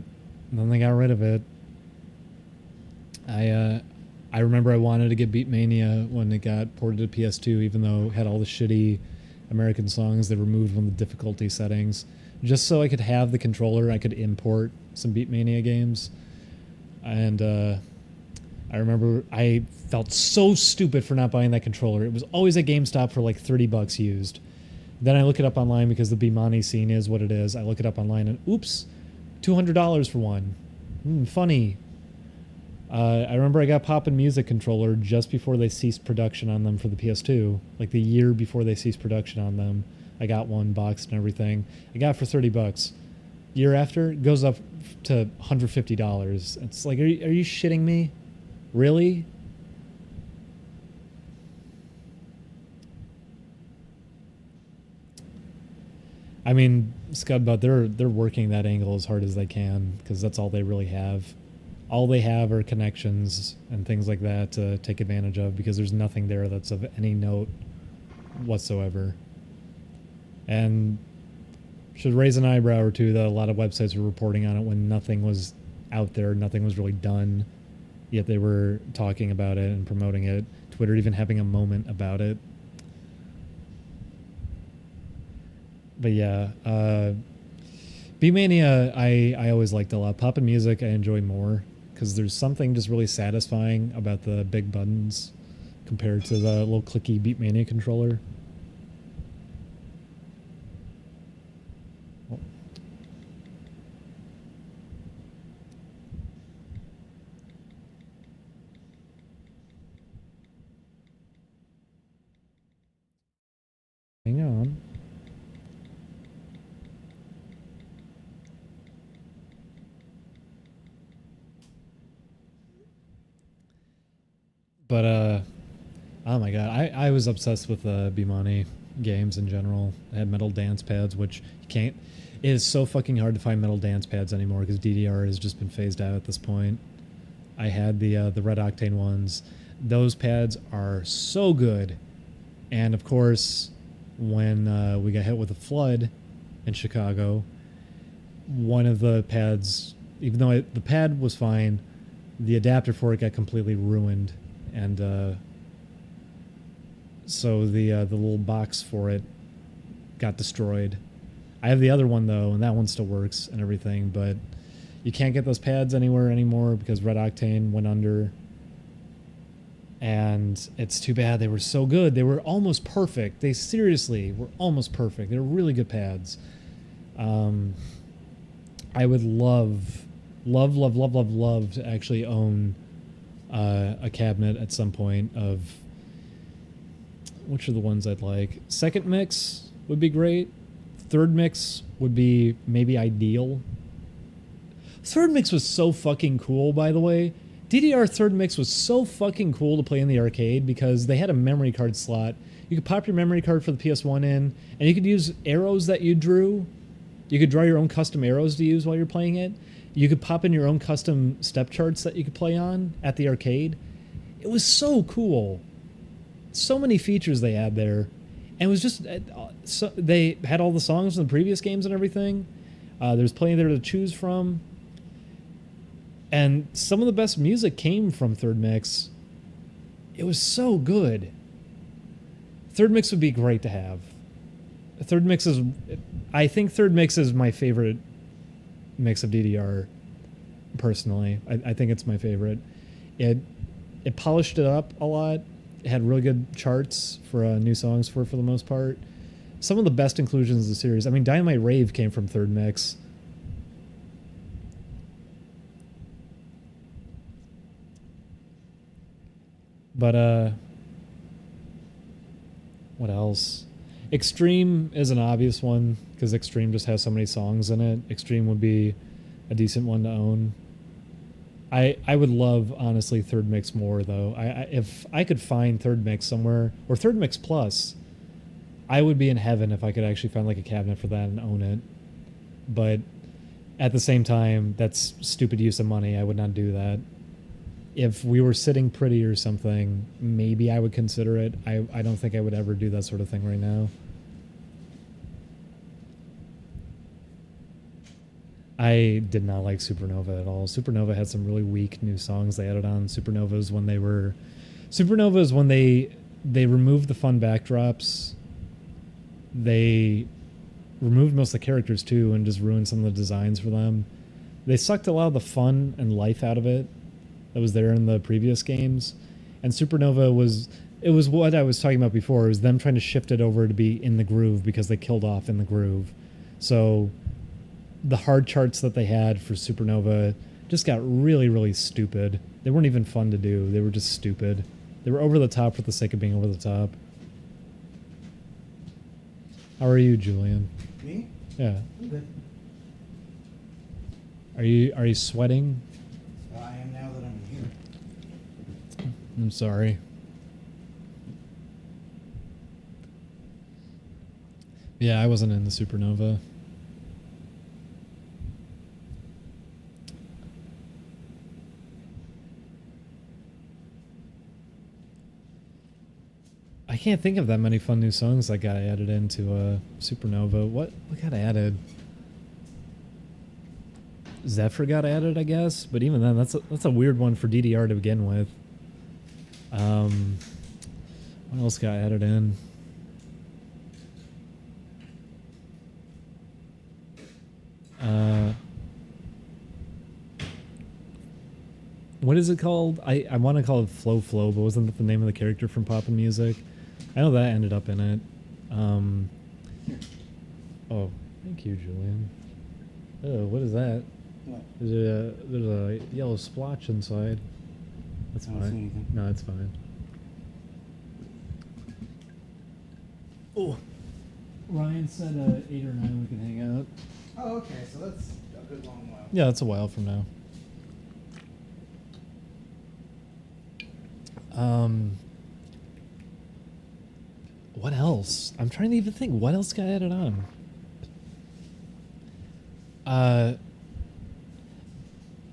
and then they got rid of it. I remember I wanted to get Beat Mania when it got ported to PS2, even though it had all the shitty American songs they removed from the difficulty settings, just so I could have the controller. I could import some Beat Mania games. And I remember I felt so stupid for not buying that controller. It was always at GameStop for like $30 used. Then I look it up online because the Bimani scene is what it is. I look it up online and oops, $200 for one. Funny. I remember I got Poppin' Music controller just before they ceased production on them for the PS2. Like the year before they ceased production on them. I got one boxed and everything. I got it for $30. Year after, it goes up to $150. It's like, are you shitting me? Really? I mean, Scudbutt, they're working that angle as hard as they can because that's all they really have. All they have are connections and things like that to take advantage of because there's nothing there that's of any note whatsoever. And should raise an eyebrow or two that a lot of websites were reporting on it when nothing was out there, nothing was really done, yet they were talking about it and promoting it. Twitter even having a moment about it. But yeah, B-Mania I always liked a lot. Poppin' Music I enjoy more because there's something just really satisfying about the big buttons compared to the little clicky Beatmania controller. Hang on. But oh my god, I was obsessed with Bimani games in general. I had metal dance pads, which you can't. It is so fucking hard to find metal dance pads anymore because DDR has just been phased out at this point. I had the Red Octane ones. Those pads are so good, and of course, when we got hit with a flood in Chicago, one of the pads, even though the pad was fine, the adapter for it got completely ruined. And so the little box for it got destroyed. I have the other one though, and that one still works and everything, but you can't get those pads anywhere anymore because Red Octane went under. And it's too bad. They were so good. They were almost perfect. They seriously were almost perfect. They were really good pads. I would love love to actually own a cabinet at some point of which are the ones I'd like. Second mix would be great. Third mix would be maybe ideal. Third mix was so fucking cool, by the way. DDR third mix was so fucking cool to play in the arcade because they had a memory card slot. You could pop your memory card for the PS1 in, and you could use arrows that you drew. You could draw your own custom arrows to use while you're playing it. You could pop in your own custom step charts that you could play on at the arcade. It was so cool. So many features they had there. And it was just... so they had all the songs from the previous games and everything. There's plenty there to choose from. And some of the best music came from Third Mix. It was so good. Third Mix would be great to have. Third Mix is... I think Third Mix is my favorite mix of DDR, personally. I think it's my favorite. It polished it up a lot. It had really good charts for new songs for the most part. Some of the best inclusions of the series. I mean, Dynamite Rave came from Third Mix. But, what else? Extreme is an obvious one, because Extreme just has so many songs in it. Extreme would be a decent one to own. I would love, honestly, Third Mix more, though. If I could find Third Mix somewhere, or Third Mix Plus, I would be in heaven if I could actually find like a cabinet for that and own it. But at the same time, that's stupid use of money. I would not do that. If we were sitting pretty or something, maybe I would consider it. I don't think I would ever do that sort of thing right now. I did not like Supernova at all. Supernova had some really weak new songs they added on. Supernova is when they removed the fun backdrops. They removed most of the characters too and just ruined some of the designs for them. They sucked a lot of the fun and life out of it that was there in the previous games. And Supernova was what I was talking about before. It was them trying to shift it over to be in the groove because they killed off in the groove. So the hard charts that they had for Supernova just got really, really stupid. They weren't even fun to do. They were just stupid. They were over the top for the sake of being over the top. How are you, Julian? Me? Yeah. I'm good. Are you sweating? I am now that I'm here. I'm sorry. Yeah, I wasn't in the Supernova. I can't think of that many fun new songs that got added into Supernova. What got added? Zephyr got added, I guess, but even then, that's a weird one for DDR to begin with. What else got added in? What is it called? I want to call it Flow Flow, but wasn't that the name of the character from Poppin' Music? I know that ended up in it. Oh, thank you, Julian. Oh, what is that? What? There's a yellow splotch inside. That's I don't see fine. anything. No, it's fine. Oh, Ryan said 8 or 9 we can hang out. Oh, okay, so that's a good long while. Yeah, that's a while from now. What else? I'm trying to even think. What else got added on?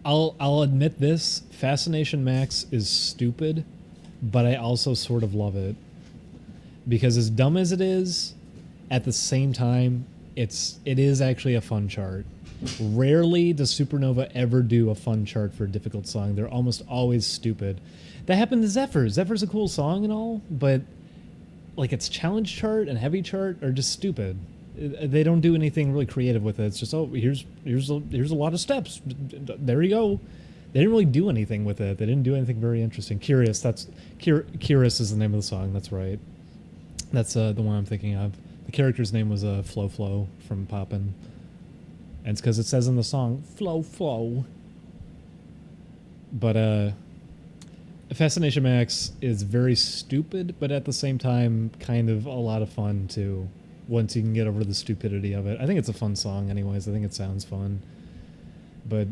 I'll admit this. Fascination Max is stupid, but I also sort of love it. Because as dumb as it is, at the same time, it is actually a fun chart. Rarely does Supernova ever do a fun chart for a difficult song. They're almost always stupid. That happened to Zephyr. Zephyr's a cool song and all, but like its challenge chart and heavy chart are just stupid. They don't do anything really creative with it. It's just, oh, here's a lot of steps. There you go. They didn't really do anything with it. They didn't do anything very interesting. Curious. Curious is the name of the song. That's right. That's the one I'm thinking of. The character's name was Flo Flo from Poppin'. And it's because it says in the song, Flo Flo. But Fascination Max is very stupid, but at the same time, kind of a lot of fun too. Once you can get over the stupidity of it, I think it's a fun song. Anyways, I think it sounds fun. But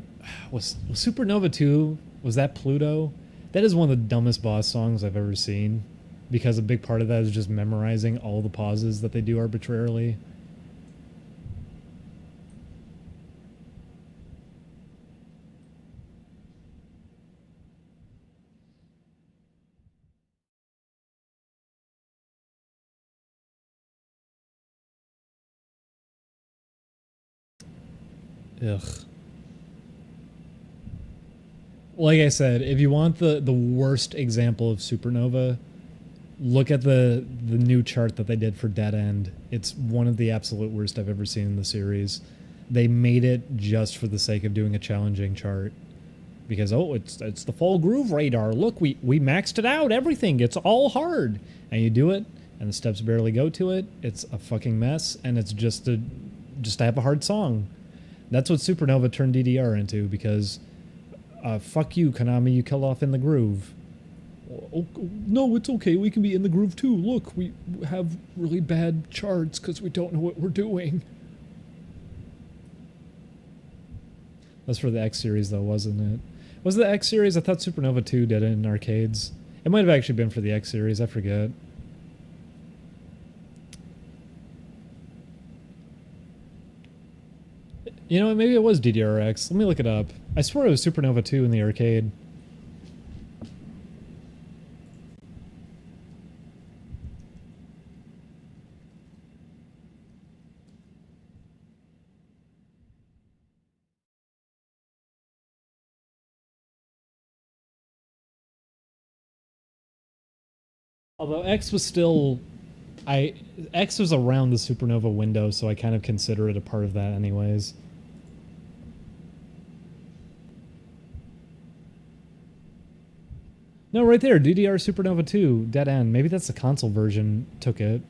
was Supernova 2? Was that Pluto? That is one of the dumbest boss songs I've ever seen, because a big part of that is just memorizing all the pauses that they do arbitrarily. Ugh. Like I said, if you want the worst example of Supernova, look at the new chart that they did for Dead End. It's one of the absolute worst I've ever seen in the series. They made it just for the sake of doing a challenging chart. Because, oh, it's the full groove radar. Look, we maxed it out, everything. It's all hard. And you do it, and the steps barely go to it. It's a fucking mess, and it's just to have a hard song. That's what Supernova turned DDR into, because fuck you, Konami, you killed off In the Groove. Oh, no, it's okay, we can be in the groove too. Look, we have really bad charts because we don't know what we're doing. That's for the X series, though, wasn't it? Was it the X series? I thought Supernova 2 did it in arcades. It might have actually been for the X series, I forget. You know what, maybe it was DDRX. Let me look it up. I swear it was Supernova 2 in the arcade. Although X was still... X was around the Supernova window, so I kind of consider it a part of that anyways. No, right there, DDR Supernova 2, Dead End. Maybe that's the console version took it.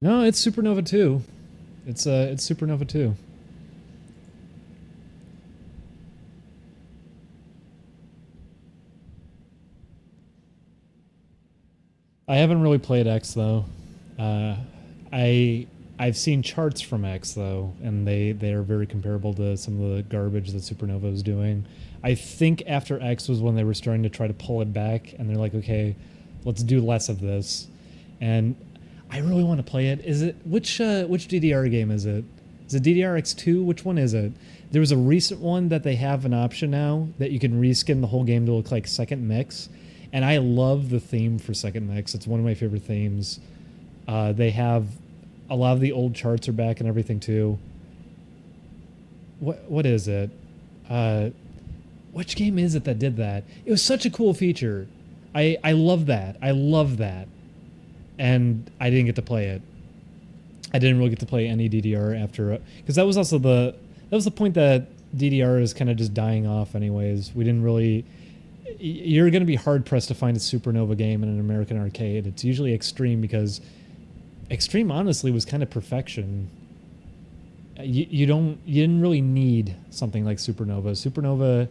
No, it's Supernova 2. It's Supernova 2. I haven't really played X though. I've seen charts from X though, and they are very comparable to some of the garbage that Supernova was doing. I think after X was when they were starting to try to pull it back, and they're like, okay, let's do less of this. And I really want to play it. Is it which DDR game is it? Is it DDRX2? Which one is it? There was a recent one that they have an option now that you can reskin the whole game to look like Second Mix. And I love the theme for Second Mix. It's one of my favorite themes. They have a lot of the old charts are back and everything too. What is it? Which game is it that did that? It was such a cool feature. I love that. I love that. And I didn't get to play it. I didn't really get to play any DDR after, because that was also the point that DDR is kind of just dying off anyways. We didn't really... You're going to be hard-pressed to find a Supernova game in an American arcade. It's usually Extreme, because Extreme honestly was kind of perfection. You didn't really need something like Supernova. Supernova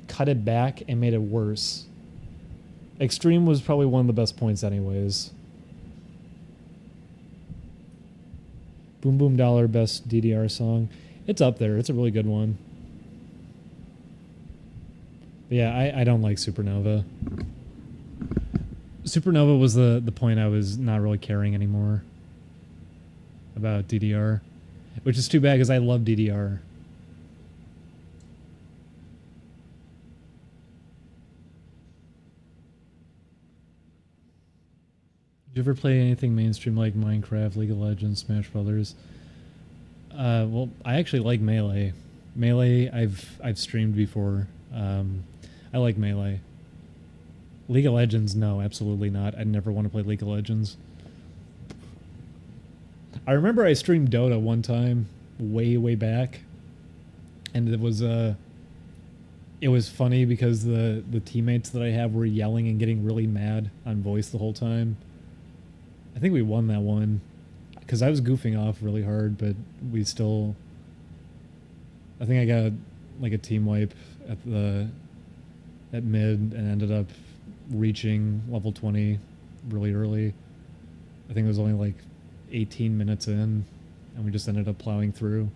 cut it back and made it worse. Extreme was probably one of the best points anyways. Boom Boom Dollar, best DDR song. It's up there. It's a really good one. But yeah, I don't like Supernova. Supernova was the point I was not really caring anymore about DDR. Which is too bad, because I love DDR. Did you ever play anything mainstream like Minecraft, League of Legends, Smash Brothers? Well, I actually like Melee. Melee, I've streamed before. I like Melee. League of Legends, no, absolutely not. I never want to play League of Legends. I remember I streamed Dota one time, way back, and it was it was funny because the teammates that I have were yelling and getting really mad on voice the whole time. I think we won that one because I was goofing off really hard, but we still. I think I got like a team wipe at mid and ended up reaching level 20 really early. I think it was only like 18 minutes in, and we just ended up plowing through,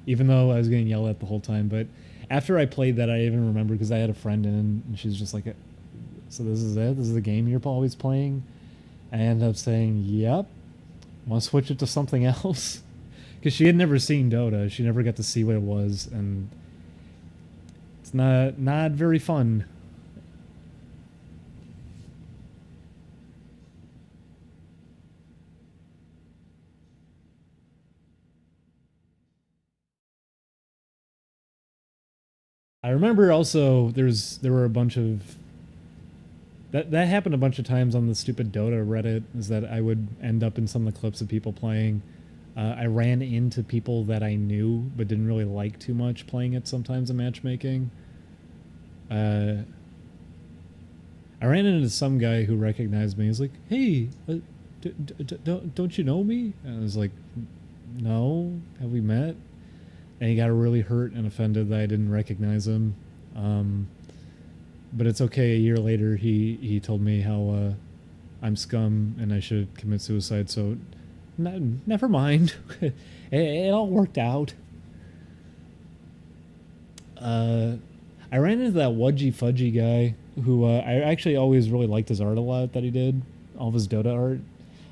even though I was getting yelled at the whole time. But after I played that, I even remember because I had a friend in, and she's just like, "So this is it? This is the game you're always playing?" I ended up saying, "Yep. Want to switch it to something else?" Because she had never seen Dota. She never got to see what it was, and it's not very fun. I remember also there were a bunch of that happened a bunch of times on the stupid Dota Reddit. Is that I would end up in some of the clips of people playing. I ran into people that I knew but didn't really like too much playing it sometimes in matchmaking. I ran into some guy who recognized me. He's like, "Hey, don't you know me?" And I was like, "No, have we met?" And he got really hurt and offended that I didn't recognize him. But it's okay. A year later, he told me how I'm scum and I should commit suicide. So never mind. It all worked out. I ran into that Wudgy Fudgy guy who I actually always really liked his art a lot that he did. All of his Dota art.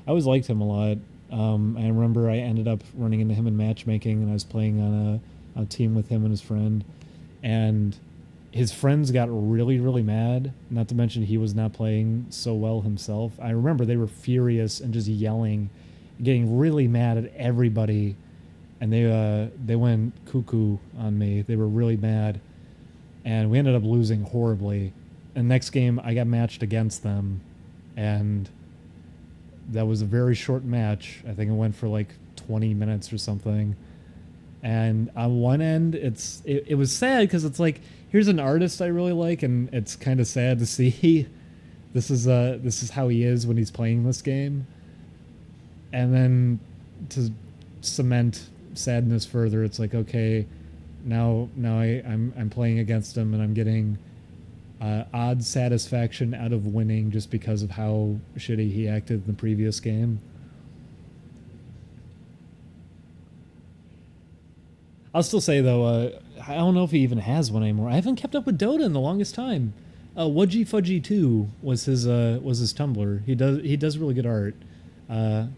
I always liked him a lot. I remember I ended up running into him in matchmaking, and I was playing on a team with him and his friend. And his friends got really, really mad, not to mention he was not playing so well himself. I remember they were furious and just yelling, getting really mad at everybody. And they went cuckoo on me. They were really mad. And we ended up losing horribly. And next game, I got matched against them. And that was a very short match. I think it went for like 20 minutes or something. And on one end, it was sad because it's like, here's an artist I really like, and it's kind of sad to see this is how he is when he's playing this game. And then to cement sadness further, it's like, okay, now I'm playing against him and I'm getting odd satisfaction out of winning just because of how shitty he acted in the previous game. I'll still say though, I don't know if he even has one anymore. I haven't kept up with Dota in the longest time. Wudgy Fudgy 2 was his Tumblr. He does really good art. And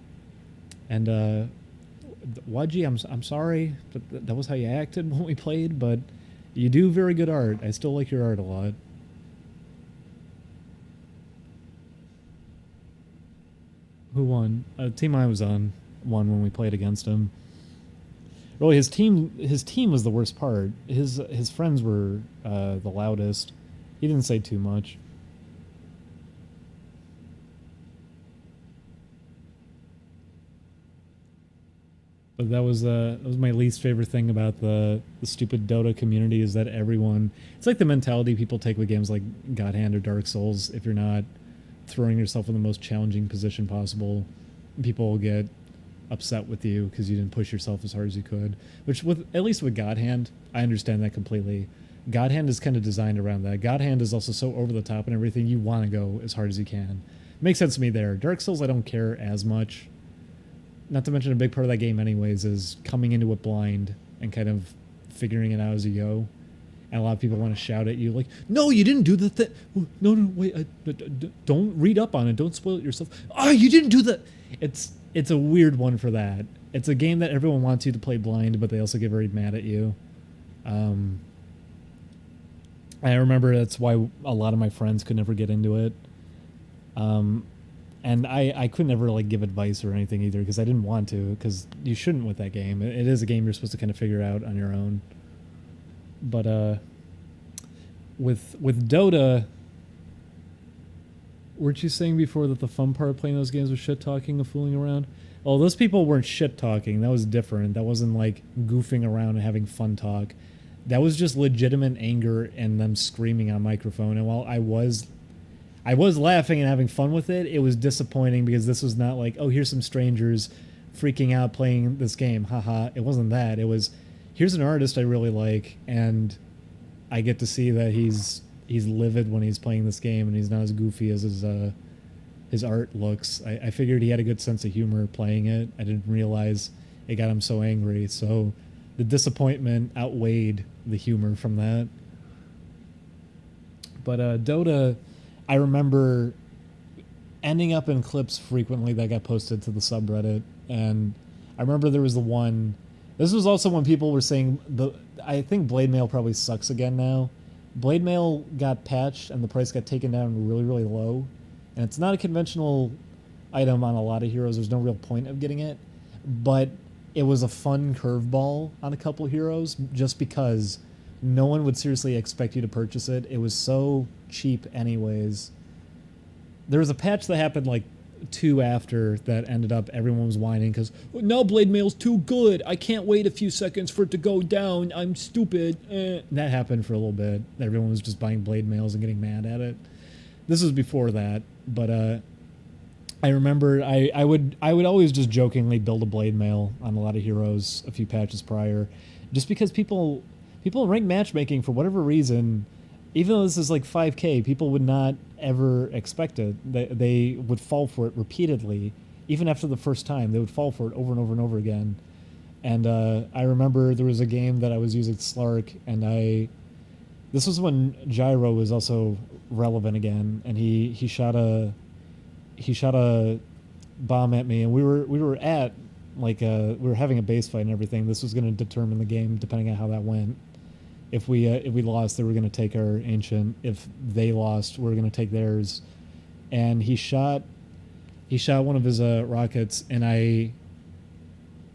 Wudgy, I'm sorry that was how you acted when we played, but you do very good art. I still like your art a lot. Who won? Team I was on won when we played against him. Really, his team was the worst part. His friends were the loudest. He didn't say too much. But that was my least favorite thing about the stupid Dota community is that everyone, it's like the mentality people take with games like God Hand or Dark Souls. If you're not throwing yourself in the most challenging position possible, people will get upset with you because you didn't push yourself as hard as you could. Which, with at least with God Hand, I understand that completely. God Hand is kind of designed around that. God Hand is also so over the top and everything. You want to go as hard as you can. Makes sense to me there. Dark Souls, I don't care as much. Not to mention a big part of that game anyways is coming into it blind and kind of figuring it out as you go. And a lot of people want to shout at you like, "No, you didn't do the thing. No, wait. Don't read up on it. Don't spoil it yourself. Oh, you didn't do that." It's a weird one for that. It's a game that everyone wants you to play blind, but they also get very mad at you. I remember that's why a lot of my friends could never get into it. And I could never like give advice or anything either because I didn't want to, because you shouldn't with that game. It is a game you're supposed to kind of figure out on your own. But with Dota, weren't you saying before that the fun part of playing those games was shit talking and fooling around? Oh, those people weren't shit talking. That was different. That wasn't like goofing around and having fun talk. that was just legitimate anger and them screaming on microphone. And while I was laughing and having fun with it, it was disappointing because this was not like, oh, here's some strangers freaking out playing this game, haha. It wasn't that. It was, here's an artist I really like, and I get to see that he's livid when he's playing this game, and he's not as goofy as his art looks. I figured he had a good sense of humor playing it. I didn't realize it got him so angry. So the disappointment outweighed the humor from that. But Dota, I remember ending up in clips frequently that got posted to the subreddit, and I remember there was the one. This was also when people were saying I think Blade Mail probably sucks again now. Blade Mail got patched and the price got taken down really, really low, and it's not a conventional item on a lot of heroes. There's no real point of getting it, but it was a fun curveball on a couple heroes just because no one would seriously expect you to purchase it. It was so cheap anyways. There was a patch that happened like 2 after that ended up everyone was whining because no, Blade Mail's too good. I can't wait a few seconds for it to go down. I'm stupid. That happened for a little bit. Everyone was just buying Blade Mails and getting mad at it. This was before that, but I remember I would always just jokingly build a Blade Mail on a lot of heroes a few patches prior, just because people in ranked matchmaking, for whatever reason, even though this is like 5K, people would not ever expect it. They would fall for it repeatedly. Even after the first time, they would fall for it over and over and over again. And I remember there was a game that I was using Slark, and this was when Gyro was also relevant again, and he shot a bomb at me, and we were at like we were having a base fight and everything. This was going to determine the game depending on how that went. If we lost, they were going to take our ancient. If they lost, we were going to take theirs. And he shot one of his rockets, and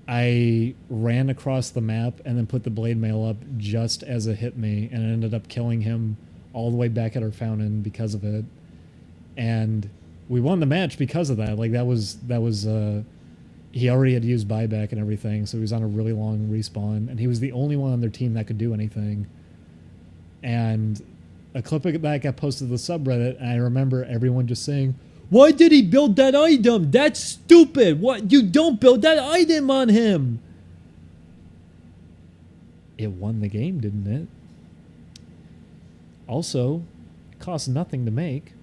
I ran across the map and then put the Blade Mail up just as it hit me, and it ended up killing him all the way back at our fountain because of it. And we won the match because of that. Like that was he already had used buyback and everything, so he was on a really long respawn, and he was the only one on their team that could do anything. And a clip of that got posted to the subreddit, and I remember everyone just saying, "Why did he build that item? That's stupid. What? You don't build that item on him." It won the game, didn't it? Also, it cost nothing to make,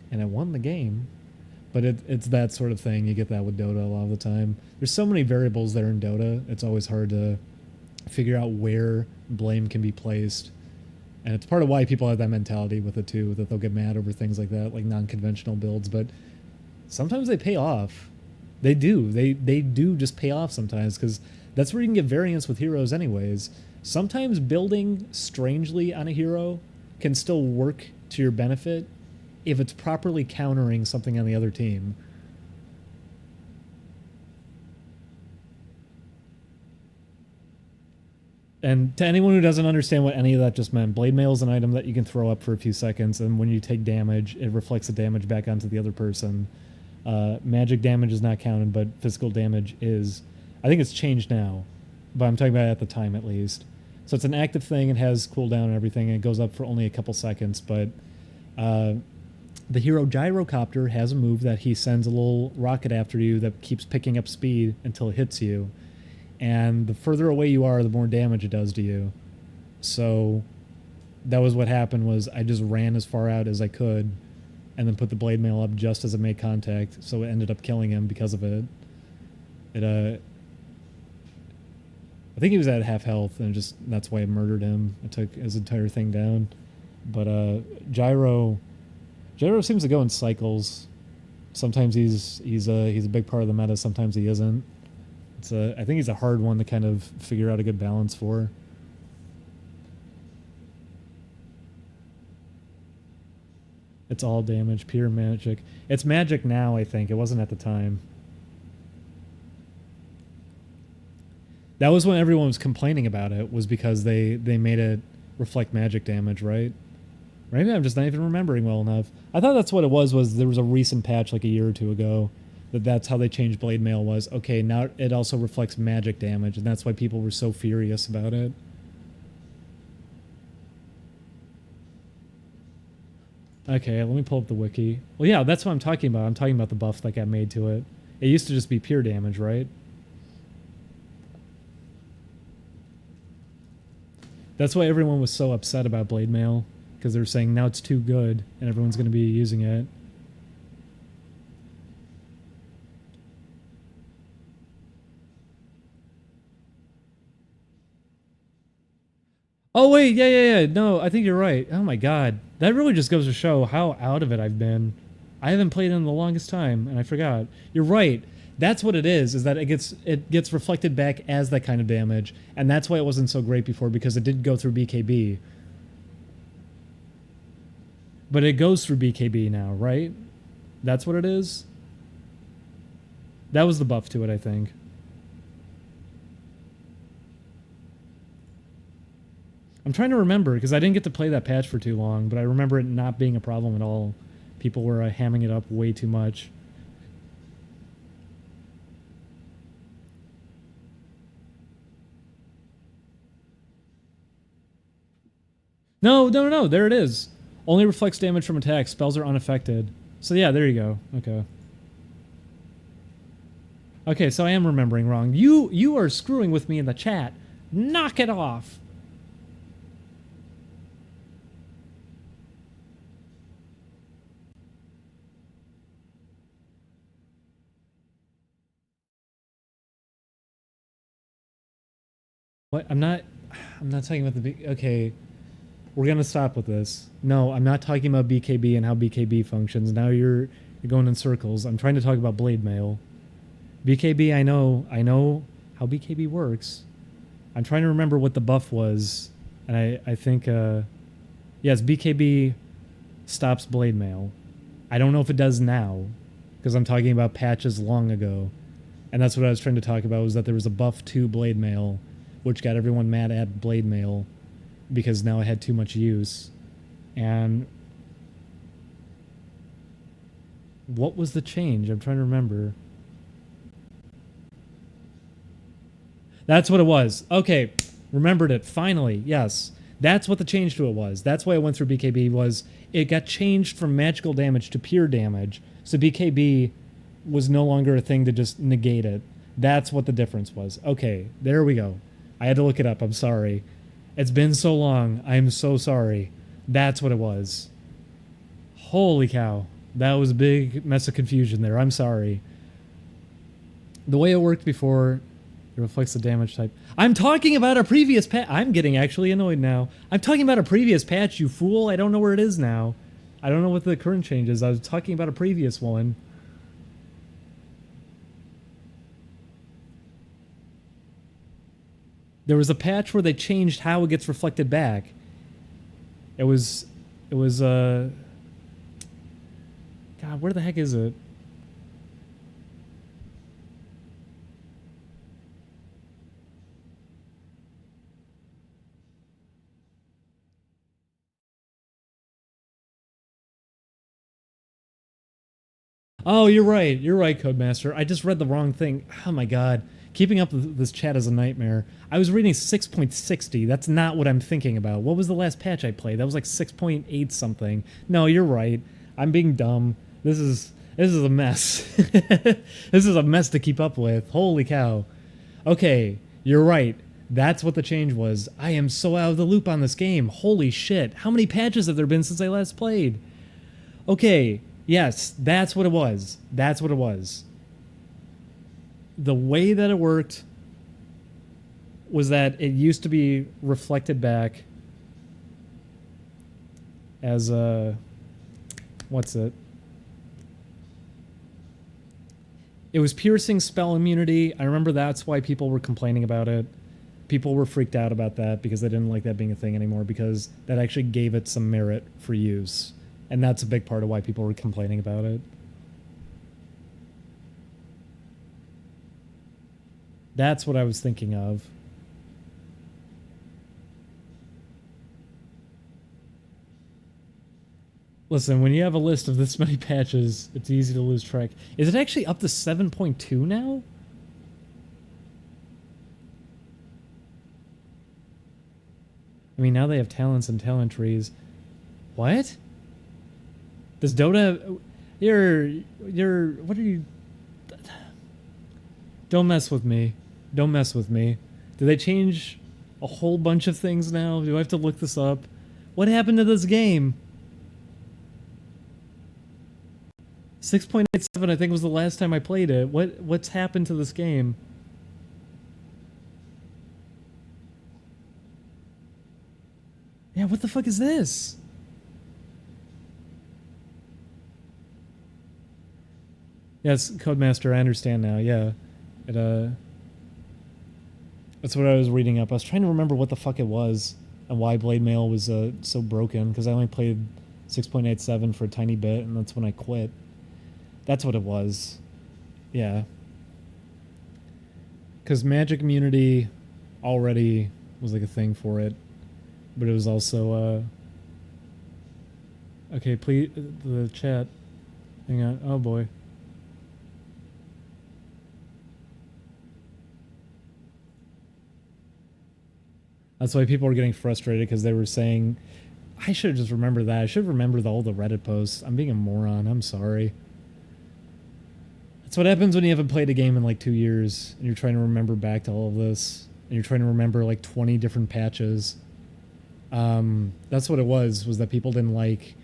and it won the game. But it's that sort of thing. You get that with Dota a lot of the time. There's so many variables there in Dota, it's always hard to figure out where blame can be placed. And it's part of why people have that mentality with it too, that they'll get mad over things like that, like non-conventional builds. But sometimes they pay off. They do. They do just pay off sometimes, because that's where you can get variance with heroes anyways. Sometimes building strangely on a hero can still work to your benefit if it's properly countering something on the other team. And to anyone who doesn't understand what any of that just meant, Blade Mail is an item that you can throw up for a few seconds, and when you take damage, it reflects the damage back onto the other person. Magic damage is not counted, but physical damage is. I think it's changed now, but I'm talking about at the time at least. So it's an active thing, it has cooldown and everything, and it goes up for only a couple seconds, but the hero Gyrocopter has a move that he sends a little rocket after you that keeps picking up speed until it hits you. And the further away you are, the more damage it does to you. So that was what happened, was I just ran as far out as I could and then put the Blade Mail up just as it made contact, so it ended up killing him because of it. I think he was at half health, and that's why I murdered him. I took his entire thing down. But Gyro seems to go in cycles. Sometimes he's a big part of the meta. Sometimes he isn't. I think he's a hard one to kind of figure out a good balance for. It's all damage, pure magic. It's magic now, I think. It wasn't at the time. That was when everyone was complaining about it, was because they made it reflect magic damage, right? Maybe I'm just not even remembering well enough. I thought that's what it was there was a recent patch like a year or two ago that's how they changed Blade Mail was, okay, now it also reflects magic damage, and that's why people were so furious about it. Okay, let me pull up the wiki. Well, yeah, that's what I'm talking about. I'm talking about the buff that got made to it. It used to just be pure damage, right? That's why everyone was so upset about Blade Mail, because they were saying now it's too good and everyone's going to be using it. Oh wait, yeah. No, I think you're right. Oh my god, that really just goes to show how out of it I've been. I haven't played in the longest time, and I forgot. You're right. That's what it is that it gets reflected back as that kind of damage, and that's why it wasn't so great before, because it did go through BKB. But it goes through BKB now, right? That's what it is. That was the buff to it, I think. I'm trying to remember, because I didn't get to play that patch for too long, but I remember it not being a problem at all. People were hamming it up way too much. No. There it is. Only reflects damage from attacks. Spells are unaffected. So yeah, there you go. Okay. Okay, so I am remembering wrong. You are screwing with me in the chat. Knock it off. What? I'm not talking about the okay. We're gonna stop with this. No, I'm not talking about BKB and how BKB functions. Now you're going in circles. I'm trying to talk about Blade Mail. BKB, I know how BKB works. I'm trying to remember what the buff was, and I think yes, BKB stops Blade Mail. I don't know if it does now, because I'm talking about patches long ago, and that's what I was trying to talk about, was that there was a buff to Blade Mail, which got everyone mad at Blade Mail, because now it had too much use. And what was the change? I'm trying to remember. That's what it was. Okay, remembered it finally. Yes, that's what the change to it was. That's why it went through BKB. Was it got changed from magical damage to pure damage? So BKB was no longer a thing to just negate it. That's what the difference was. Okay, there we go. I had to look it up. I'm sorry. It's been so long. I'm so sorry. That's what it was. Holy cow. That was a big mess of confusion there. I'm sorry. The way it worked before, it reflects the damage type. I'm talking about a previous patch. I'm getting actually annoyed now. I'm talking about a previous patch, you fool. I don't know where it is now. I don't know what the current change is. I was talking about a previous one. There was a patch where they changed how it gets reflected back. It was God, where the heck is it? Oh, you're right. You're right, Codemaster. I just read the wrong thing. Oh my god. Keeping up with this chat is a nightmare. I was reading 6.60. That's not what I'm thinking about. What was the last patch I played? That was like 6.8 something. No, you're right. I'm being dumb. This is a mess. This is a mess to keep up with. Holy cow. Okay, you're right. That's what the change was. I am so out of the loop on this game. Holy shit. How many patches have there been since I last played? Okay, yes, that's what it was. That's what it was. The way that it worked was that it used to be reflected back as a... what's it? It was piercing spell immunity. I remember that's why people were complaining about it. People were freaked out about that because they didn't like that being a thing anymore, because that actually gave it some merit for use. And that's a big part of why people were complaining about it. That's what I was thinking of. Listen, when you have a list of this many patches, it's easy to lose track. Is it actually up to 7.2 now? I mean, now they have talents and talent trees. What? Does Dota... You're... What are you... Don't mess with me. Don't mess with me. Did they change a whole bunch of things now? Do I have to look this up? What happened to this game? 6.87 I think was the last time I played it. What's happened to this game? Yeah, what the fuck is this? Yes, Codemaster, I understand now. Yeah. It that's what I was reading up. I was trying to remember what the fuck it was and why Blade Mail was so broken, because I only played 6.87 for a tiny bit, and that's when I quit. That's what it was. Yeah. Because Magic Immunity already was like a thing for it, but it was also okay, please, the chat. Hang on. Oh boy. That's why people were getting frustrated, because they were saying, I should have just remembered that. I should remember all the Reddit posts. I'm being a moron. I'm sorry. That's what happens when you haven't played a game in like 2 years, and you're trying to remember back to all of this, and you're trying to remember like 20 different patches. That's what it was that people didn't like.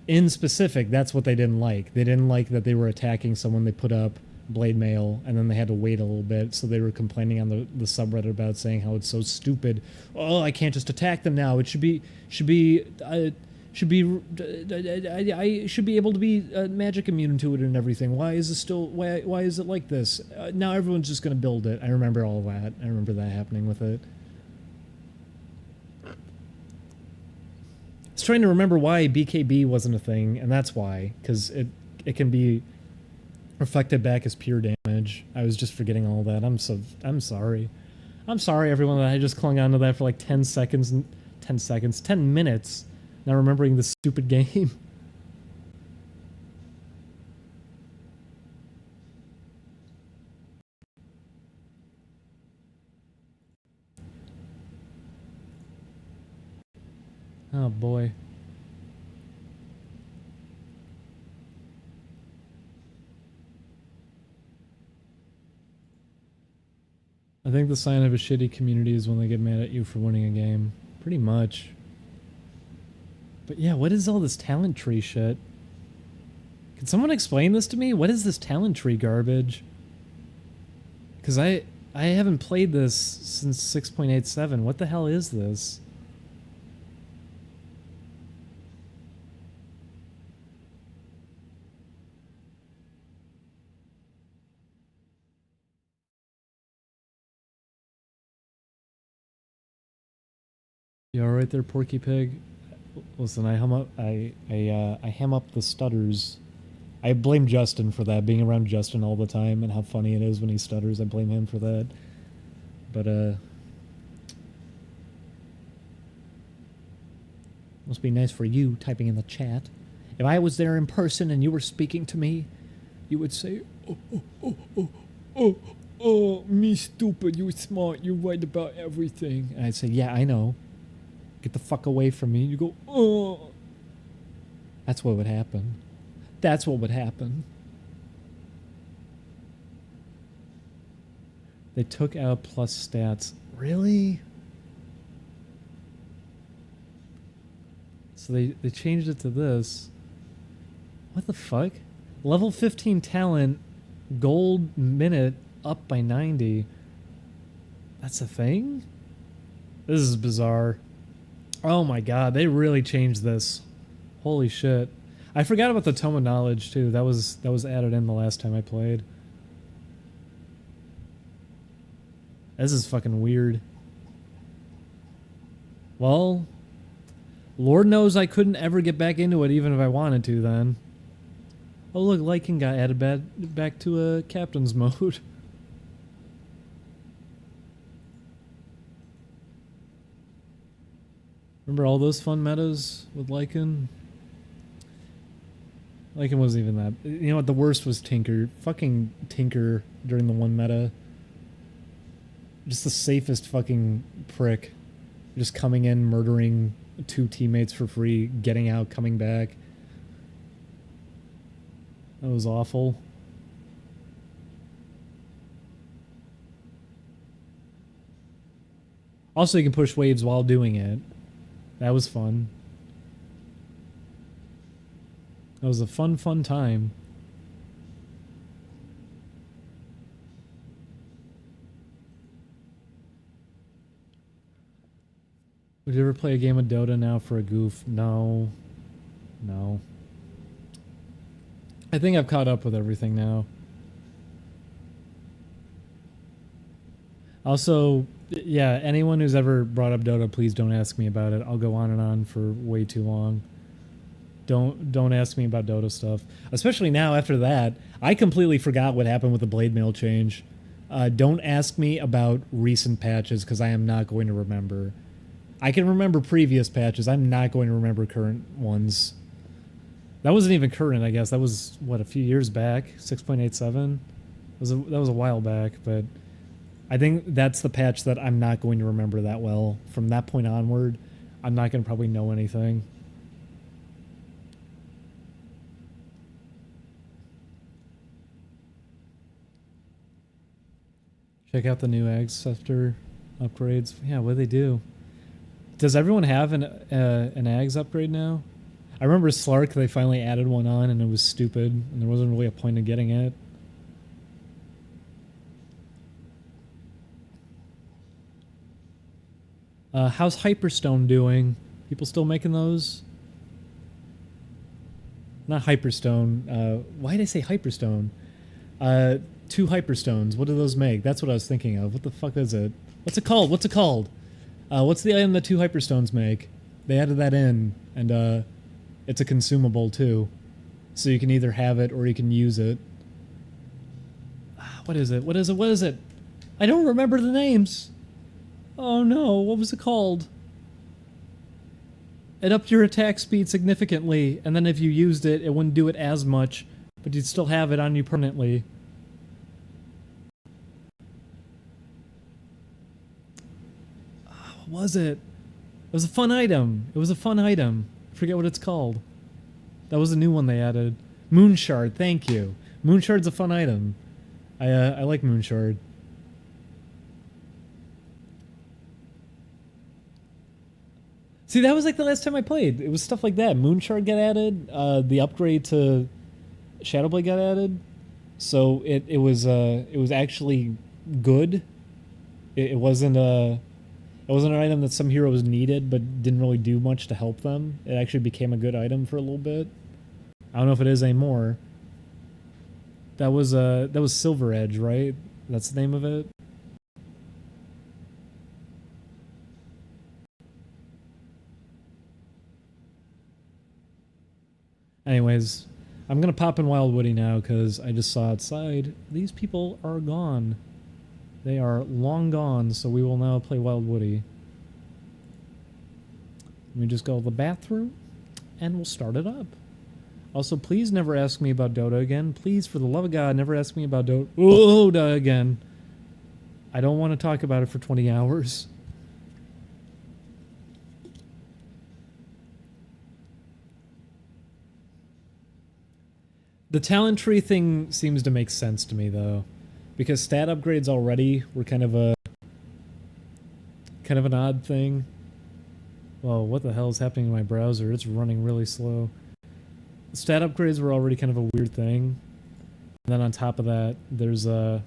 In specific, that's what they didn't like. They didn't like that they were attacking someone. They put up Blade Mail, and then they had to wait a little bit, so they were complaining on the subreddit about saying how it's so stupid. Oh, I can't just attack them now. It should be I should be able to be magic immune to it and everything. Why is it still why is it like this? Now everyone's just gonna build it. I remember all that. I remember that happening with it. I was trying to remember why BKB wasn't a thing, and that's why, because it can be reflected back as pure damage. I was just forgetting all that. I'm sorry. I'm sorry, everyone, that I just clung on to that for like 10 minutes, not remembering this stupid game. Oh boy. I think the sign of a shitty community is when they get mad at you for winning a game. Pretty much. But yeah, what is all this talent tree shit? Can someone explain this to me? What is this talent tree garbage? Because I haven't played this since 6.87. What the hell is this? You all right there, Porky Pig? Listen, I ham up the stutters. I blame Justin for that, being around Justin all the time and how funny it is when he stutters. I blame him for that. But, must be nice for you typing in the chat. If I was there in person and you were speaking to me, you would say, oh, me stupid, you smart, you're right about everything. And I'd say, yeah, I know. Get the fuck away from me. And you go, oh. That's what would happen. That's what would happen. They took out plus stats. Really? So they changed it to this. What the fuck? Level 15 talent, gold minute up by 90. That's a thing? This is bizarre. Oh my god, they really changed this. Holy shit. I forgot about the Tome of Knowledge too. That was added in the last time I played. This is fucking weird. Well, Lord knows I couldn't ever get back into it even if I wanted to then. Oh look, Lycan got added back to a captain's mode. Remember all those fun metas with Lycan? Lycan wasn't even that. You know what? The worst was Tinker. Fucking Tinker during the one meta. Just the safest fucking prick. Just coming in, murdering 2 teammates for free, getting out, coming back. That was awful. Also, you can push waves while doing it. That was fun. That was a fun time. Would you ever play a game of Dota now for a goof? No. No. I think I've caught up with everything now. Also, yeah, anyone who's ever brought up Dota, please don't ask me about it. I'll go on and on for way too long. Don't ask me about Dota stuff. Especially now after that. I completely forgot what happened with the blade mail change. Don't ask me about recent patches because I am not going to remember. I can remember previous patches. I'm not going to remember current ones. That wasn't even current, I guess. That was, what, a few years back? 6.87? That was a while back, but I think that's the patch that I'm not going to remember that well. From that point onward, I'm not going to probably know anything. Check out the new Agsceptor upgrades. Yeah, what do they do? Does everyone have an Ags upgrade now? I remember Slark, they finally added one on and it was stupid and there wasn't really a point in getting it. How's Hyperstone doing? People still making those? Not Hyperstone. Why did I say Hyperstone? 2 Hyperstones. What do those make? That's what I was thinking of. What the fuck is it? What's it called? What's it called? What's the item that 2 Hyperstones make? They added that in, and it's a consumable too. So you can either have it or you can use it. What is it? What is it? What is it? I don't remember the names. Oh no, what was it called? It upped your attack speed significantly, and then if you used it, it wouldn't do it as much, but you'd still have it on you permanently. What was it? It was a fun item. It was a fun item. I forget what it's called. That was a new one they added. Moonshard, thank you. Moonshard's a fun item. I like Moonshard. See, that was like the last time I played. It was stuff like that. Moonshard got added. The upgrade to Shadowblade got added. So it was actually good. It wasn't an item that some heroes needed but didn't really do much to help them. It actually became a good item for a little bit. I don't know if it is anymore. That was Silver Edge, right? That's the name of it. Anyways, I'm gonna pop in Wild Woody now because I just saw outside. These people are gone. They are long gone, so we will now play Wild Woody. Let me just go to the bathroom, and we'll start it up. Also, please never ask me about Dota again. Please, for the love of God, never ask me about Dota again. I don't want to talk about it for 20 hours. The talent tree thing seems to make sense to me, though. Because stat upgrades already were kind of an odd thing. Well, what the hell is happening in my browser? It's running really slow. Stat upgrades were already kind of a weird thing. And then on top of that, there's the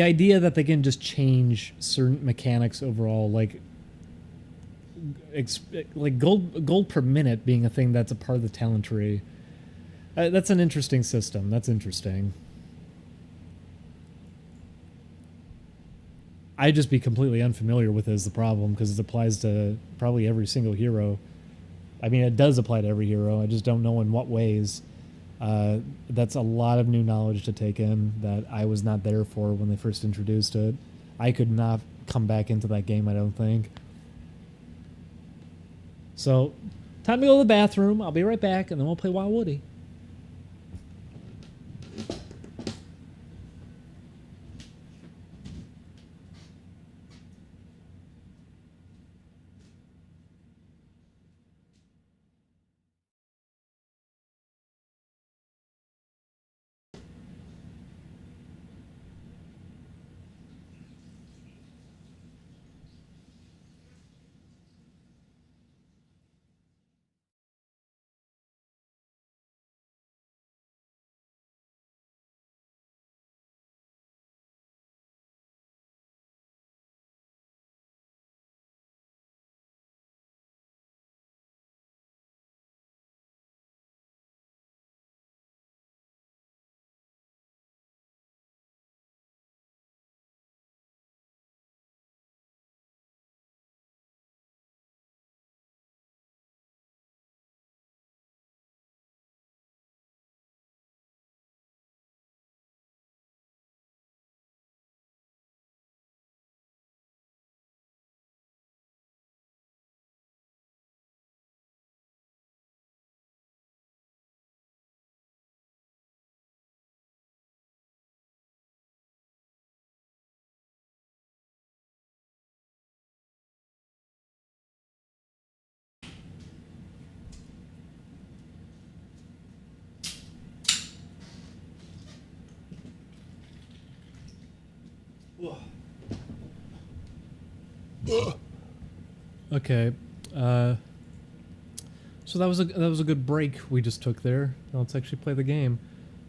idea that they can just change certain mechanics overall, like gold per minute being a thing that's a part of the talent tree. That's an interesting system. That's interesting. I'd just be completely unfamiliar with it is the problem, because it applies to probably every single hero. I mean, it does apply to every hero. I just don't know in what ways. That's a lot of new knowledge to take in that I was not there for when they first introduced it. I could not come back into that game, I don't think. So, time to go to the bathroom. I'll be right back, and then we'll play Wild Woody. Okay. So that was a good break we just took there. Now let's actually play the game.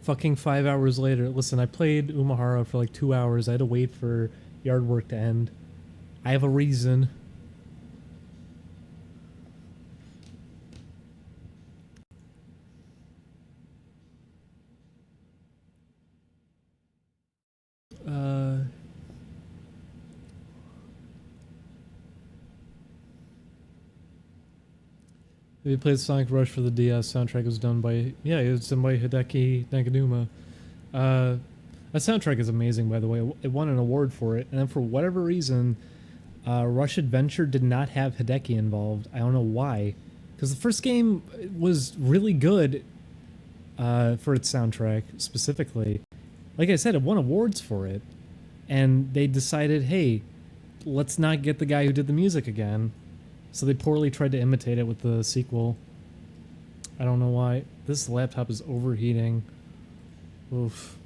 Fucking 5 hours later. Listen, I played Umihara for like 2 hours. I had to wait for yard work to end. I have a reason. If you played Sonic Rush for the DS, soundtrack was done by, it was done by Hideki Naganuma. That soundtrack is amazing, by the way. It won an award for it, and then for whatever reason, Rush Adventure did not have Hideki involved. I don't know why, because the first game was really good for its soundtrack specifically. Like I said, it won awards for it, and they decided, hey, let's not get the guy who did the music again. So they poorly tried to imitate it with the sequel. I don't know why. This laptop is overheating. Oof.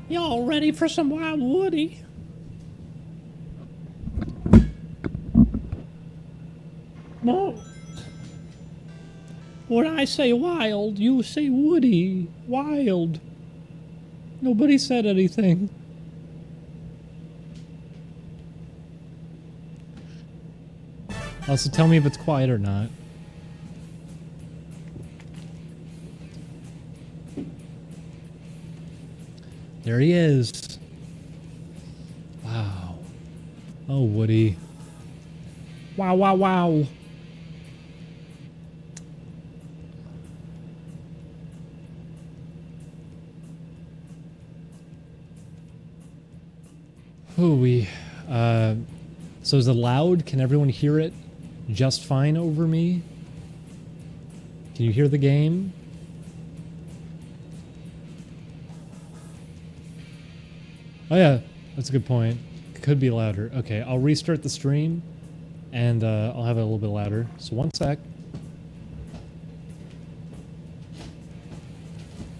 Y'all ready for some Wild Woody? No. When I say wild, you say Woody. Wild. Nobody said anything. Also, tell me if it's quiet or not. There he is. Wow. Oh, Woody. Wow, wow, wow. Hooey. So is it loud? Can everyone hear it just fine over me? Can you hear the game? Oh yeah, that's a good point. Could be louder. Okay, I'll restart the stream, and I'll have it a little bit louder. So 1 sec.